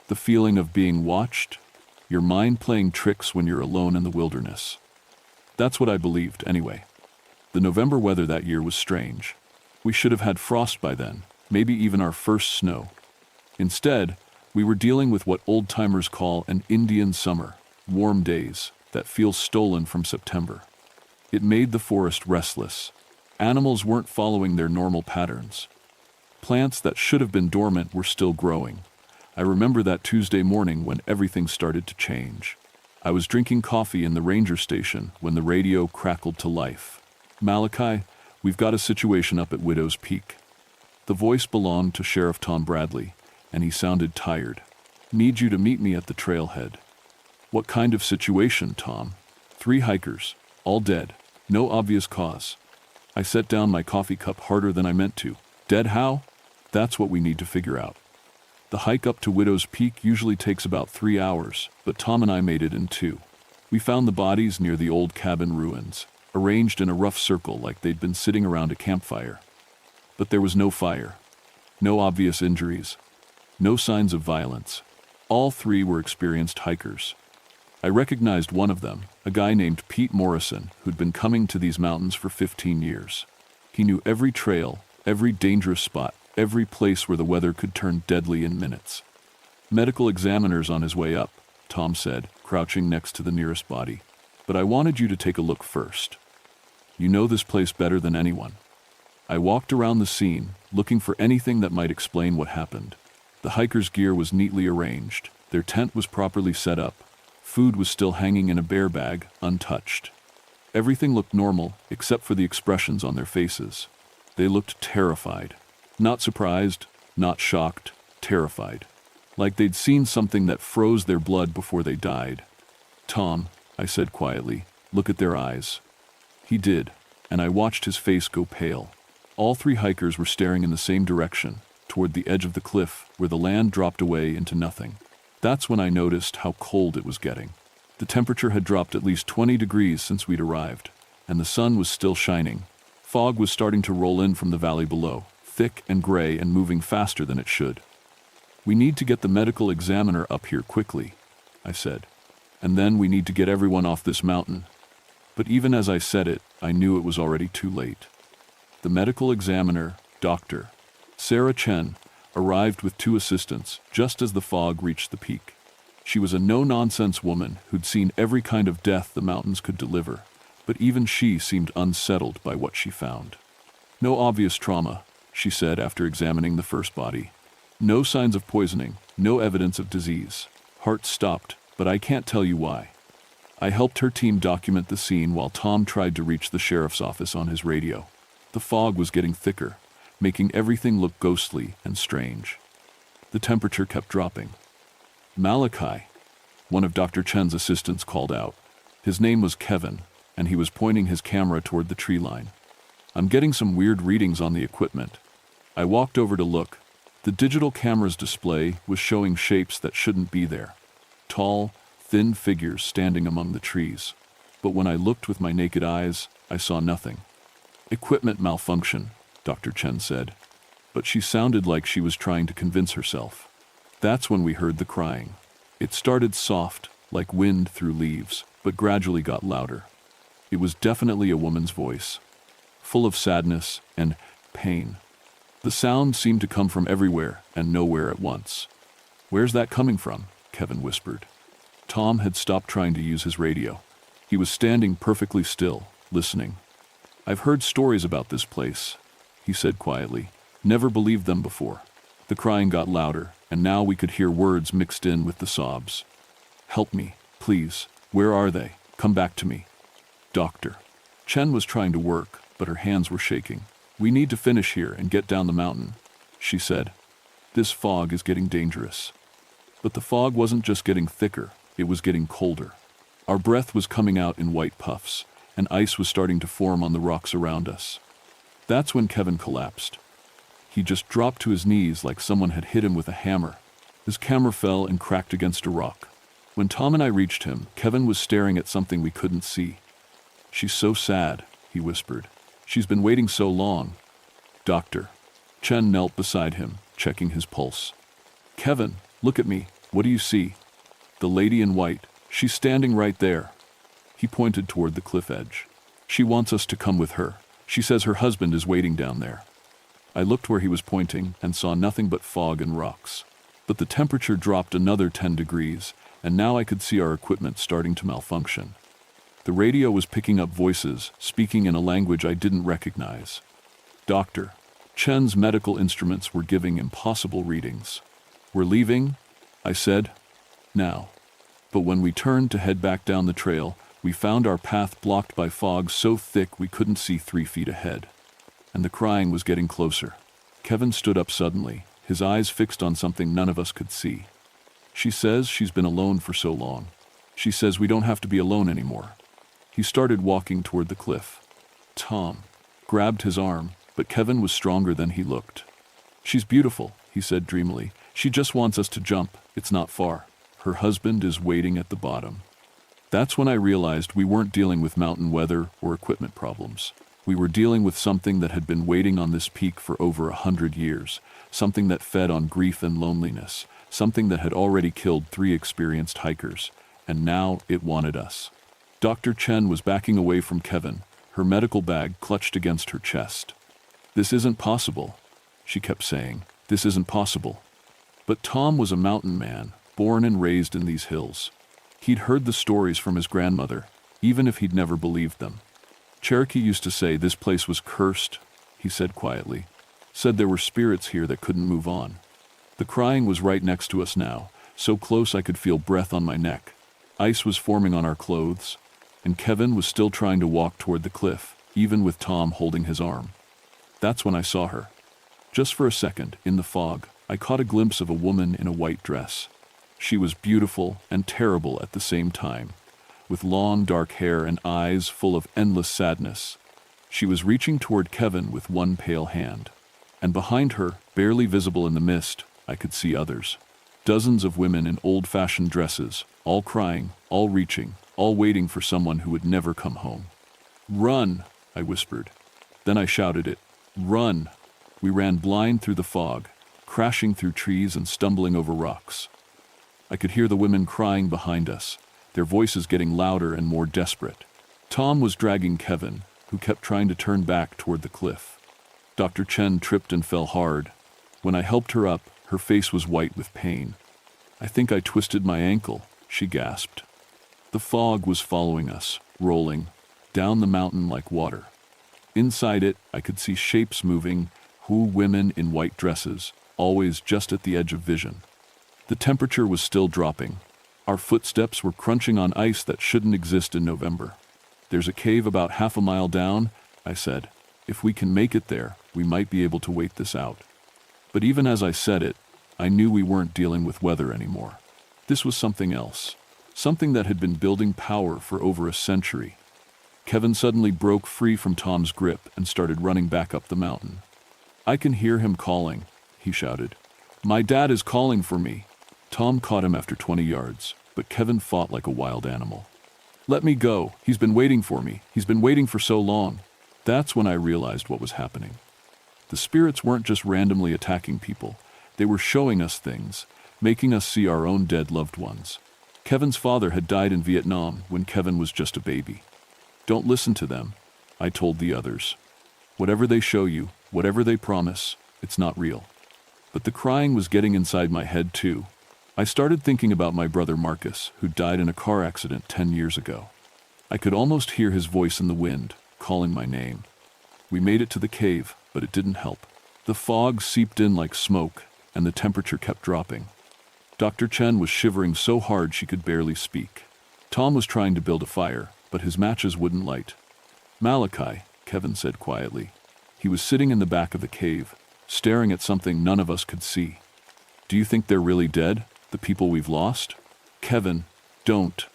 The feeling of being watched? Your mind playing tricks when you're alone in the wilderness. That's what I believed, anyway. The November weather that year was strange. We should have had frost by then, maybe even our first snow. Instead, we were dealing with what old-timers call an Indian summer, warm days that feel stolen from September. It made the forest restless. Animals weren't following their normal patterns. Plants that should have been dormant were still growing. I remember that Tuesday morning when everything started to change. I was drinking coffee in the ranger station when the radio crackled to life. "Malachi, we've got a situation up at Widow's Peak." The voice belonged to Sheriff Tom Bradley, and he sounded tired. "Need you to meet me at the trailhead." "What kind of situation, Tom?" 3 hikers, all dead, no obvious cause." I set down my coffee cup harder than I meant to. "Dead how?" "That's what we need to figure out." The hike up to Widow's Peak usually takes about 3 hours, but Tom and I made it in 2. We found the bodies near the old cabin ruins, arranged in a rough circle like they'd been sitting around a campfire. But there was no fire, no obvious injuries, no signs of violence. All 3 were experienced hikers. I recognized one of them, a guy named Pete Morrison, who'd been coming to these mountains for 15 years. He knew every trail, every dangerous spot, every place where the weather could turn deadly in minutes. "Medical examiner's on his way up," Tom said, crouching next to the nearest body. "But I wanted you to take a look first. You know this place better than anyone." I walked around the scene, looking for anything that might explain what happened. The hikers' gear was neatly arranged. Their tent was properly set up. Food was still hanging in a bear bag, untouched. Everything looked normal, except for the expressions on their faces. They looked terrified. Not surprised, not shocked, terrified. Like they'd seen something that froze their blood before they died. "Tom," I said quietly, "look at their eyes." He did, and I watched his face go pale. All 3 hikers were staring in the same direction, toward the edge of the cliff where the land dropped away into nothing. That's when I noticed how cold it was getting. The temperature had dropped at least 20 degrees since we'd arrived, and the sun was still shining. Fog was starting to roll in from the valley below, thick and gray and moving faster than it should. "We need to get the medical examiner up here quickly," I said. "And then we need to get everyone off this mountain." But even as I said it, I knew it was already too late. The medical examiner, Dr. Sarah Chen, arrived with 2 assistants just as the fog reached the peak. She was a no-nonsense woman who'd seen every kind of death the mountains could deliver, but even she seemed unsettled by what she found. "No obvious trauma," she said after examining the first body. "No signs of poisoning, no evidence of disease. Heart stopped, but I can't tell you why." I helped her team document the scene while Tom tried to reach the sheriff's office on his radio. The fog was getting thicker, making everything look ghostly and strange. The temperature kept dropping. "Malachi," one of Dr. Chen's assistants called out. His name was Kevin, and he was pointing his camera toward the tree line. "I'm getting some weird readings on the equipment." I walked over to look. The digital camera's display was showing shapes that shouldn't be there. Tall, thin figures standing among the trees. But when I looked with my naked eyes, I saw nothing. "Equipment malfunction," Dr. Chen said. But she sounded like she was trying to convince herself. That's when we heard the crying. It started soft, like wind through leaves, but gradually got louder. It was definitely a woman's voice, full of sadness and pain. The sound seemed to come from everywhere and nowhere at once. "Where's that coming from?" Kevin whispered. Tom had stopped trying to use his radio. He was standing perfectly still, listening. "I've heard stories about this place," he said quietly. "Never believed them before." The crying got louder, and now we could hear words mixed in with the sobs. "Help me, please. Where are they? Come back to me." "Doctor." Chen was trying to work, but her hands were shaking. "We need to finish here and get down the mountain," she said. "This fog is getting dangerous." But the fog wasn't just getting thicker, it was getting colder. Our breath was coming out in white puffs, and ice was starting to form on the rocks around us. That's when Kevin collapsed. He just dropped to his knees like someone had hit him with a hammer. His camera fell and cracked against a rock. When Tom and I reached him, Kevin was staring at something we couldn't see. "She's so sad," he whispered. "She's been waiting so long." "Doctor." Chen knelt beside him, checking his pulse. "Kevin, look at me. What do you see?" "The lady in white. She's standing right there." He pointed toward the cliff edge. "She wants us to come with her. She says her husband is waiting down there." I looked where he was pointing and saw nothing but fog and rocks. But the temperature dropped another 10 degrees, and now I could see our equipment starting to malfunction. The radio was picking up voices, speaking in a language I didn't recognize. "Doctor." Chen's medical instruments were giving impossible readings. "We're leaving," I said. "Now." But when we turned to head back down the trail, we found our path blocked by fog so thick we couldn't see 3 feet ahead. And the crying was getting closer. Kevin stood up suddenly, his eyes fixed on something none of us could see. "She says she's been alone for so long. She says we don't have to be alone anymore." He started walking toward the cliff. Tom grabbed his arm, but Kevin was stronger than he looked. "She's beautiful," he said dreamily. "She just wants us to jump. It's not far. Her husband is waiting at the bottom." That's when I realized we weren't dealing with mountain weather or equipment problems. We were dealing with something that had been waiting on this peak for over 100 years, something that fed on grief and loneliness, something that had already killed 3 experienced hikers, and now it wanted us. Dr. Chen was backing away from Kevin, her medical bag clutched against her chest. "This isn't possible," she kept saying. "This isn't possible." But Tom was a mountain man, born and raised in these hills. He'd heard the stories from his grandmother, even if he'd never believed them. "Cherokee used to say this place was cursed," he said quietly. "Said there were spirits here that couldn't move on." The crying was right next to us now, so close I could feel breath on my neck. Ice was forming on our clothes, and Kevin was still trying to walk toward the cliff, even with Tom holding his arm. That's when I saw her. Just for a second, in the fog, I caught a glimpse of a woman in a white dress. She was beautiful and terrible at the same time, with long dark hair and eyes full of endless sadness. She was reaching toward Kevin with one pale hand. And behind her, barely visible in the mist, I could see others. Dozens of women in old-fashioned dresses, all crying, all reaching, all waiting for someone who would never come home. "Run!" I whispered. Then I shouted it. "Run!" We ran blind through the fog, crashing through trees and stumbling over rocks. I could hear the women crying behind us, their voices getting louder and more desperate. Tom was dragging Kevin, who kept trying to turn back toward the cliff. Dr. Chen tripped and fell hard. When I helped her up, her face was white with pain. "I think I twisted my ankle," she gasped. The fog was following us, rolling down the mountain like water. Inside it, I could see shapes moving, women in white dresses, always just at the edge of vision. The temperature was still dropping. Our footsteps were crunching on ice that shouldn't exist in November. "There's a cave about half a mile down," I said. "If we can make it there, we might be able to wait this out." But even as I said it, I knew we weren't dealing with weather anymore. This was something else, something that had been building power for over a century. Kevin suddenly broke free from Tom's grip and started running back up the mountain. "I can hear him calling," he shouted. "My dad is calling for me." Tom caught him after 20 yards, but Kevin fought like a wild animal. "Let me go. He's been waiting for me. He's been waiting for so long." That's when I realized what was happening. The spirits weren't just randomly attacking people. They were showing us things, making us see our own dead loved ones. Kevin's father had died in Vietnam when Kevin was just a baby. "Don't listen to them," I told the others. "Whatever they show you, whatever they promise, it's not real." But the crying was getting inside my head too. I started thinking about my brother Marcus, who died in a car accident 10 years ago. I could almost hear his voice in the wind, calling my name. We made it to the cave, but it didn't help. The fog seeped in like smoke, and the temperature kept dropping. Dr. Chen was shivering so hard she could barely speak. Tom was trying to build a fire, but his matches wouldn't light. "Malachi," Kevin said quietly. He was sitting in the back of the cave, staring at something none of us could see. "Do you think they're really dead, the people we've lost?" "Kevin, don't."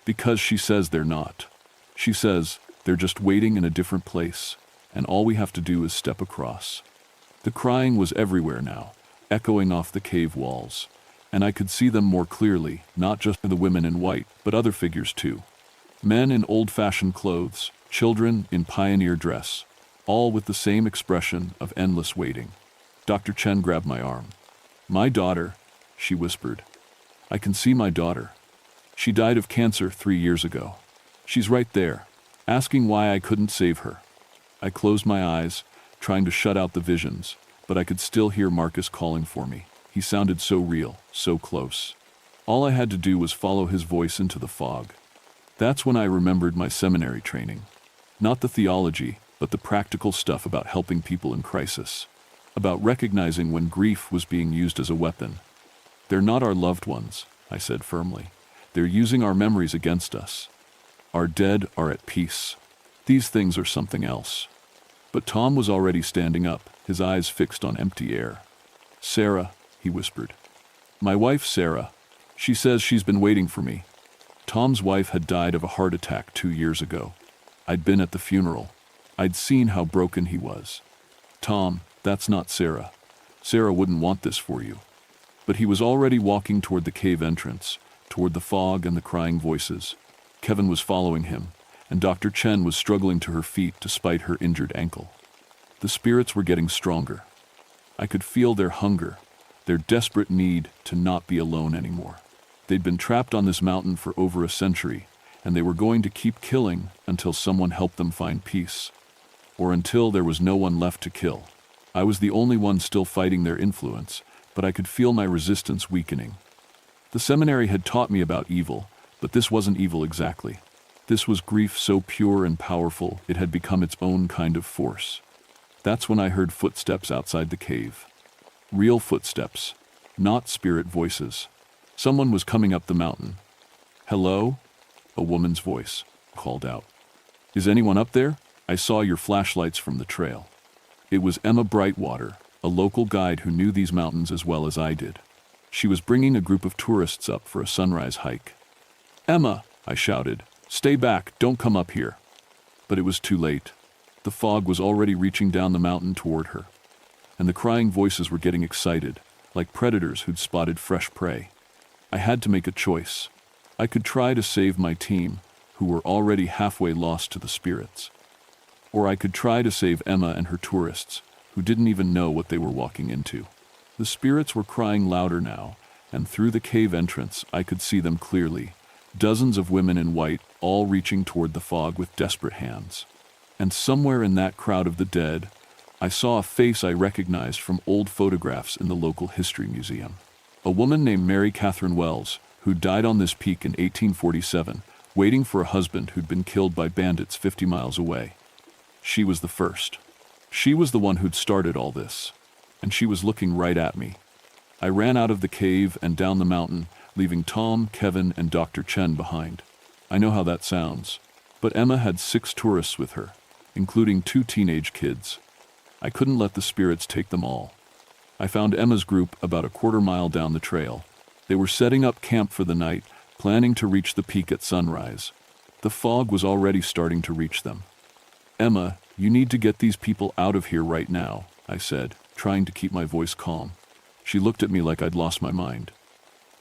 "Because she says they're not. She says they're just waiting in a different place, and all we have to do is step across." The crying was everywhere now, echoing off the cave walls, and I could see them more clearly, not just the women in white, but other figures too. Men in old-fashioned clothes, children in pioneer dress, all with the same expression of endless waiting. Dr. Chen grabbed my arm. "My daughter," she whispered. "I can see my daughter. She died of cancer 3 years ago. She's right there, asking why I couldn't save her." I closed my eyes, trying to shut out the visions, but I could still hear Marcus calling for me. He sounded so real, so close. All I had to do was follow his voice into the fog. That's when I remembered my seminary training. Not the theology, but the practical stuff about helping people in crisis. About recognizing when grief was being used as a weapon. "They're not our loved ones," I said firmly. "They're using our memories against us. Our dead are at peace. These things are something else." But Tom was already standing up, his eyes fixed on empty air. "Sarah," he whispered. "My wife, Sarah. She says she's been waiting for me." Tom's wife had died of a heart attack 2 years ago. I'd been at the funeral. I'd seen how broken he was. "Tom, that's not Sarah. Sarah wouldn't want this for you." But he was already walking toward the cave entrance, toward the fog and the crying voices. Kevin was following him, and Dr. Chen was struggling to her feet despite her injured ankle. The spirits were getting stronger. I could feel their hunger, their desperate need to not be alone anymore. They'd been trapped on this mountain for over a century, and they were going to keep killing until someone helped them find peace. Or until there was no one left to kill. I was the only one still fighting their influence, but I could feel my resistance weakening. The seminary had taught me about evil, but this wasn't evil exactly. This was grief so pure and powerful it had become its own kind of force. That's when I heard footsteps outside the cave. Real footsteps, not spirit voices. Someone was coming up the mountain. "Hello?" A woman's voice called out. "Is anyone up there? I saw your flashlights from the trail." It was Emma Brightwater, a local guide who knew these mountains as well as I did. She was bringing a group of tourists up for a sunrise hike. "Emma," I shouted, "stay back, don't come up here." But it was too late. The fog was already reaching down the mountain toward her, and the crying voices were getting excited, like predators who'd spotted fresh prey. I had to make a choice. I could try to save my team, who were already halfway lost to the spirits. Or I could try to save Emma and her tourists, who didn't even know what they were walking into. The spirits were crying louder now, and through the cave entrance I could see them clearly, dozens of women in white, all reaching toward the fog with desperate hands. And somewhere in that crowd of the dead, I saw a face I recognized from old photographs in the local history museum. A woman named Mary Catherine Wells, who died on this peak in 1847, waiting for a husband who'd been killed by bandits 50 miles away. She was the first. She was the one who'd started all this. And she was looking right at me. I ran out of the cave and down the mountain, leaving Tom, Kevin, and Dr. Chen behind. I know how that sounds. But Emma had 6 tourists with her, including 2 teenage kids. I couldn't let the spirits take them all. I found Emma's group about a quarter-mile down the trail. They were setting up camp for the night, planning to reach the peak at sunrise. The fog was already starting to reach them. "Emma, you need to get these people out of here right now," I said, trying to keep my voice calm. She looked at me like I'd lost my mind.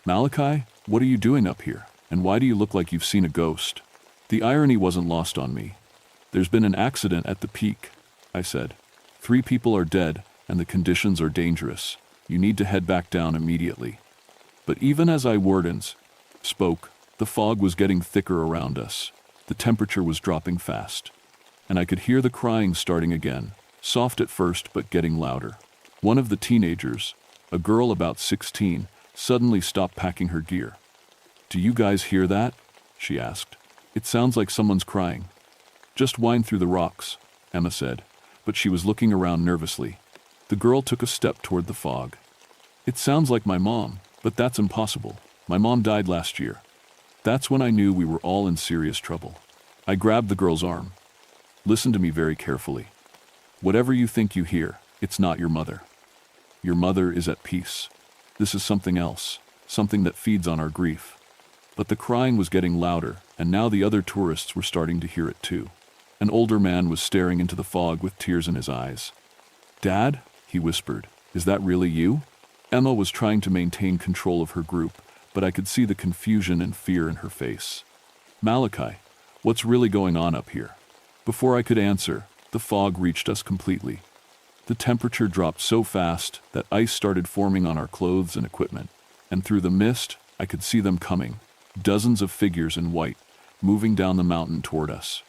"Malachi, what are you doing up here? And why do you look like you've seen a ghost?" The irony wasn't lost on me. "There's been an accident at the peak," I said. 3 people are dead, and the conditions are dangerous. You need to head back down immediately." But even as I spoke, the fog was getting thicker around us. The temperature was dropping fast. And I could hear the crying starting again, soft at first but getting louder. One of the teenagers, a girl about 16, suddenly stopped packing her gear. "Do you guys hear that?" she asked. "It sounds like someone's crying." "Just wind through the rocks," Emma said, but she was looking around nervously. The girl took a step toward the fog. "It sounds like my mom, but that's impossible. My mom died last year." That's when I knew we were all in serious trouble. I grabbed the girl's arm. "Listen to me very carefully. Whatever you think you hear, it's not your mother. Your mother is at peace. This is something else, something that feeds on our grief." But the crying was getting louder, and now the other tourists were starting to hear it too. An older man was staring into the fog with tears in his eyes. "Dad?" he whispered. "Is that really you?" Emma was trying to maintain control of her group, but I could see the confusion and fear in her face. "Malachi, what's really going on up here?" Before I could answer, the fog reached us completely. The temperature dropped so fast that ice started forming on our clothes and equipment, and through the mist, I could see them coming, dozens of figures in white, moving down the mountain toward us.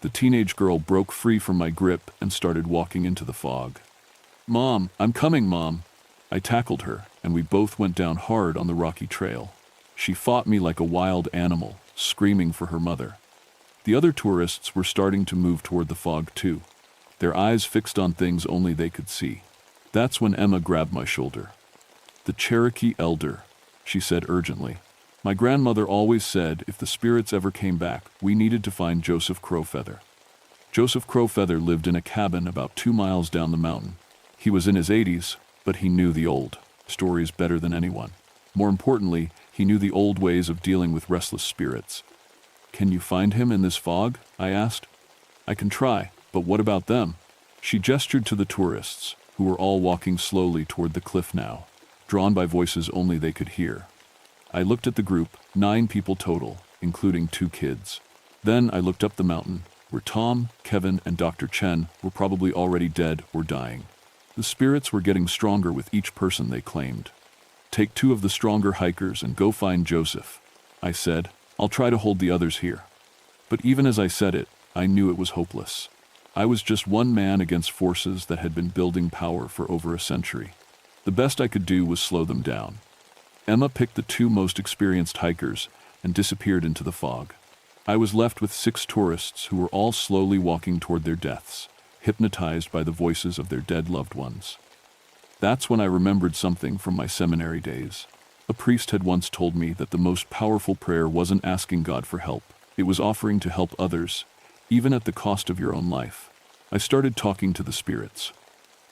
The teenage girl broke free from my grip and started walking into the fog. "Mom, I'm coming, Mom." I tackled her, and we both went down hard on the rocky trail. She fought me like a wild animal, screaming for her mother. The other tourists were starting to move toward the fog too, their eyes fixed on things only they could see. That's when Emma grabbed my shoulder. "The Cherokee elder," she said urgently. "My grandmother always said if the spirits ever came back, we needed to find Joseph Crowfeather." Joseph Crowfeather lived in a cabin about 2 miles down the mountain. He was in his 80s, but he knew the old stories better than anyone. More importantly, he knew the old ways of dealing with restless spirits. "Can you find him in this fog?" I asked. "I can try, but what about them?" She gestured to the tourists, who were all walking slowly toward the cliff now, drawn by voices only they could hear. I looked at the group, 9 people total, including 2 kids. Then I looked up the mountain, where Tom, Kevin, and Dr. Chen were probably already dead or dying. The spirits were getting stronger with each person they claimed. "Take 2 of the stronger hikers and go find Joseph," I said. "I'll try to hold the others here." But even as I said it, I knew it was hopeless. I was just one man against forces that had been building power for over a century. The best I could do was slow them down. Emma picked the 2 most experienced hikers and disappeared into the fog. I was left with 6 tourists who were all slowly walking toward their deaths, hypnotized by the voices of their dead loved ones. That's when I remembered something from my seminary days. A priest had once told me that the most powerful prayer wasn't asking God for help. It was offering to help others, even at the cost of your own life. I started talking to the spirits.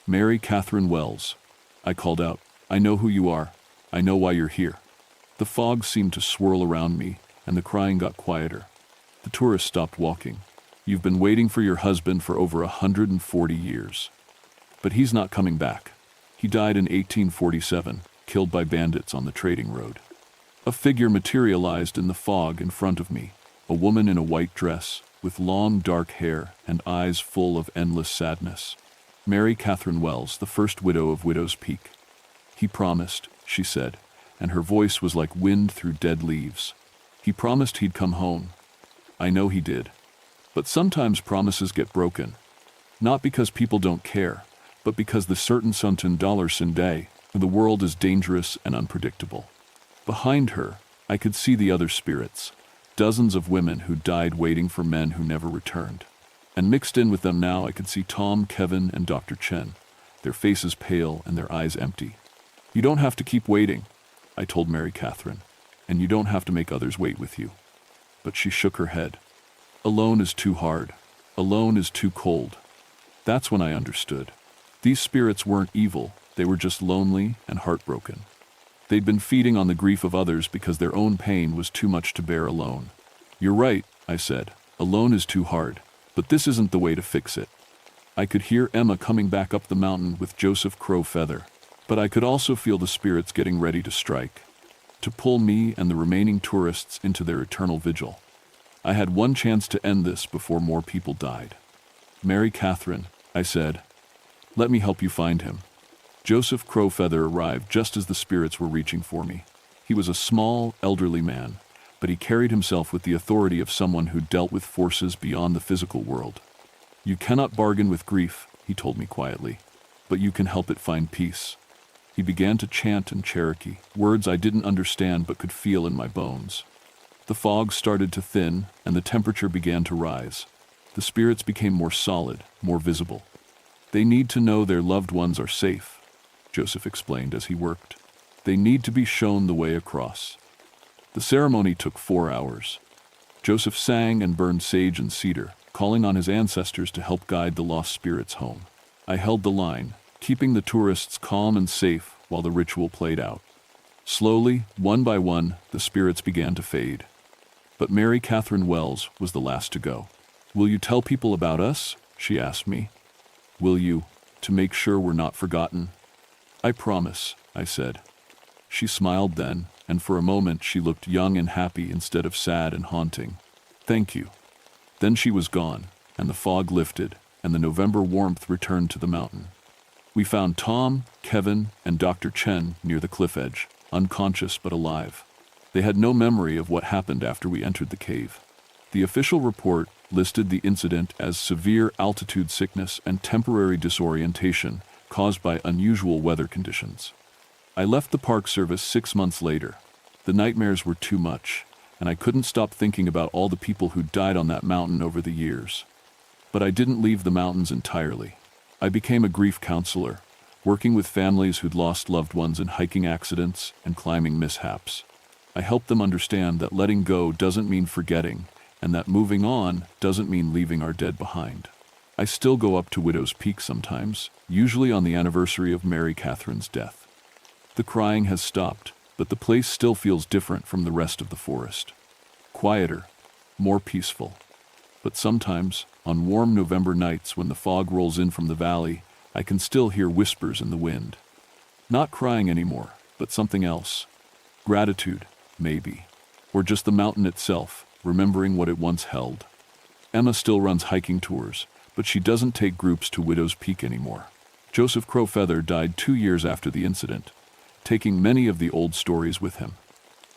"Mary Catherine Wells," I called out. "I know who you are. I know why you're here." The fog seemed to swirl around me, and the crying got quieter. The tourists stopped walking. "You've been waiting for your husband for over 140 years. But he's not coming back. He died in 1847, killed by bandits on the trading road." A figure materialized in the fog in front of me, a woman in a white dress, with long dark hair and eyes full of endless sadness. "Mary Catherine Wells, the first widow of Widow's Peak. He promised," she said, and her voice was like wind through dead leaves. "He promised he'd come home. I know he did. But sometimes promises get broken. Not because people don't care, but because the certain sunten dollar day, the world is dangerous and unpredictable. Behind her, I could see the other spirits, dozens of women who died waiting for men who never returned. And mixed in with them now I could see Tom, Kevin, and Dr. Chen, their faces pale and their eyes empty. "You don't have to keep waiting," I told Mary Catherine, "and you don't have to make others wait with you." But she shook her head. "Alone is too hard. Alone is too cold." That's when I understood. These spirits weren't evil, they were just lonely and heartbroken. They'd been feeding on the grief of others because their own pain was too much to bear alone. "You're right," I said. "Alone is too hard, but this isn't the way to fix it." I could hear Emma coming back up the mountain with Joseph Crow Feather, but I could also feel the spirits getting ready to strike, to pull me and the remaining tourists into their eternal vigil. I had one chance to end this before more people died. "Mary Catherine," I said, "let me help you find him." Joseph Crow Feather arrived just as the spirits were reaching for me. He was a small, elderly man, but he carried himself with the authority of someone who dealt with forces beyond the physical world. "You cannot bargain with grief," he told me quietly, "but you can help it find peace." He began to chant in Cherokee, words I didn't understand but could feel in my bones. The fog started to thin, and the temperature began to rise. The spirits became more solid, more visible. "They need to know their loved ones are safe," Joseph explained as he worked. "They need to be shown the way across." The ceremony took 4 hours. Joseph sang and burned sage and cedar, calling on his ancestors to help guide the lost spirits home. I held the line, keeping the tourists calm and safe while the ritual played out. Slowly, one by one, the spirits began to fade. But Mary Catherine Wells was the last to go. "Will you tell people about us?" she asked me. "Will you, to make sure we're not forgotten?" "I promise," I said. She smiled then, and for a moment she looked young and happy instead of sad and haunting. "Thank you." Then she was gone, and the fog lifted, and the November warmth returned to the mountain. We found Tom, Kevin, and Dr. Chen near the cliff edge, unconscious but alive. They had no memory of what happened after we entered the cave. The official report listed the incident as severe altitude sickness and temporary disorientation caused by unusual weather conditions. I left the Park Service 6 months later. The nightmares were too much, and I couldn't stop thinking about all the people who died on that mountain over the years. But I didn't leave the mountains entirely. I became a grief counselor, working with families who'd lost loved ones in hiking accidents and climbing mishaps. I helped them understand that letting go doesn't mean forgetting, and that moving on doesn't mean leaving our dead behind. I still go up to Widow's Peak sometimes, usually on the anniversary of Mary Catherine's death. The crying has stopped, but the place still feels different from the rest of the forest. Quieter, more peaceful. But sometimes, on warm November nights when the fog rolls in from the valley, I can still hear whispers in the wind. Not crying anymore, but something else. Gratitude, maybe. Or just the mountain itself, remembering what it once held. Emma still runs hiking tours, but she doesn't take groups to Widow's Peak anymore. Joseph Crow Feather died 2 years after the incident, taking many of the old stories with him.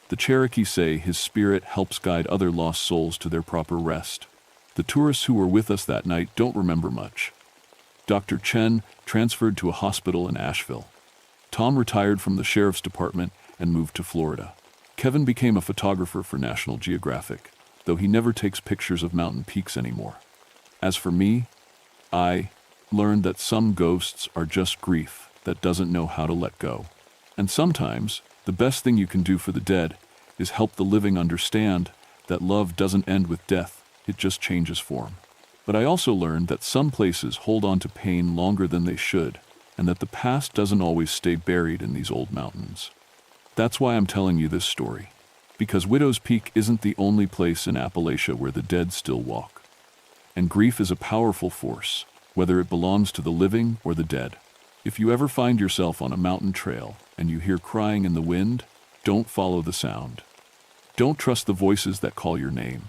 The Cherokee say his spirit helps guide other lost souls to their proper rest. The tourists who were with us that night don't remember much. Dr. Chen transferred to a hospital in Asheville. Tom retired from the sheriff's department and moved to Florida. Kevin became a photographer for National Geographic, though he never takes pictures of mountain peaks anymore. As for me, I learned that some ghosts are just grief that doesn't know how to let go. And sometimes, the best thing you can do for the dead is help the living understand that love doesn't end with death, it just changes form. But I also learned that some places hold on to pain longer than they should, and that the past doesn't always stay buried in these old mountains. That's why I'm telling you this story, because Widow's Peak isn't the only place in Appalachia where the dead still walk. And grief is a powerful force, whether it belongs to the living or the dead. If you ever find yourself on a mountain trail and you hear crying in the wind, don't follow the sound. Don't trust the voices that call your name.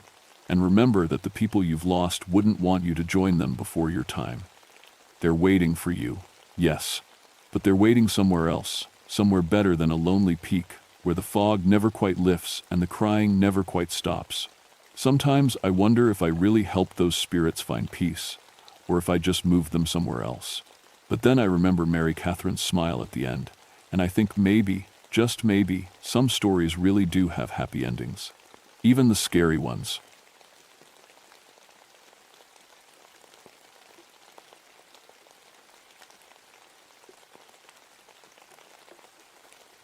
And remember that the people you've lost wouldn't want you to join them before your time. They're waiting for you, yes, but they're waiting somewhere else, somewhere better than a lonely peak, where the fog never quite lifts and the crying never quite stops. Sometimes I wonder if I really helped those spirits find peace, or if I just moved them somewhere else. But then I remember Mary Catherine's smile at the end, and I think maybe, just maybe, some stories really do have happy endings. Even the scary ones.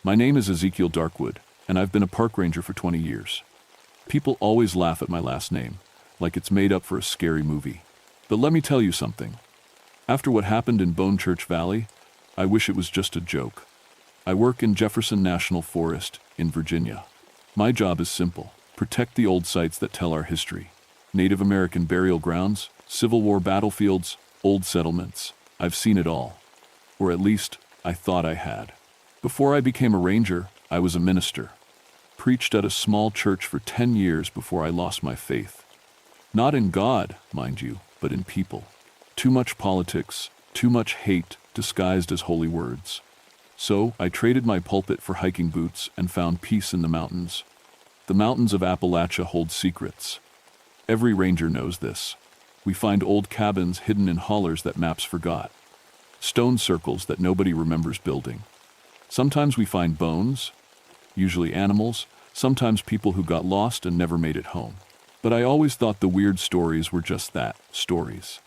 My name is Ezekiel Darkwood, and I've been a park ranger for 20 years. People always laugh at my last name, like it's made up for a scary movie. But let me tell you something. After what happened in Bone Church Valley, I wish it was just a joke. I work in Jefferson National Forest in Virginia. My job is simple: protect the old sites that tell our history. Native American burial grounds, Civil War battlefields, old settlements. I've seen it all. Or at least, I thought I had. Before I became a ranger, I was a minister. Preached at a small church for 10 years before I lost my faith. Not in God, mind you, but in people. Too much politics, too much hate disguised as holy words. So I traded my pulpit for hiking boots and found peace in the mountains. The mountains of Appalachia hold secrets. Every ranger knows this. We find old cabins hidden in hollers that maps forgot. Stone circles that nobody remembers building. Sometimes we find bones, usually animals, sometimes people who got lost and never made it home. But I always thought the weird stories were just that, stories.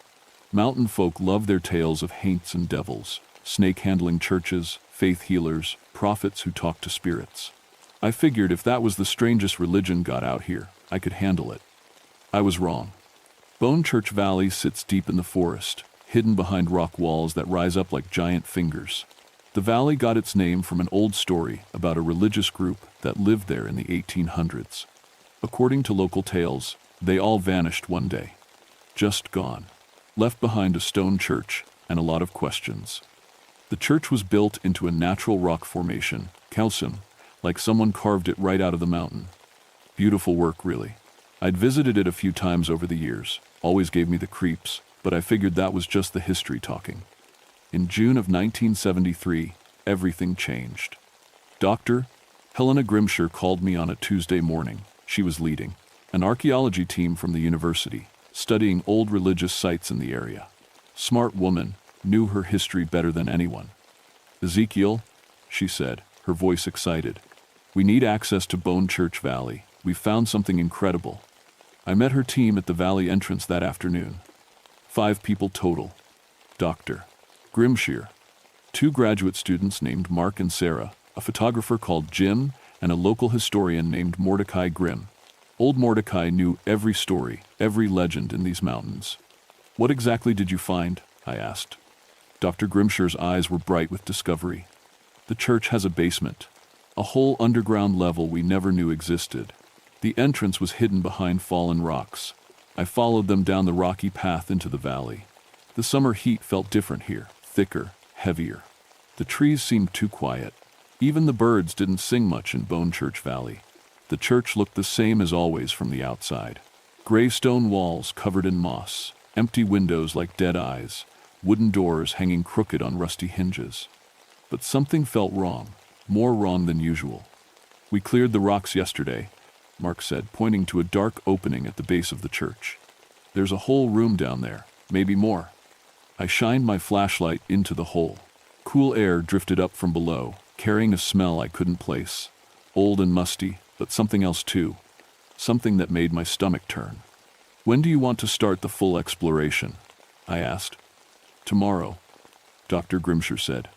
Mountain folk love their tales of haints and devils, snake-handling churches, faith healers, prophets who talk to spirits. I figured if that was the strangest religion got out here, I could handle it. I was wrong. Bone Church Valley sits deep in the forest, hidden behind rock walls that rise up like giant fingers. The valley got its name from an old story about a religious group that lived there in the 1800s. According to local tales, they all vanished one day. Just gone. Left behind a stone church and a lot of questions. The church was built into a natural rock formation, calcium, like someone carved it right out of the mountain. Beautiful work, really. I'd visited it a few times over the years, always gave me the creeps, but I figured that was just the history talking. In June of 1973, everything changed. Dr. Helena Grimshire called me on a Tuesday morning. She was leading an archaeology team from the university, studying old religious sites in the area. Smart woman, knew her history better than anyone. "Ezekiel," she said, her voice excited, "we need access to Bone Church Valley. We found something incredible." I met her team at the valley entrance that afternoon. 5 people total. Dr. Grimshire, 2 graduate students named Mark and Sarah, a photographer called Jim, and a local historian named Mordecai Grimm. Old Mordecai knew every story, every legend in these mountains. "What exactly did you find?" I asked. Dr. Grimshire's eyes were bright with discovery. "The church has a basement, a whole underground level we never knew existed. The entrance was hidden behind fallen rocks. I followed them down the rocky path into the valley. The summer heat felt different here, thicker, heavier. The trees seemed too quiet. Even the birds didn't sing much in Bone Church Valley. The church looked the same as always from the outside. Gray stone walls covered in moss, empty windows like dead eyes, wooden doors hanging crooked on rusty hinges. But something felt wrong, more wrong than usual. "We cleared the rocks yesterday," Mark said, pointing to a dark opening at the base of the church. "There's a whole room down there, maybe more." I shined my flashlight into the hole. Cool air drifted up from below, carrying a smell I couldn't place. Old and musty, but something else too. Something that made my stomach turn. "When do you want to start the full exploration?" I asked. "Tomorrow," Dr. Grimshire said.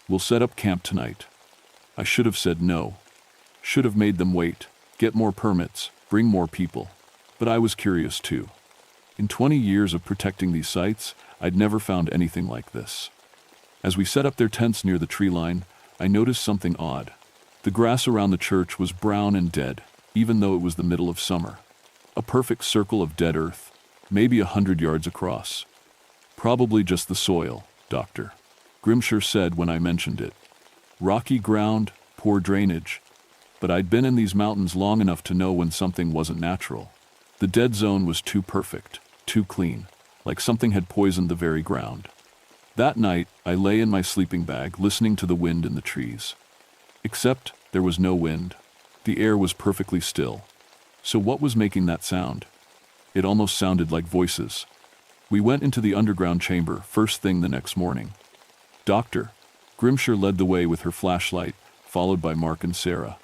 "We'll set up camp tonight." I should have said no. Should have made them wait, get more permits, bring more people. But I was curious too. In 20 years of protecting these sites, I'd never found anything like this. As we set up their tents near the tree line, I noticed something odd. The grass around the church was brown and dead, even though it was the middle of summer. A perfect circle of dead earth, maybe 100 yards across. "Probably just the soil," Dr. Grimshire said when I mentioned it. "Rocky ground, poor drainage." But I'd been in these mountains long enough to know when something wasn't natural. The dead zone was too perfect, too clean, like something had poisoned the very ground. That night, I lay in my sleeping bag listening to the wind in the trees. Except there was no wind. The air was perfectly still. So what was making that sound? It almost sounded like voices. We went into the underground chamber first thing the next morning. Doctor. Grimshire led the way with her flashlight, followed by Mark and Sarah.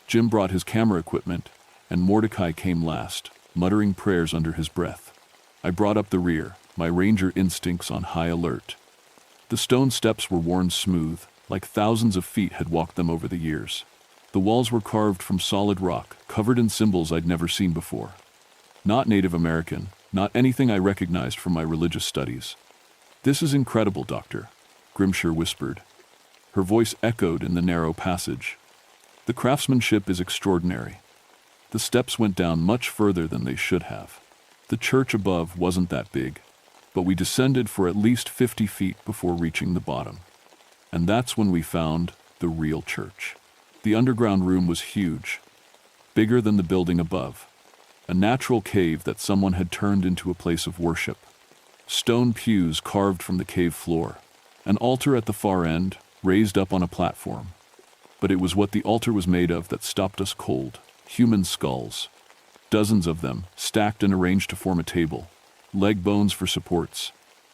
Jim brought his camera equipment, and Mordecai came last, muttering prayers under his breath. I brought up the rear, my ranger instincts on high alert. The stone steps were worn smooth, like thousands of feet had walked them over the years. The walls were carved from solid rock, covered in symbols I'd never seen before. Not Native American, not anything I recognized from my religious studies. "This is incredible, Doctor," Grimshire whispered. Her voice echoed in the narrow passage. "The craftsmanship is extraordinary." The steps went down much further than they should have. The church above wasn't that big, but we descended for at least 50 feet before reaching the bottom. And that's when we found the real church. The underground room was huge, bigger than the building above. A natural cave that someone had turned into a place of worship. Stone pews carved from the cave floor. An altar at the far end, raised up on a platform. But it was what the altar was made of that stopped us cold. Human skulls. Dozens of them, stacked and arranged to form a table. Leg bones for supports.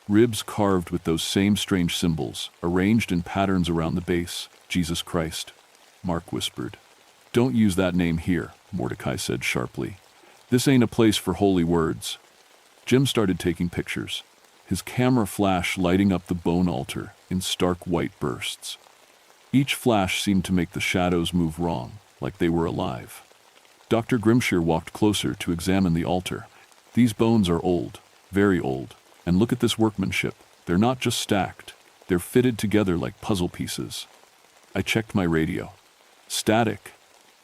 Ribs carved with those same strange symbols, arranged in patterns around the base. "Jesus Christ," Mark whispered. "Don't use that name here," Mordecai said sharply. "This ain't a place for holy words." Jim started taking pictures, his camera flash lighting up the bone altar in stark white bursts. Each flash seemed to make the shadows move wrong, like they were alive. Dr. Grimshire walked closer to examine the altar. "These bones are old, very old, and look at this workmanship. They're not just stacked, they're fitted together like puzzle pieces." I checked my radio. Static.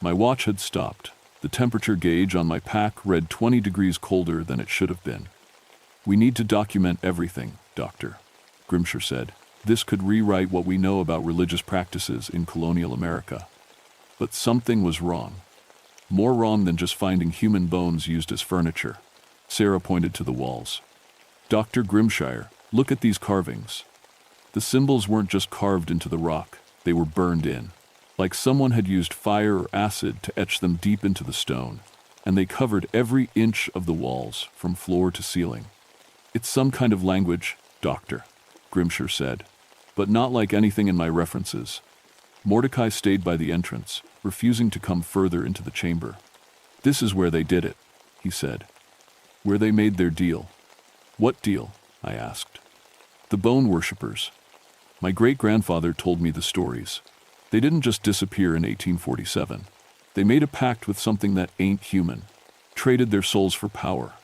My watch had stopped. The temperature gauge on my pack read 20 degrees colder than it should have been. "We need to document everything, Doctor," Grimshire said. "This could rewrite what we know about religious practices in colonial America." But something was wrong. More wrong than just finding human bones used as furniture. Sarah pointed to the walls. "Dr. Grimshire, look at these carvings." The symbols weren't just carved into the rock, they were burned in. Like someone had used fire or acid to etch them deep into the stone, and they covered every inch of the walls, from floor to ceiling. "It's some kind of language, Doctor," Grimshire said, "but not like anything in my references." Mordecai stayed by the entrance, refusing to come further into the chamber. "This is where they did it," he said. "Where they made their deal." "What deal?" I asked. "The bone worshippers. My great-grandfather told me the stories. They didn't just disappear in 1847. They made a pact with something that ain't human, traded their souls for power."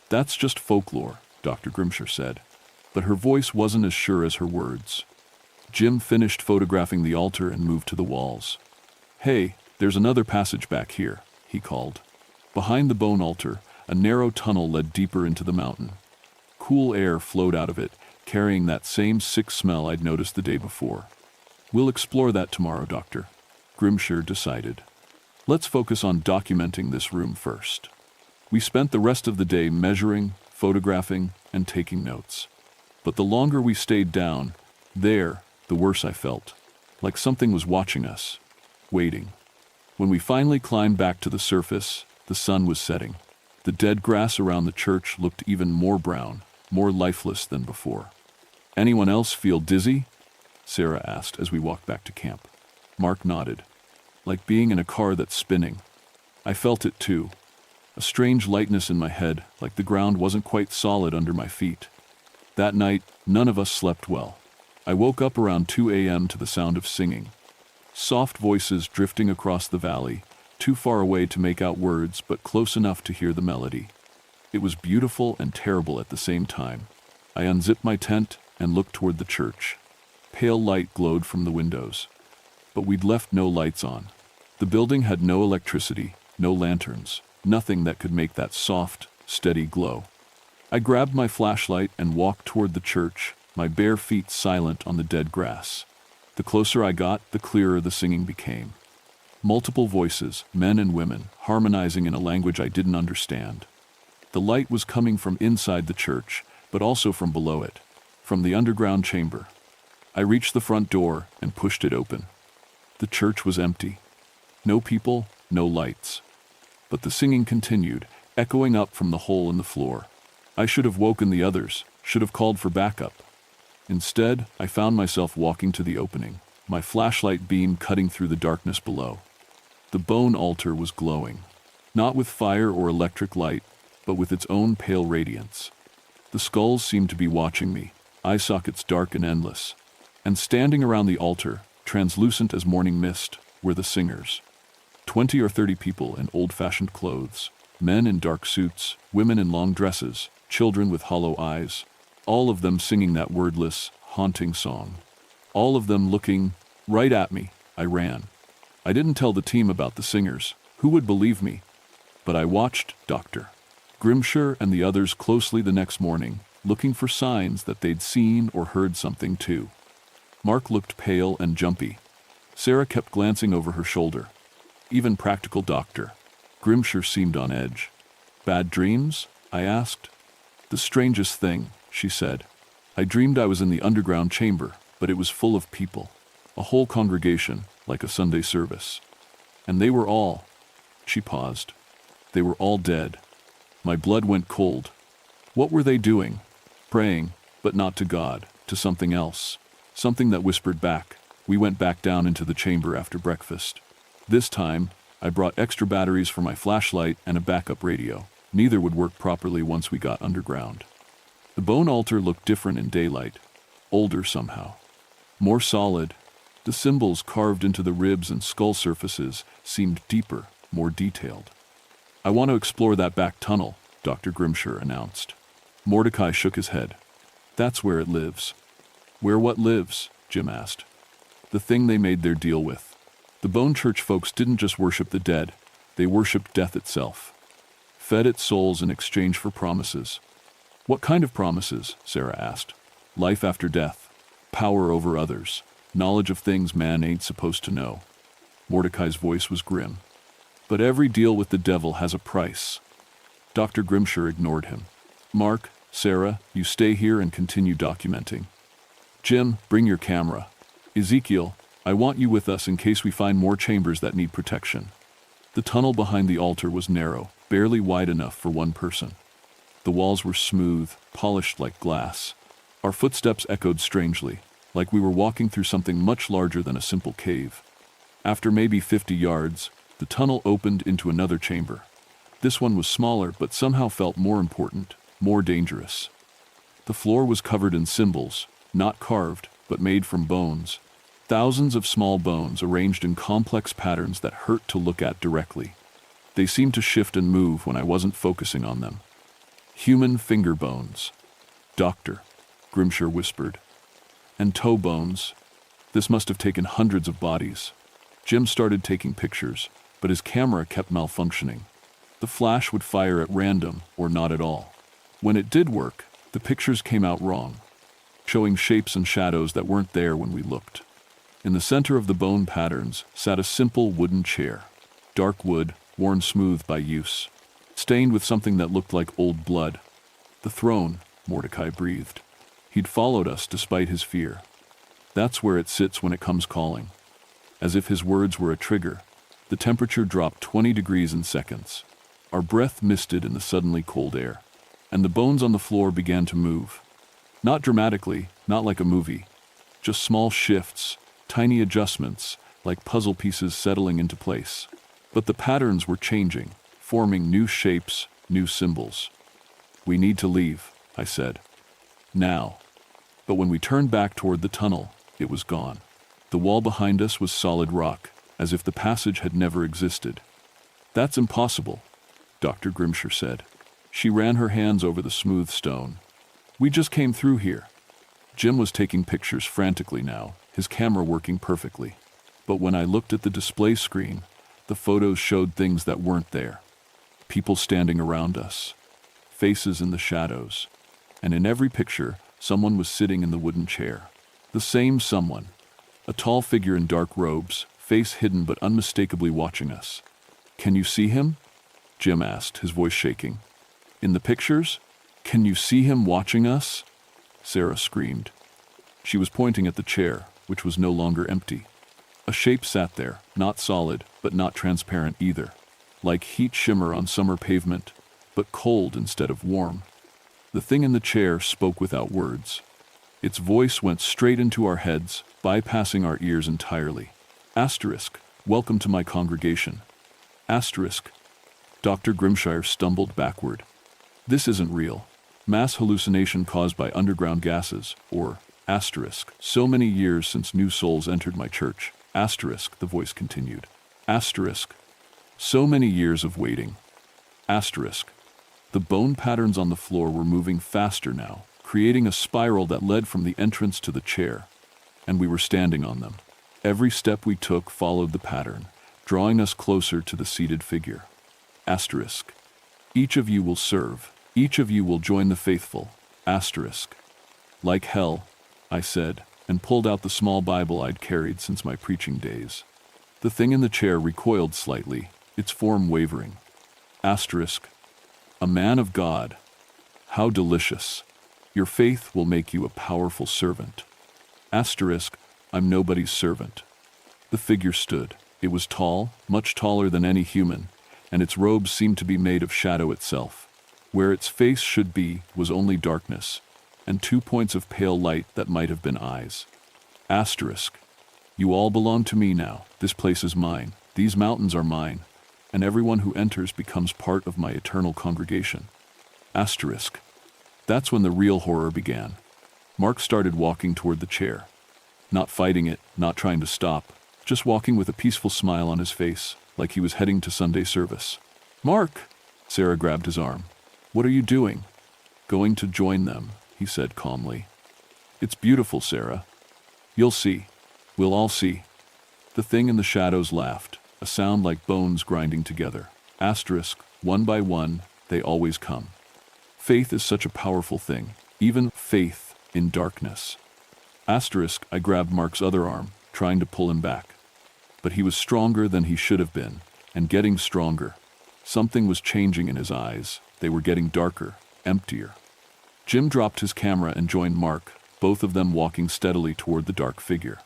"That's just folklore," Dr. Grimshire said, but her voice wasn't as sure as her words. Jim finished photographing the altar and moved to the walls. "Hey, there's another passage back here," he called. Behind the bone altar, a narrow tunnel led deeper into the mountain. Cool air flowed out of it, carrying that same sick smell I'd noticed the day before. "We'll explore that tomorrow, Doctor," Grimshire decided. "Let's focus on documenting this room first." We spent the rest of the day measuring, photographing, and taking notes. But the longer we stayed down, the worse I felt, like something was watching us, waiting. When we finally climbed back to the surface, the sun was setting. The dead grass around the church looked even more brown, more lifeless than before. "Anyone else feel dizzy?" Sarah asked as we walked back to camp. Mark nodded. "Like being in a car that's spinning." I felt it too. A strange lightness in my head, like the ground wasn't quite solid under my feet. That night, none of us slept well. I woke up around 2 a.m. to the sound of singing. Soft voices drifting across the valley, too far away to make out words but close enough to hear the melody. It was beautiful and terrible at the same time. I unzipped my tent and looked toward the church. Pale light glowed from the windows. But we'd left no lights on. The building had no electricity, no lanterns, nothing that could make that soft, steady glow. I grabbed my flashlight and walked toward the church, my bare feet silent on the dead grass. The closer I got, the clearer the singing became. Multiple voices, men and women, harmonizing in a language I didn't understand. The light was coming from inside the church, but also from below it, from the underground chamber. I reached the front door and pushed it open. The church was empty. No people, no lights. But the singing continued, echoing up from the hole in the floor. I should have woken the others, should have called for backup. Instead, I found myself walking to the opening, my flashlight beam cutting through the darkness below. The bone altar was glowing, not with fire or electric light, but with its own pale radiance. The skulls seemed to be watching me, eye sockets dark and endless. And standing around the altar, translucent as morning mist, were the singers. 20 or 30 people in old-fashioned clothes, men in dark suits, women in long dresses, children with hollow eyes, all of them singing that wordless, haunting song. All of them looking right at me. I ran. I didn't tell the team about the singers. Who would believe me? But I watched Dr. Grimshire and the others closely the next morning, looking for signs that they'd seen or heard something too. Mark looked pale and jumpy. Sarah kept glancing over her shoulder. Even practical Dr. Grimshire seemed on edge. Bad dreams? I asked. The strangest thing, she said. I dreamed I was in the underground chamber, but it was full of people. A whole congregation, like a Sunday service. And they were all... She paused. They were all dead. My blood went cold. What were they doing? Praying, but not to God, to something else. Something that whispered back. We went back down into the chamber after breakfast. This time, I brought extra batteries for my flashlight and a backup radio. Neither would work properly once we got underground. The bone altar looked different in daylight. Older somehow. More solid. The symbols carved into the ribs and skull surfaces seemed deeper, more detailed. I want to explore that back tunnel, Dr. Grimshire announced. Mordecai shook his head. That's where it lives. Where what lives? Jim asked. The thing they made their deal with. The Bone Church folks didn't just worship the dead, they worshipped death itself. Fed its souls in exchange for promises. What kind of promises? Sarah asked. Life after death. Power over others. Knowledge of things man ain't supposed to know. Mordecai's voice was grim. But every deal with the devil has a price. Dr. Grimshire ignored him. Mark, Sarah, you stay here and continue documenting. Jim, bring your camera. Ezekiel, I want you with us in case we find more chambers that need protection. The tunnel behind the altar was narrow, barely wide enough for one person. The walls were smooth, polished like glass. Our footsteps echoed strangely, like we were walking through something much larger than a simple cave. After maybe 50 yards, the tunnel opened into another chamber. This one was smaller, but somehow felt more important, more dangerous. The floor was covered in symbols, not carved, but made from bones. Thousands of small bones arranged in complex patterns that hurt to look at directly. They seemed to shift and move when I wasn't focusing on them. Human finger bones. Doctor, Grimshire whispered. And toe bones. This must have taken hundreds of bodies. Jim started taking pictures, but his camera kept malfunctioning. The flash would fire at random or not at all. When it did work, the pictures came out wrong, showing shapes and shadows that weren't there when we looked. In the center of the bone patterns sat a simple wooden chair. Dark wood, worn smooth by use. Stained with something that looked like old blood. The throne, Mordecai breathed. He'd followed us despite his fear. That's where it sits when it comes calling. As if his words were a trigger, the temperature dropped 20 degrees in seconds. Our breath misted in the suddenly cold air, and the bones on the floor began to move. Not dramatically, not like a movie. Just small shifts, tiny adjustments, like puzzle pieces settling into place. But the patterns were changing, forming new shapes, new symbols. We need to leave, I said. Now. But when we turned back toward the tunnel, it was gone. The wall behind us was solid rock, as if the passage had never existed. That's impossible, Dr. Grimshire said. She ran her hands over the smooth stone. We just came through here. Jim was taking pictures frantically now, his camera working perfectly. But when I looked at the display screen, the photos showed things that weren't there. People standing around us. Faces in the shadows. And in every picture, someone was sitting in the wooden chair. The same someone. A tall figure in dark robes, face hidden but unmistakably watching us. Can you see him? Jim asked, his voice shaking. In the pictures? Can you see him watching us? Sarah screamed. She was pointing at the chair, which was no longer empty. A shape sat there, not solid, but not transparent either. Like heat shimmer on summer pavement, but cold instead of warm. The thing in the chair spoke without words. Its voice went straight into our heads, bypassing our ears entirely. Asterisk, welcome to my congregation. Asterisk. Dr. Grimshire stumbled backward. This isn't real. Mass hallucination caused by underground gases, or asterisk. So many years since new souls entered my church. Asterisk, the voice continued. Asterisk. So many years of waiting. Asterisk. The bone patterns on the floor were moving faster now, creating a spiral that led from the entrance to the chair, and we were standing on them. Every step we took followed the pattern, drawing us closer to the seated figure. Asterisk. Each of you will serve. Each of you will join the faithful. Asterisk. Like hell, I said, and pulled out the small Bible I'd carried since my preaching days. The thing in the chair recoiled slightly, its form wavering. Asterisk. A man of God. How delicious. Your faith will make you a powerful servant. Asterisk. I'm nobody's servant. The figure stood. It was tall, much taller than any human, and its robes seemed to be made of shadow itself. Where its face should be was only darkness, and 2 points of pale light that might have been eyes. Asterisk. You all belong to me now. This place is mine. These mountains are mine, and everyone who enters becomes part of my eternal congregation. Asterisk. That's when the real horror began. Mark started walking toward the chair. Not fighting it, not trying to stop, just walking with a peaceful smile on his face, like he was heading to Sunday service. Mark! Sarah grabbed his arm. What are you doing? Going to join them, he said calmly. It's beautiful, Sarah. You'll see. We'll all see. The thing in the shadows laughed, a sound like bones grinding together. Asterisk, one by one, they always come. Faith is such a powerful thing, even faith in darkness. Asterisk, I grabbed Mark's other arm, trying to pull him back. But he was stronger than he should have been, and getting stronger. Something was changing in his eyes. They were getting darker, emptier. Jim dropped his camera and joined Mark, both of them walking steadily toward the dark figure.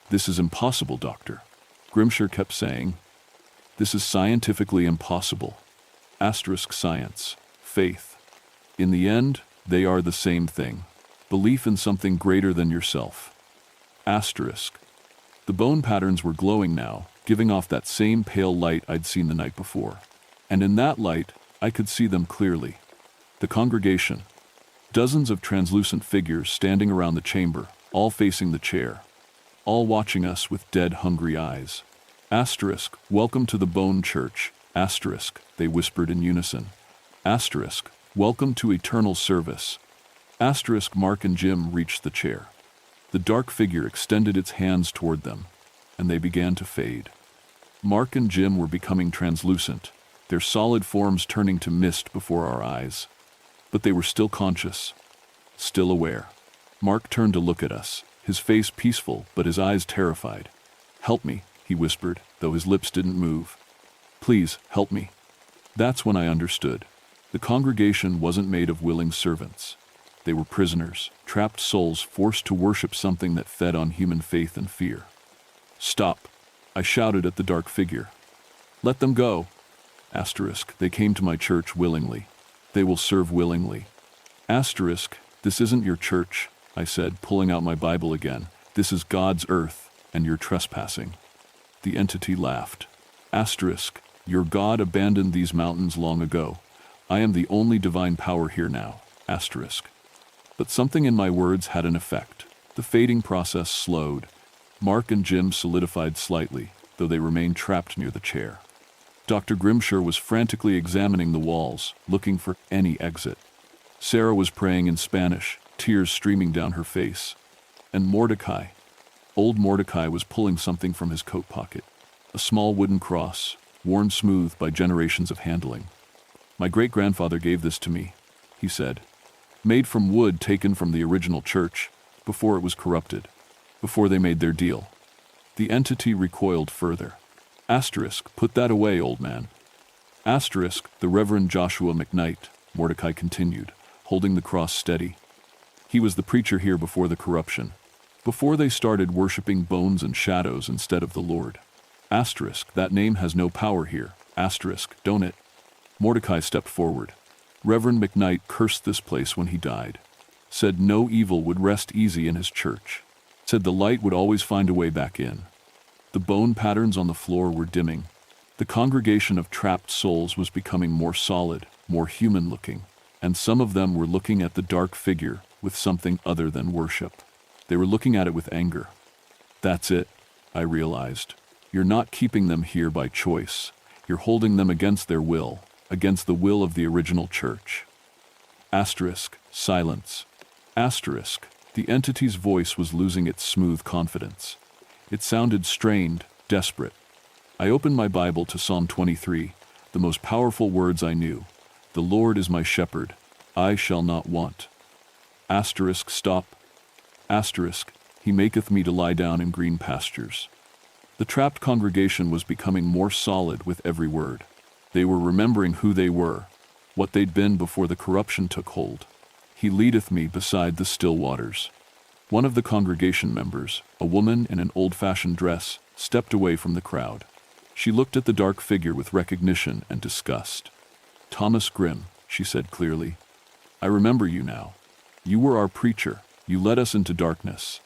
This is impossible, Doctor. Grimshire kept saying. This is scientifically impossible. Asterisk science, faith. In the end, they are the same thing. Belief in something greater than yourself. Asterisk. The bone patterns were glowing now, giving off that same pale light I'd seen the night before. And in that light, I could see them clearly. The congregation. Dozens of translucent figures standing around the chamber, all facing the chair. All watching us with dead, hungry eyes. Asterisk, welcome to the Bone Church. Asterisk, they whispered in unison. Asterisk, welcome to eternal service. Asterisk, Mark and Jim reached the chair. The dark figure extended its hands toward them, and they began to fade. Mark and Jim were becoming translucent, their solid forms turning to mist before our eyes. But they were still conscious, still aware. Mark turned to look at us, his face peaceful but his eyes terrified. Help me, he whispered, though his lips didn't move. Please, help me. That's when I understood. The congregation wasn't made of willing servants. They were prisoners, trapped souls forced to worship something that fed on human faith and fear. Stop, I shouted at the dark figure. Let them go. Asterisk, they came to my church willingly. They will serve willingly. Asterisk, this isn't your church, I said, pulling out my Bible again. This is God's earth, and you're trespassing. The entity laughed. Asterisk, your God abandoned these mountains long ago. I am the only divine power here now. Asterisk. But something in my words had an effect. The fading process slowed. Mark and Jim solidified slightly, though they remained trapped near the chair. Dr. Grimshire was frantically examining the walls, looking for any exit. Sarah was praying in Spanish, tears streaming down her face. And Mordecai. Old Mordecai was pulling something from his coat pocket. A small wooden cross, worn smooth by generations of handling. My great-grandfather gave this to me, he said. Made from wood taken from the original church, before it was corrupted, before they made their deal. The entity recoiled further. Asterisk, put that away, old man. Asterisk, the Reverend Joshua McKnight, Mordecai continued, holding the cross steady. He was the preacher here before the corruption, before they started worshiping bones and shadows instead of the Lord. Asterisk, that name has no power here. Asterisk, don't it? Mordecai stepped forward. Reverend McKnight cursed this place when he died. said no evil would rest easy in his church, said the light would always find a way back in. The bone patterns on the floor were dimming. The congregation of trapped souls was becoming more solid, more human-looking, and some of them were looking at the dark figure with something other than worship. They were looking at it with anger. That's it, I realized. You're not keeping them here by choice. You're holding them against their will, against the will of the original church. Asterisk, silence. Asterisk, the entity's voice was losing its smooth confidence. It sounded strained, desperate. I opened my Bible to Psalm 23, the most powerful words I knew. The Lord is my shepherd, I shall not want. Asterisk, stop. Asterisk, he maketh me to lie down in green pastures. The trapped congregation was becoming more solid with every word. They were remembering who they were, what they'd been before the corruption took hold. He leadeth me beside the still waters. One of the congregation members, a woman in an old-fashioned dress, stepped away from the crowd. She looked at the dark figure with recognition and disgust. Thomas Grimm, she said clearly. I remember you now. You were our preacher. You led us into darkness.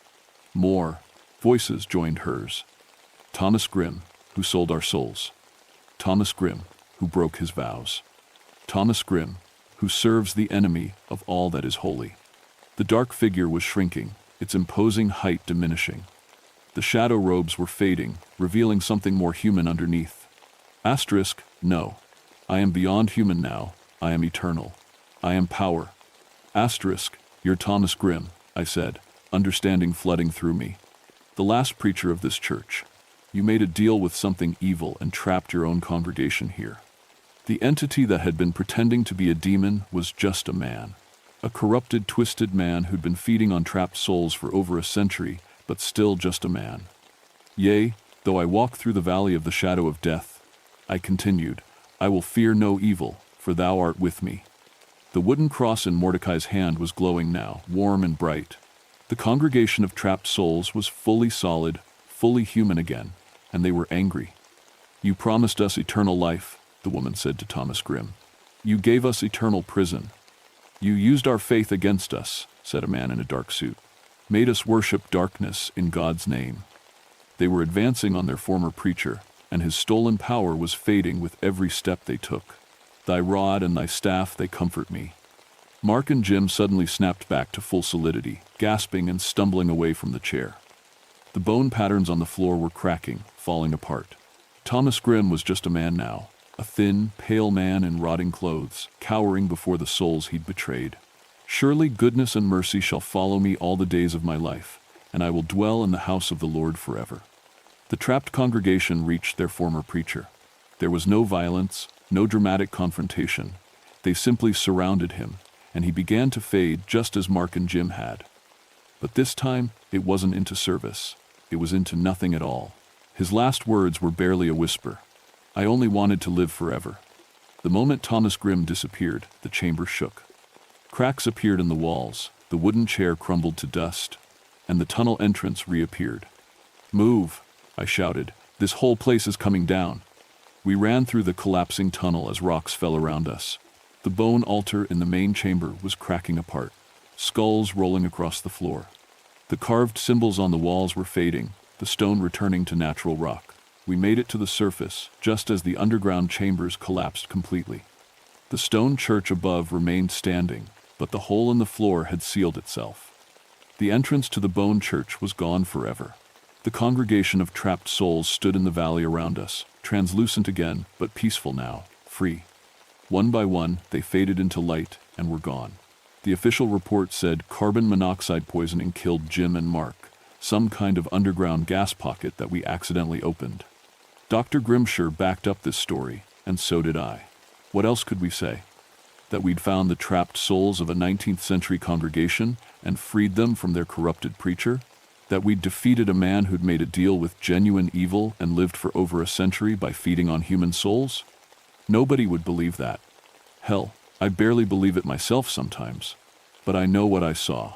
More voices joined hers. Thomas Grimm, who sold our souls. Thomas Grimm, who broke his vows. Thomas Grimm, who serves the enemy of all that is holy. The dark figure was shrinking, its imposing height diminishing. The shadow robes were fading, revealing something more human underneath. Asterisk, no. I am beyond human now. I am eternal. I am power. Asterisk, you're Thomas Grimm, I said, understanding flooding through me. The last preacher of this church. You made a deal with something evil and trapped your own congregation here. The entity that had been pretending to be a demon was just a man. A corrupted, twisted man who'd been feeding on trapped souls for over a century, but still just a man. Yea, though I walk through the valley of the shadow of death, I continued, I will fear no evil, for thou art with me. The wooden cross in Mordecai's hand was glowing now, warm and bright. The congregation of trapped souls was fully solid, fully human again, and they were angry. You promised us eternal life, the woman said to Thomas Grimm. You gave us eternal prison. You used our faith against us, said a man in a dark suit. Made us worship darkness in God's name. They were advancing on their former preacher, and his stolen power was fading with every step they took. Thy rod and thy staff, they comfort me. Mark and Jim suddenly snapped back to full solidity, gasping and stumbling away from the chair. The bone patterns on the floor were cracking, falling apart. Thomas Grimm was just a man now, a thin, pale man in rotting clothes, cowering before the souls he'd betrayed. Surely goodness and mercy shall follow me all the days of my life, and I will dwell in the house of the Lord forever. The trapped congregation reached their former preacher. There was no violence, no dramatic confrontation. They simply surrounded him, and he began to fade just as Mark and Jim had. But this time, it wasn't into service. It was into nothing at all. His last words were barely a whisper. I only wanted to live forever. The moment Thomas Grimm disappeared, the chamber shook. Cracks appeared in the walls, the wooden chair crumbled to dust, and the tunnel entrance reappeared. Move, I shouted. This whole place is coming down. We ran through the collapsing tunnel as rocks fell around us. The bone altar in the main chamber was cracking apart, skulls rolling across the floor. The carved symbols on the walls were fading, the stone returning to natural rock. We made it to the surface, just as the underground chambers collapsed completely. The stone church above remained standing, but the hole in the floor had sealed itself. The entrance to the bone church was gone forever. The congregation of trapped souls stood in the valley around us, translucent again, but peaceful now, free. One by one, they faded into light and were gone. The official report said carbon monoxide poisoning killed Jim and Mark, some kind of underground gas pocket that we accidentally opened. Dr. Grimshire backed up this story, and so did I. What else could we say? That we'd found the trapped souls of a 19th century congregation and freed them from their corrupted preacher? That we'd defeated a man who'd made a deal with genuine evil and lived for over a century by feeding on human souls? Nobody would believe that. Hell, I barely believe it myself sometimes. But I know what I saw.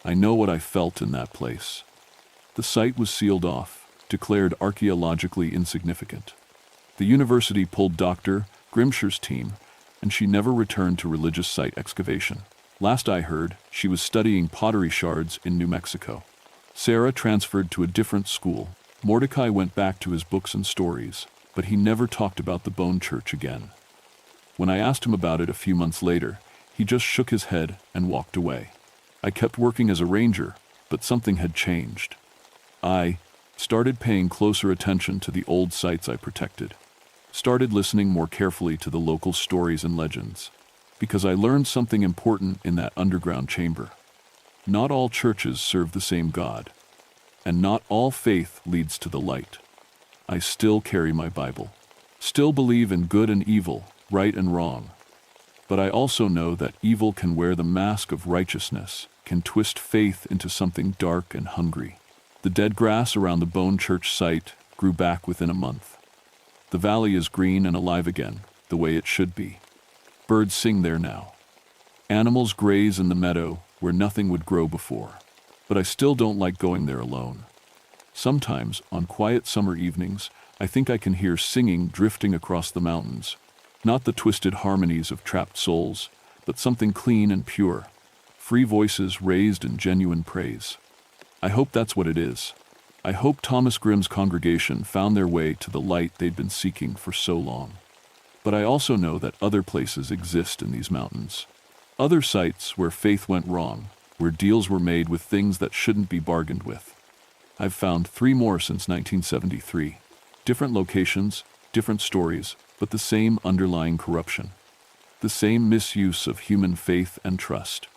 I know what I felt in that place. The site was sealed off, declared archaeologically insignificant. The university pulled Dr. Grimshire's team, and she never returned to religious site excavation. Last I heard, she was studying pottery shards in New Mexico. Sarah transferred to a different school. Mordecai went back to his books and stories, but he never talked about the Bone Church again. When I asked him about it a few months later, he just shook his head and walked away. I kept working as a ranger, but something had changed. I started paying closer attention to the old sites I protected. Started listening more carefully to the local stories and legends, because I learned something important in that underground chamber. Not all churches serve the same God, and not all faith leads to the light. I still carry my Bible, still believe in good and evil, right and wrong. But I also know that evil can wear the mask of righteousness, can twist faith into something dark and hungry. The dead grass around the Bone Church site grew back within a month. The valley is green and alive again, the way it should be. Birds sing there now. Animals graze in the meadow where nothing would grow before. But I still don't like going there alone. Sometimes, on quiet summer evenings, I think I can hear singing drifting across the mountains. Not the twisted harmonies of trapped souls, but something clean and pure. Free voices raised in genuine praise. I hope that's what it is. I hope Thomas Grimm's congregation found their way to the light they'd been seeking for so long. But I also know that other places exist in these mountains. Other sites where faith went wrong, where deals were made with things that shouldn't be bargained with. I've found 3 more since 1973. Different locations, different stories, but the same underlying corruption. The same misuse of human faith and trust.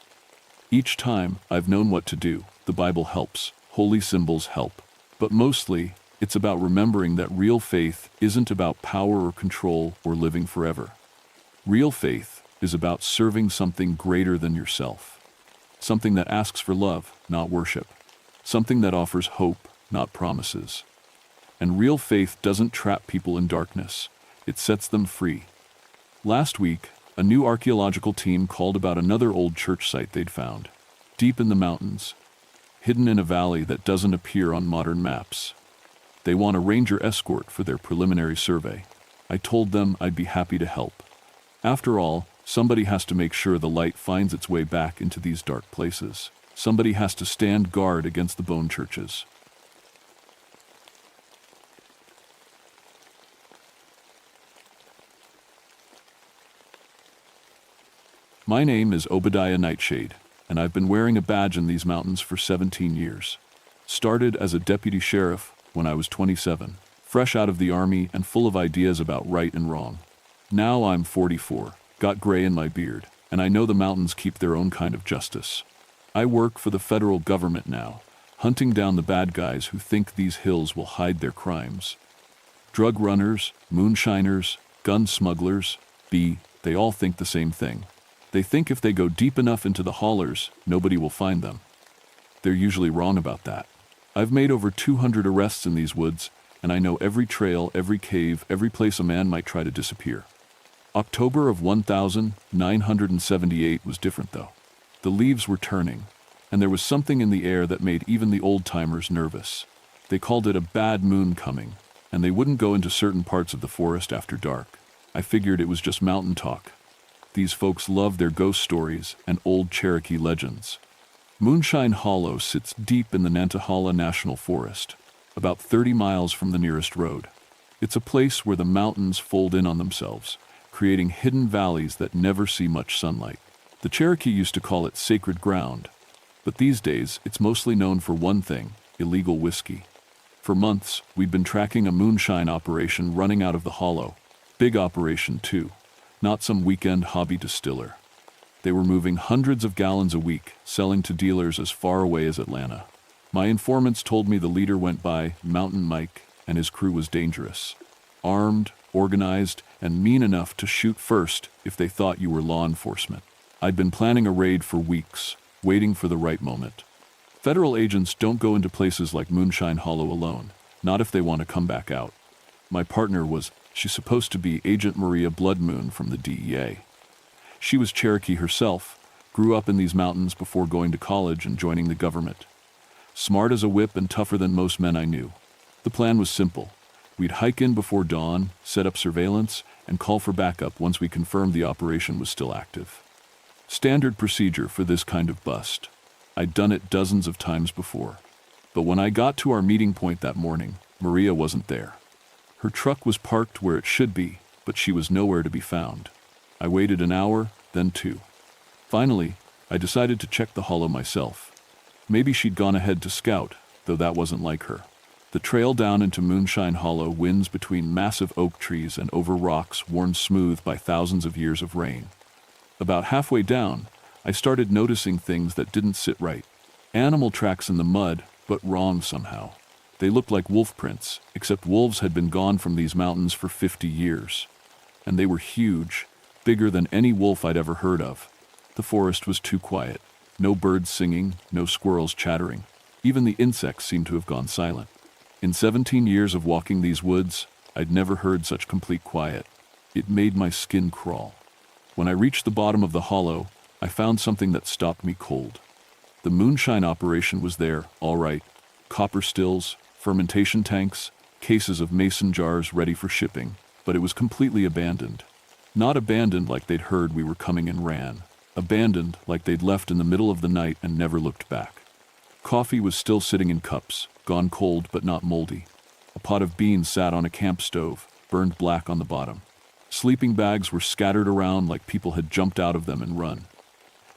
Each time, I've known what to do. The Bible helps. Holy symbols help. But mostly, it's about remembering that real faith isn't about power or control or living forever. Real faith is about serving something greater than yourself. Something that asks for love, not worship. Something that offers hope, not promises. And real faith doesn't trap people in darkness. It sets them free. Last week, a new archaeological team called about another old church site they'd found, deep in the mountains, hidden in a valley that doesn't appear on modern maps. They want a ranger escort for their preliminary survey. I told them I'd be happy to help. After all, somebody has to make sure the light finds its way back into these dark places. Somebody has to stand guard against the bone churches. My name is Obadiah Nightshade, and I've been wearing a badge in these mountains for 17 years. Started as a deputy sheriff when I was 27, fresh out of the army and full of ideas about right and wrong. Now I'm 44, got gray in my beard, and I know the mountains keep their own kind of justice. I work for the federal government now, hunting down the bad guys who think these hills will hide their crimes. Drug runners, moonshiners, gun smugglers, they all think the same thing. They think if they go deep enough into the hollers, nobody will find them. They're usually wrong about that. I've made over 200 arrests in these woods, and I know every trail, every cave, every place a man might try to disappear. October of 1978 was different though. The leaves were turning, and there was something in the air that made even the old-timers nervous. They called it a bad moon coming, and they wouldn't go into certain parts of the forest after dark. I figured it was just mountain talk. These folks love their ghost stories and old Cherokee legends. Moonshine Hollow sits deep in the Nantahala National Forest, about 30 miles from the nearest road. It's a place where the mountains fold in on themselves, creating hidden valleys that never see much sunlight. The Cherokee used to call it sacred ground, but these days it's mostly known for one thing: illegal whiskey. For months, we'd been tracking a moonshine operation running out of the hollow. Big operation too. Not some weekend hobby distiller. They were moving hundreds of gallons a week, selling to dealers as far away as Atlanta. My informants told me the leader went by Mountain Mike, and his crew was dangerous. Armed, organized, and mean enough to shoot first if they thought you were law enforcement. I'd been planning a raid for weeks, waiting for the right moment. Federal agents don't go into places like Moonshine Hollow alone, not if they want to come back out. My partner was, she's supposed to be Agent Maria Bloodmoon from the DEA. She was Cherokee herself, grew up in these mountains before going to college and joining the government. Smart as a whip and tougher than most men I knew. The plan was simple. We'd hike in before dawn, set up surveillance, and call for backup once we confirmed the operation was still active. Standard procedure for this kind of bust. I'd done it dozens of times before. But when I got to our meeting point that morning, Maria wasn't there. Her truck was parked where it should be, but she was nowhere to be found. I waited an hour, then 2. Finally, I decided to check the hollow myself. Maybe she'd gone ahead to scout, though that wasn't like her. The trail down into Moonshine Hollow winds between massive oak trees and over rocks worn smooth by thousands of years of rain. About halfway down, I started noticing things that didn't sit right. Animal tracks in the mud, but wrong somehow. They looked like wolf prints, except wolves had been gone from these mountains for 50 years. And they were huge, bigger than any wolf I'd ever heard of. The forest was too quiet. No birds singing, no squirrels chattering. Even the insects seemed to have gone silent. In 17 years of walking these woods, I'd never heard such complete quiet. It made my skin crawl. When I reached the bottom of the hollow, I found something that stopped me cold. The moonshine operation was there, all right. Copper stills, fermentation tanks, cases of mason jars ready for shipping, but it was completely abandoned. Not abandoned like they'd heard we were coming and ran. Abandoned like they'd left in the middle of the night and never looked back. Coffee was still sitting in cups, gone cold but not moldy. A pot of beans sat on a camp stove, burned black on the bottom. Sleeping bags were scattered around like people had jumped out of them and run.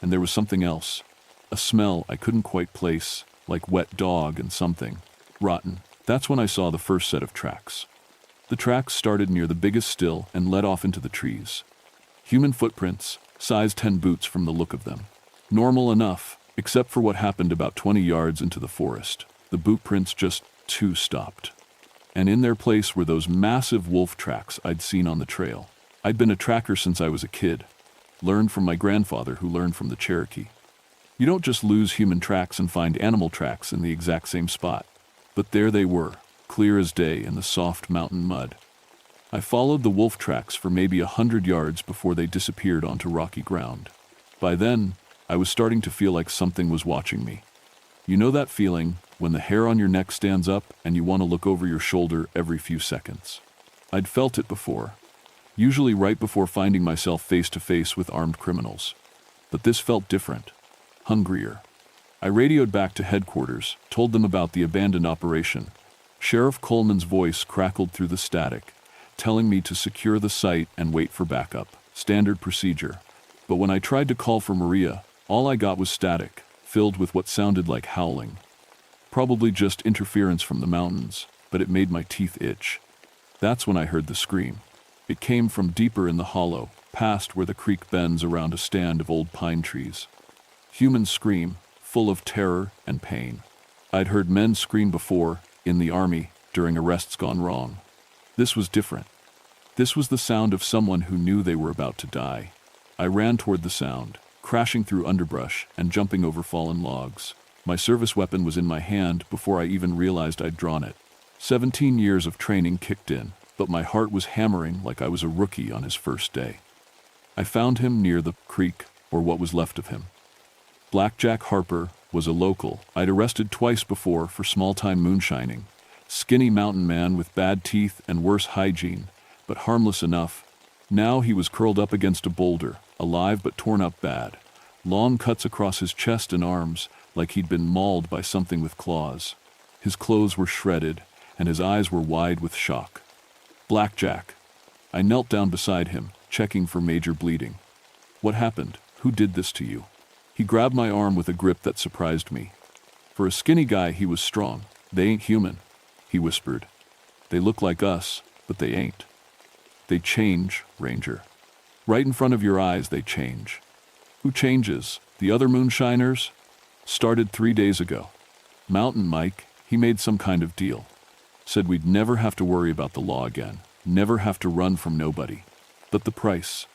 And there was something else. A smell I couldn't quite place, like wet dog and something. Rotten. That's when I saw the first set of tracks. The tracks started near the biggest still and led off into the trees. Human footprints, size 10 boots from the look of them. Normal enough, except for what happened about 20 yards into the forest. The boot prints just stopped. And in their place were those massive wolf tracks I'd seen on the trail. I'd been a tracker since I was a kid. Learned from my grandfather who learned from the Cherokee. You don't just lose human tracks and find animal tracks in the exact same spot. But there they were, clear as day in the soft mountain mud. I followed the wolf tracks for maybe 100 yards before they disappeared onto rocky ground. By then, I was starting to feel like something was watching me. You know that feeling when the hair on your neck stands up and you want to look over your shoulder every few seconds? I'd felt it before, usually right before finding myself face to face with armed criminals. But this felt different, hungrier. I radioed back to headquarters, told them about the abandoned operation. Sheriff Coleman's voice crackled through the static, telling me to secure the site and wait for backup. Standard procedure. But when I tried to call for Maria, all I got was static, filled with what sounded like howling. Probably just interference from the mountains, but it made my teeth itch. That's when I heard the scream. It came from deeper in the hollow, past where the creek bends around a stand of old pine trees. Human scream, full of terror and pain. I'd heard men scream before, in the army, during arrests gone wrong. This was different. This was the sound of someone who knew they were about to die. I ran toward the sound, crashing through underbrush and jumping over fallen logs. My service weapon was in my hand before I even realized I'd drawn it. 17 years of training kicked in, but my heart was hammering like I was a rookie on his first day. I found him near the creek, or what was left of him. Blackjack Harper was a local I'd arrested twice before for small-time moonshining. Skinny mountain man with bad teeth and worse hygiene, but harmless enough. Now he was curled up against a boulder, alive but torn up bad. Long cuts across his chest and arms, like he'd been mauled by something with claws. His clothes were shredded, and his eyes were wide with shock. Blackjack. I knelt down beside him, checking for major bleeding. What happened? Who did this to you? He grabbed my arm with a grip that surprised me. For a skinny guy, he was strong. They ain't human, he whispered. They look like us, but they ain't. They change, Ranger. Right in front of your eyes, they change. Who changes? The other moonshiners? Started 3 days ago. Mountain Mike, he made some kind of deal. Said we'd never have to worry about the law again, never have to run from nobody. But the price.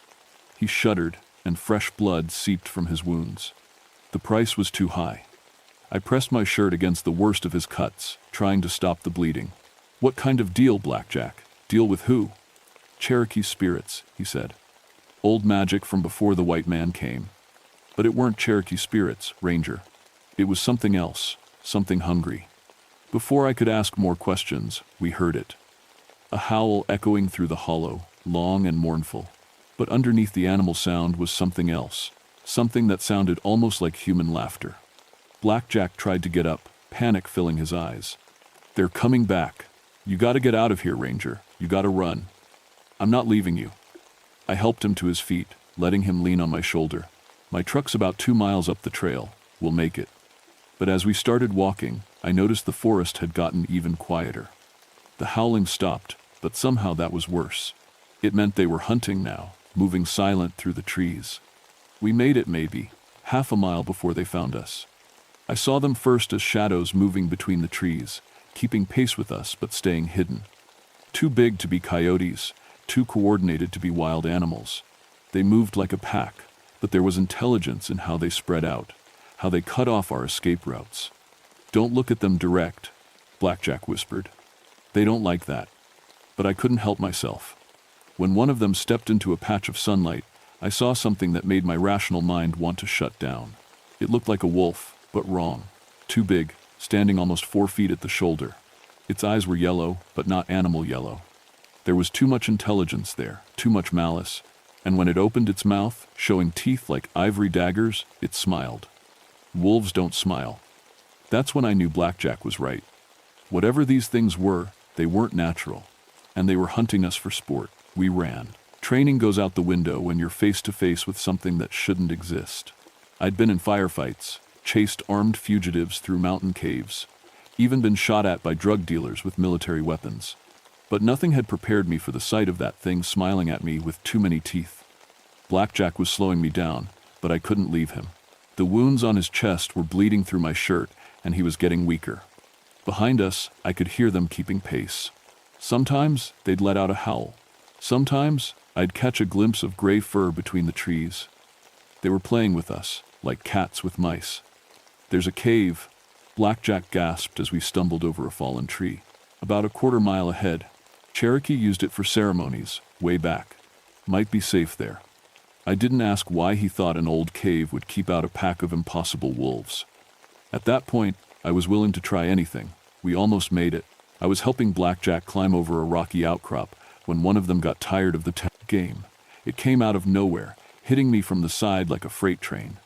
He shuddered, and fresh blood seeped from his wounds. The price was too high. I pressed my shirt against the worst of his cuts, trying to stop the bleeding. What kind of deal, Blackjack? Deal with who? Cherokee spirits, he said. Old magic from before the white man came. But it weren't Cherokee spirits, Ranger. It was something else, something hungry. Before I could ask more questions, we heard it. A howl echoing through the hollow, long and mournful. But underneath the animal sound was something else, something that sounded almost like human laughter. Blackjack tried to get up, panic filling his eyes. "They're coming back. You gotta get out of here, Ranger. You gotta run." "I'm not leaving you." I helped him to his feet, letting him lean on my shoulder. "My truck's about 2 miles up the trail. We'll make it." But as we started walking, I noticed the forest had gotten even quieter. The howling stopped, but somehow that was worse. It meant they were hunting now, moving silent through the trees. We made it maybe half a mile before they found us. I saw them first as shadows moving between the trees, keeping pace with us but staying hidden. Too big to be coyotes, too coordinated to be wild animals. They moved like a pack, but there was intelligence in how they spread out, how they cut off our escape routes. "Don't look at them direct," Blackjack whispered. "They don't like that." But I couldn't help myself. When one of them stepped into a patch of sunlight, I saw something that made my rational mind want to shut down. It looked like a wolf, but wrong. Too big, standing almost 4 feet at the shoulder. Its eyes were yellow, but not animal yellow. There was too much intelligence there, too much malice, and when it opened its mouth, showing teeth like ivory daggers, it smiled. Wolves don't smile. That's when I knew Blackjack was right. Whatever these things were, they weren't natural, and they were hunting us for sport. We ran. Training goes out the window when you're face to face with something that shouldn't exist. I'd been in firefights, chased armed fugitives through mountain caves, even been shot at by drug dealers with military weapons. But nothing had prepared me for the sight of that thing smiling at me with too many teeth. Blackjack was slowing me down, but I couldn't leave him. The wounds on his chest were bleeding through my shirt, and he was getting weaker. Behind us, I could hear them keeping pace. Sometimes they'd let out a howl. Sometimes I'd catch a glimpse of gray fur between the trees. They were playing with us, like cats with mice. "There's a cave," Blackjack gasped as we stumbled over a fallen tree. "About a 1/4 mile ahead. Cherokee used it for ceremonies, way back. Might be safe there." I didn't ask why he thought an old cave would keep out a pack of impossible wolves. At that point, I was willing to try anything. We almost made it. I was helping Blackjack climb over a rocky outcrop when one of them got tired of the game. It came out of nowhere, hitting me from the side like a freight train.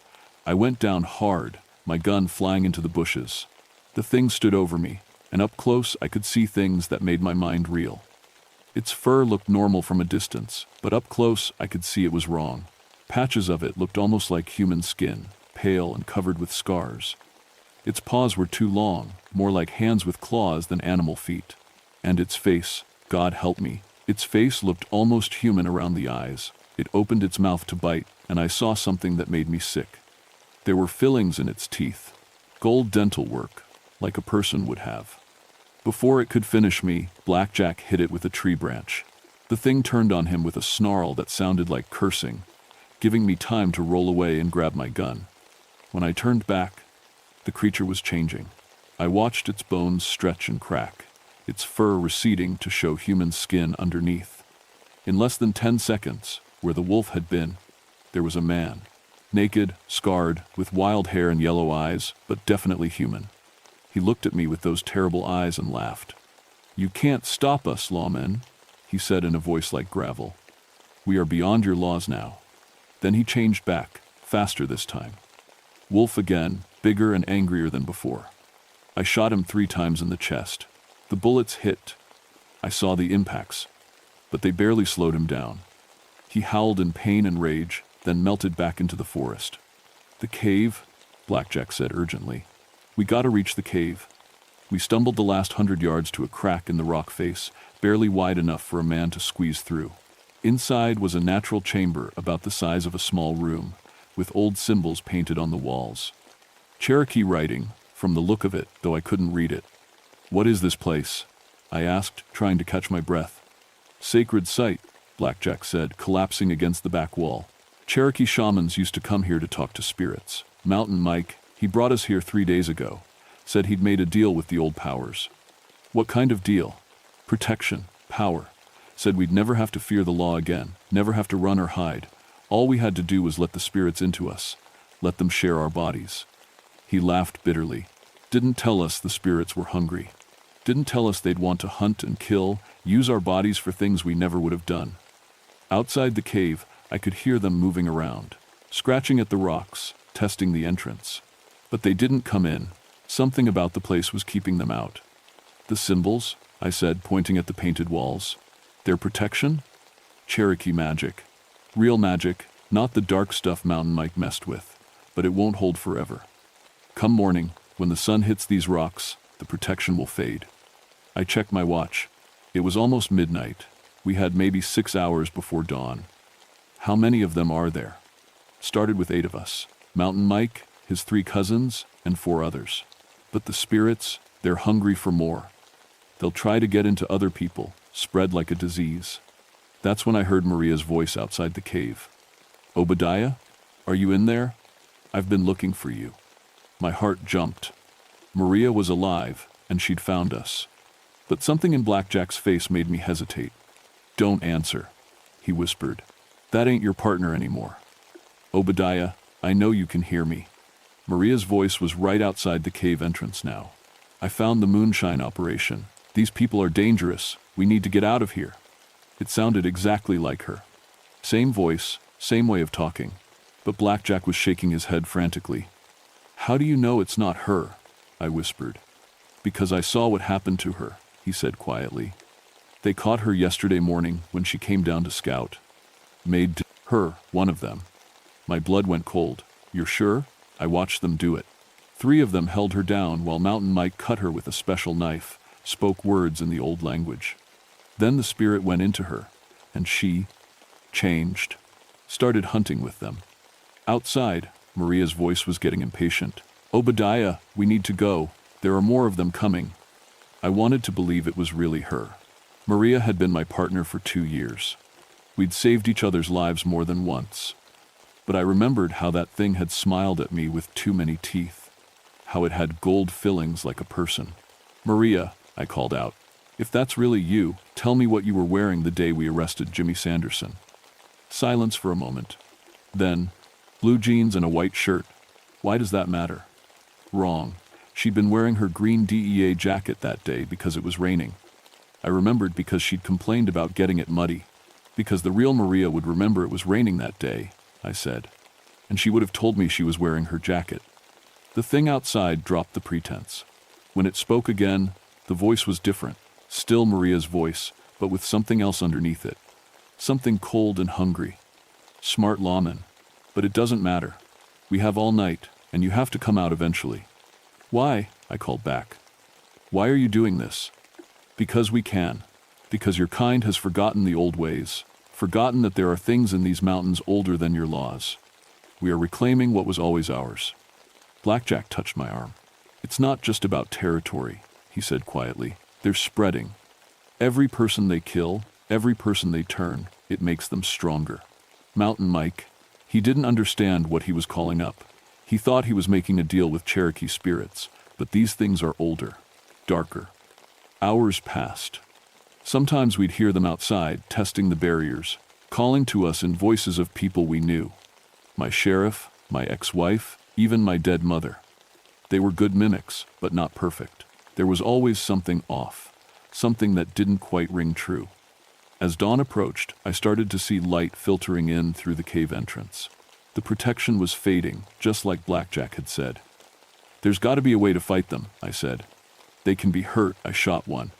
I went down hard, my gun flying into the bushes. The thing stood over me, and up close I could see things that made my mind reel. Its fur looked normal from a distance, but up close I could see it was wrong. Patches of it looked almost like human skin, pale and covered with scars. Its paws were too long, more like hands with claws than animal feet. And its face, God help me, its face looked almost human around the eyes. It opened its mouth to bite, and I saw something that made me sick. There were fillings in its teeth, gold dental work, like a person would have. Before it could finish me, Blackjack hit it with a tree branch. The thing turned on him with a snarl that sounded like cursing, giving me time to roll away and grab my gun. When I turned back, the creature was changing. I watched its bones stretch and crack, its fur receding to show human skin underneath. In less than 10 seconds, where the wolf had been, there was a man. Naked, scarred, with wild hair and yellow eyes, but definitely human. He looked at me with those terrible eyes and laughed. "You can't stop us, lawmen," he said in a voice like gravel. "We are beyond your laws now." Then he changed back, faster this time. Wolf again, bigger and angrier than before. I shot him 3 times in the chest. The bullets hit. I saw the impacts, but they barely slowed him down. He howled in pain and rage, then melted back into the forest. "The cave," Blackjack said urgently. "We gotta reach the cave." We stumbled the last 100 yards to a crack in the rock face, barely wide enough for a man to squeeze through. Inside was a natural chamber about the size of a small room, with old symbols painted on the walls. Cherokee writing, from the look of it, though I couldn't read it. "What is this place?" I asked, trying to catch my breath. "Sacred site," Blackjack said, collapsing against the back wall. "Cherokee shamans used to come here to talk to spirits. Mountain Mike, he brought us here 3 days ago. Said he'd made a deal with the old powers." "What kind of deal?" "Protection, power. Said we'd never have to fear the law again, never have to run or hide. All we had to do was let the spirits into us, let them share our bodies." He laughed bitterly. "Didn't tell us the spirits were hungry. Didn't tell us they'd want to hunt and kill, use our bodies for things we never would have done." Outside the cave, I could hear them moving around. scratching at the rocks, testing the entrance. But they didn't come in. Something about the place was keeping them out. The symbols, I said, pointing at the painted walls. Their protection? Cherokee magic. Real magic, not the dark stuff Mountain Mike messed with. But it won't hold forever. Come morning, when the sun hits these rocks, the protection will fade. I checked my watch. It was almost midnight. We had maybe 6 hours before dawn. How many of them are there? Started with 8 of us. Mountain Mike, his 3 cousins, and 4 others. But the spirits, they're hungry for more. They'll try to get into other people, spread like a disease. That's when I heard Maria's voice outside the cave. Obadiah, are you in there? I've been looking for you. My heart jumped. Maria was alive, and she'd found us. But something in Blackjack's face made me hesitate. Don't answer, he whispered. That ain't your partner anymore. Obadiah, I know you can hear me. Maria's voice was right outside the cave entrance now. I found the moonshine operation. These people are dangerous. We need to get out of here. It sounded exactly like her. Same voice, same way of talking. But Blackjack was shaking his head frantically. How do you know it's not her? I whispered. Because I saw what happened to her, he said quietly. They caught her yesterday morning when she came down to scout. Made her, one of them. My blood went cold. You're sure? I watched them do it. 3 of them held her down while Mountain Mike cut her with a special knife, spoke words in the old language. Then the spirit went into her, and she changed, started hunting with them. Outside, Maria's voice was getting impatient. Obadiah, we need to go. There are more of them coming. I wanted to believe it was really her. Maria had been my partner for 2 years. We'd saved each other's lives more than once. But I remembered how that thing had smiled at me with too many teeth. How it had gold fillings like a person. Maria, I called out. If that's really you, tell me what you were wearing the day we arrested Jimmy Sanderson. Silence for a moment. Then, blue jeans and a white shirt. Why does that matter? Wrong. She'd been wearing her green DEA jacket that day because it was raining. I remembered because she'd complained about getting it muddy. Because the real Maria would remember it was raining that day, I said. And she would have told me she was wearing her jacket. The thing outside dropped the pretense. When it spoke again, the voice was different. Still Maria's voice, but with something else underneath it. Something cold and hungry. Smart lawman. But it doesn't matter. We have all night, and you have to come out eventually. Why? I called back. Why are you doing this? Because we can. Because your kind has forgotten the old ways. Forgotten that there are things in these mountains older than your laws. We are reclaiming what was always ours. Blackjack touched my arm. It's not just about territory, he said quietly. They're spreading. Every person they kill, every person they turn, it makes them stronger. Mountain Mike, he didn't understand what he was calling up. He thought he was making a deal with Cherokee spirits, but these things are older, darker. Hours passed. Sometimes we'd hear them outside, testing the barriers, calling to us in voices of people we knew. My sheriff, my ex-wife, even my dead mother. They were good mimics, but not perfect. There was always something off, something that didn't quite ring true. As dawn approached, I started to see light filtering in through the cave entrance. The protection was fading, just like Blackjack had said. There's got to be a way to fight them, I said. They can be hurt, I shot one.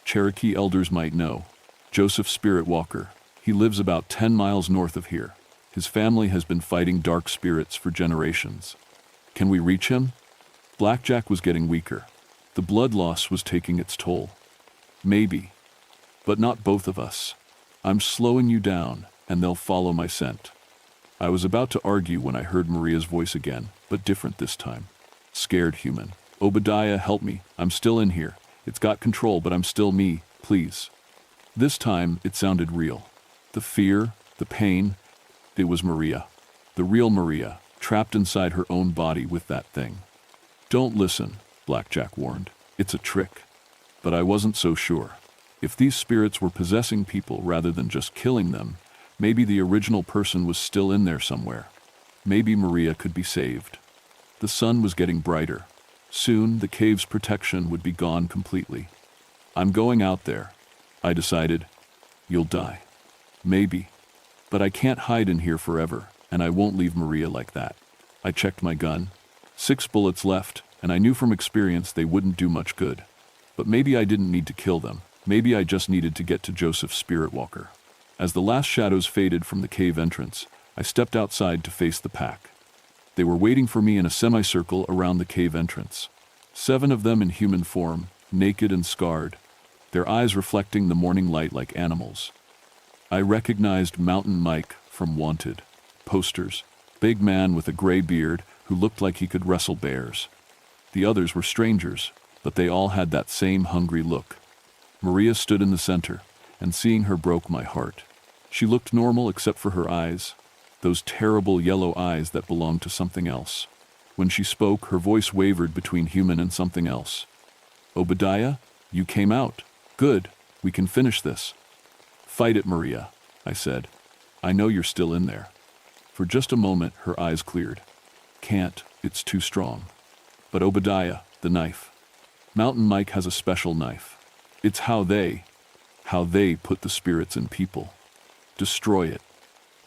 Cherokee elders might know. Joseph Spirit Walker. He lives about 10 miles north of here. His family has been fighting dark spirits for generations. Can we reach him? Blackjack was getting weaker. The blood loss was taking its toll. Maybe. But not both of us. I'm slowing you down, and they'll follow my scent. I was about to argue when I heard Maria's voice again, but different this time. Scared human. Obadiah, help me. I'm still in here. It's got control, but I'm still me. Please. This time, it sounded real. The fear, the pain. It was Maria. The real Maria, trapped inside her own body with that thing. Don't listen, Blackjack warned. It's a trick. But I wasn't so sure. If these spirits were possessing people rather than just killing them, maybe the original person was still in there somewhere. Maybe Maria could be saved. The sun was getting brighter. Soon, the cave's protection would be gone completely. I'm going out there, I decided. You'll die. Maybe. But I can't hide in here forever, and I won't leave Maria like that. I checked my gun. 6 bullets left, and I knew from experience they wouldn't do much good. But maybe I didn't need to kill them. Maybe I just needed to get to Joseph's spirit walker. As the last shadows faded from the cave entrance, I stepped outside to face the pack. They were waiting for me in a semicircle around the cave entrance. 7 of them in human form, naked and scarred, their eyes reflecting the morning light like animals. I recognized Mountain Mike from Wanted posters, big man with a gray beard who looked like he could wrestle bears. The others were strangers, but they all had that same hungry look. Maria stood in the center, and seeing her broke my heart. She looked normal except for her eyes, those terrible yellow eyes that belonged to something else. When she spoke, her voice wavered between human and something else. "Obadiah, you came out. Good, we can finish this." "Fight it, Maria," I said. "I know you're still in there." For just a moment, her eyes cleared. "Can't, it's too strong." "But Obadiah, the knife. Mountain Mike has a special knife. It's how they put the spirits in people. Destroy it."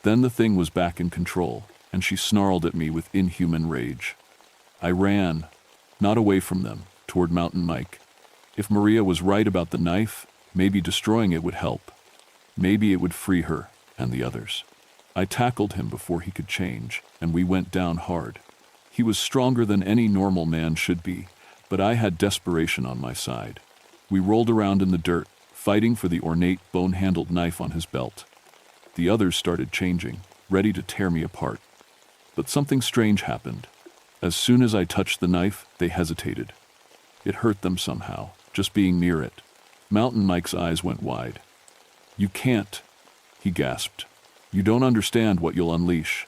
Then the thing was back in control, and she snarled at me with inhuman rage. I ran, not away from them, toward Mountain Mike. If Maria was right about the knife, maybe destroying it would help. Maybe it would free her and the others. I tackled him before he could change, and we went down hard. He was stronger than any normal man should be, but I had desperation on my side. We rolled around in the dirt, fighting for the ornate bone-handled knife on his belt. The others started changing, ready to tear me apart. But something strange happened. As soon as I touched the knife, they hesitated. It hurt them somehow, just being near it. Mountain Mike's eyes went wide. "You can't," he gasped. "You don't understand what you'll unleash."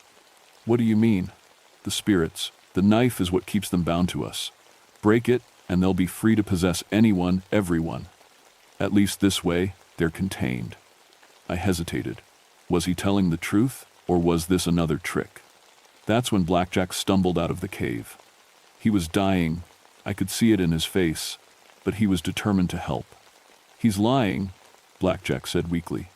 "What do you mean?" "The spirits. The knife is what keeps them bound to us. Break it, and they'll be free to possess anyone, everyone. At least this way, they're contained." I hesitated. Was he telling the truth, or was this another trick? That's when Blackjack stumbled out of the cave. He was dying. I could see it in his face, but he was determined to help. "He's lying," Blackjack said weakly.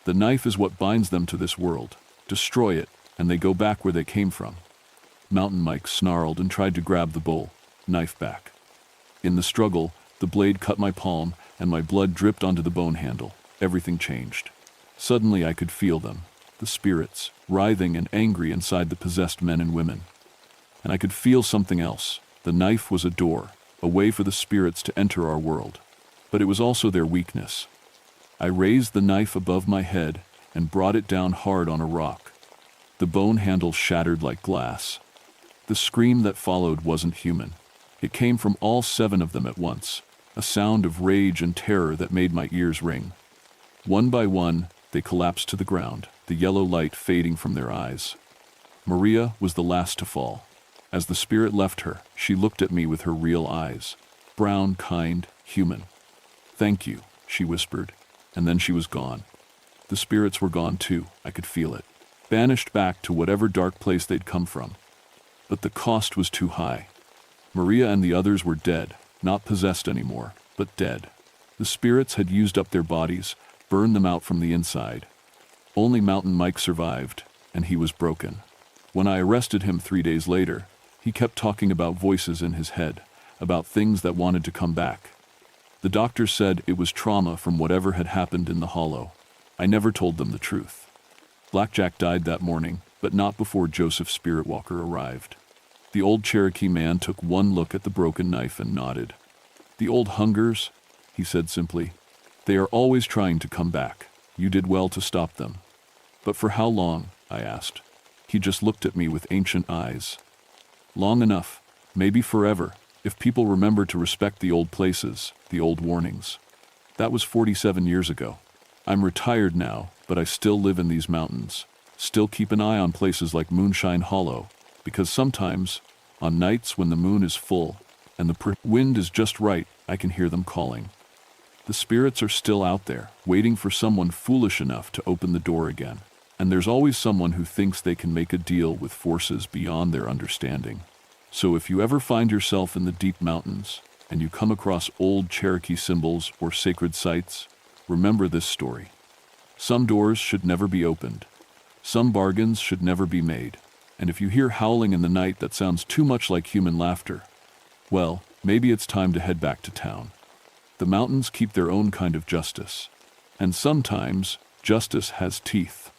"The knife is what binds them to this world. Destroy it, and they go back where they came from." Mountain Mike snarled and tried to grab the bowl, knife back. In the struggle, the blade cut my palm, and my blood dripped onto the bone handle. Everything changed. Suddenly I could feel them, the spirits, writhing and angry inside the possessed men and women. And I could feel something else. The knife was a door, a way for the spirits to enter our world. But it was also their weakness. I raised the knife above my head and brought it down hard on a rock. The bone handle shattered like glass. The scream that followed wasn't human. It came from all 7 of them at once, a sound of rage and terror that made my ears ring. One by one, they collapsed to the ground, the yellow light fading from their eyes. Maria was the last to fall. As the spirit left her, she looked at me with her real eyes. Brown, kind, human. "Thank you," she whispered, and then she was gone. The spirits were gone too, I could feel it. Banished back to whatever dark place they'd come from. But the cost was too high. Maria and the others were dead, not possessed anymore, but dead. The spirits had used up their bodies, burned them out from the inside. Only Mountain Mike survived, and he was broken. When I arrested him 3 days later, he kept talking about voices in his head, about things that wanted to come back. The doctor said it was trauma from whatever had happened in the hollow. I never told them the truth. Blackjack died that morning, but not before Joseph's spirit walker arrived. The old Cherokee man took one look at the broken knife and nodded. "The old hungers," he said simply. "They are always trying to come back. You did well to stop them." "But for how long?" I asked. He just looked at me with ancient eyes. "Long enough, maybe forever, if people remember to respect the old places, the old warnings." That was 47 years ago. I'm retired now, but I still live in these mountains. Still keep an eye on places like Moonshine Hollow, because sometimes, on nights when the moon is full and the wind is just right, I can hear them calling. The spirits are still out there, waiting for someone foolish enough to open the door again. And there's always someone who thinks they can make a deal with forces beyond their understanding. So if you ever find yourself in the deep mountains, and you come across old Cherokee symbols or sacred sites, remember this story. Some doors should never be opened, Some bargains should never be made, and if you hear howling in the night that sounds too much like human laughter, well, maybe it's time to head back to town. The mountains keep their own kind of justice, and sometimes justice has teeth.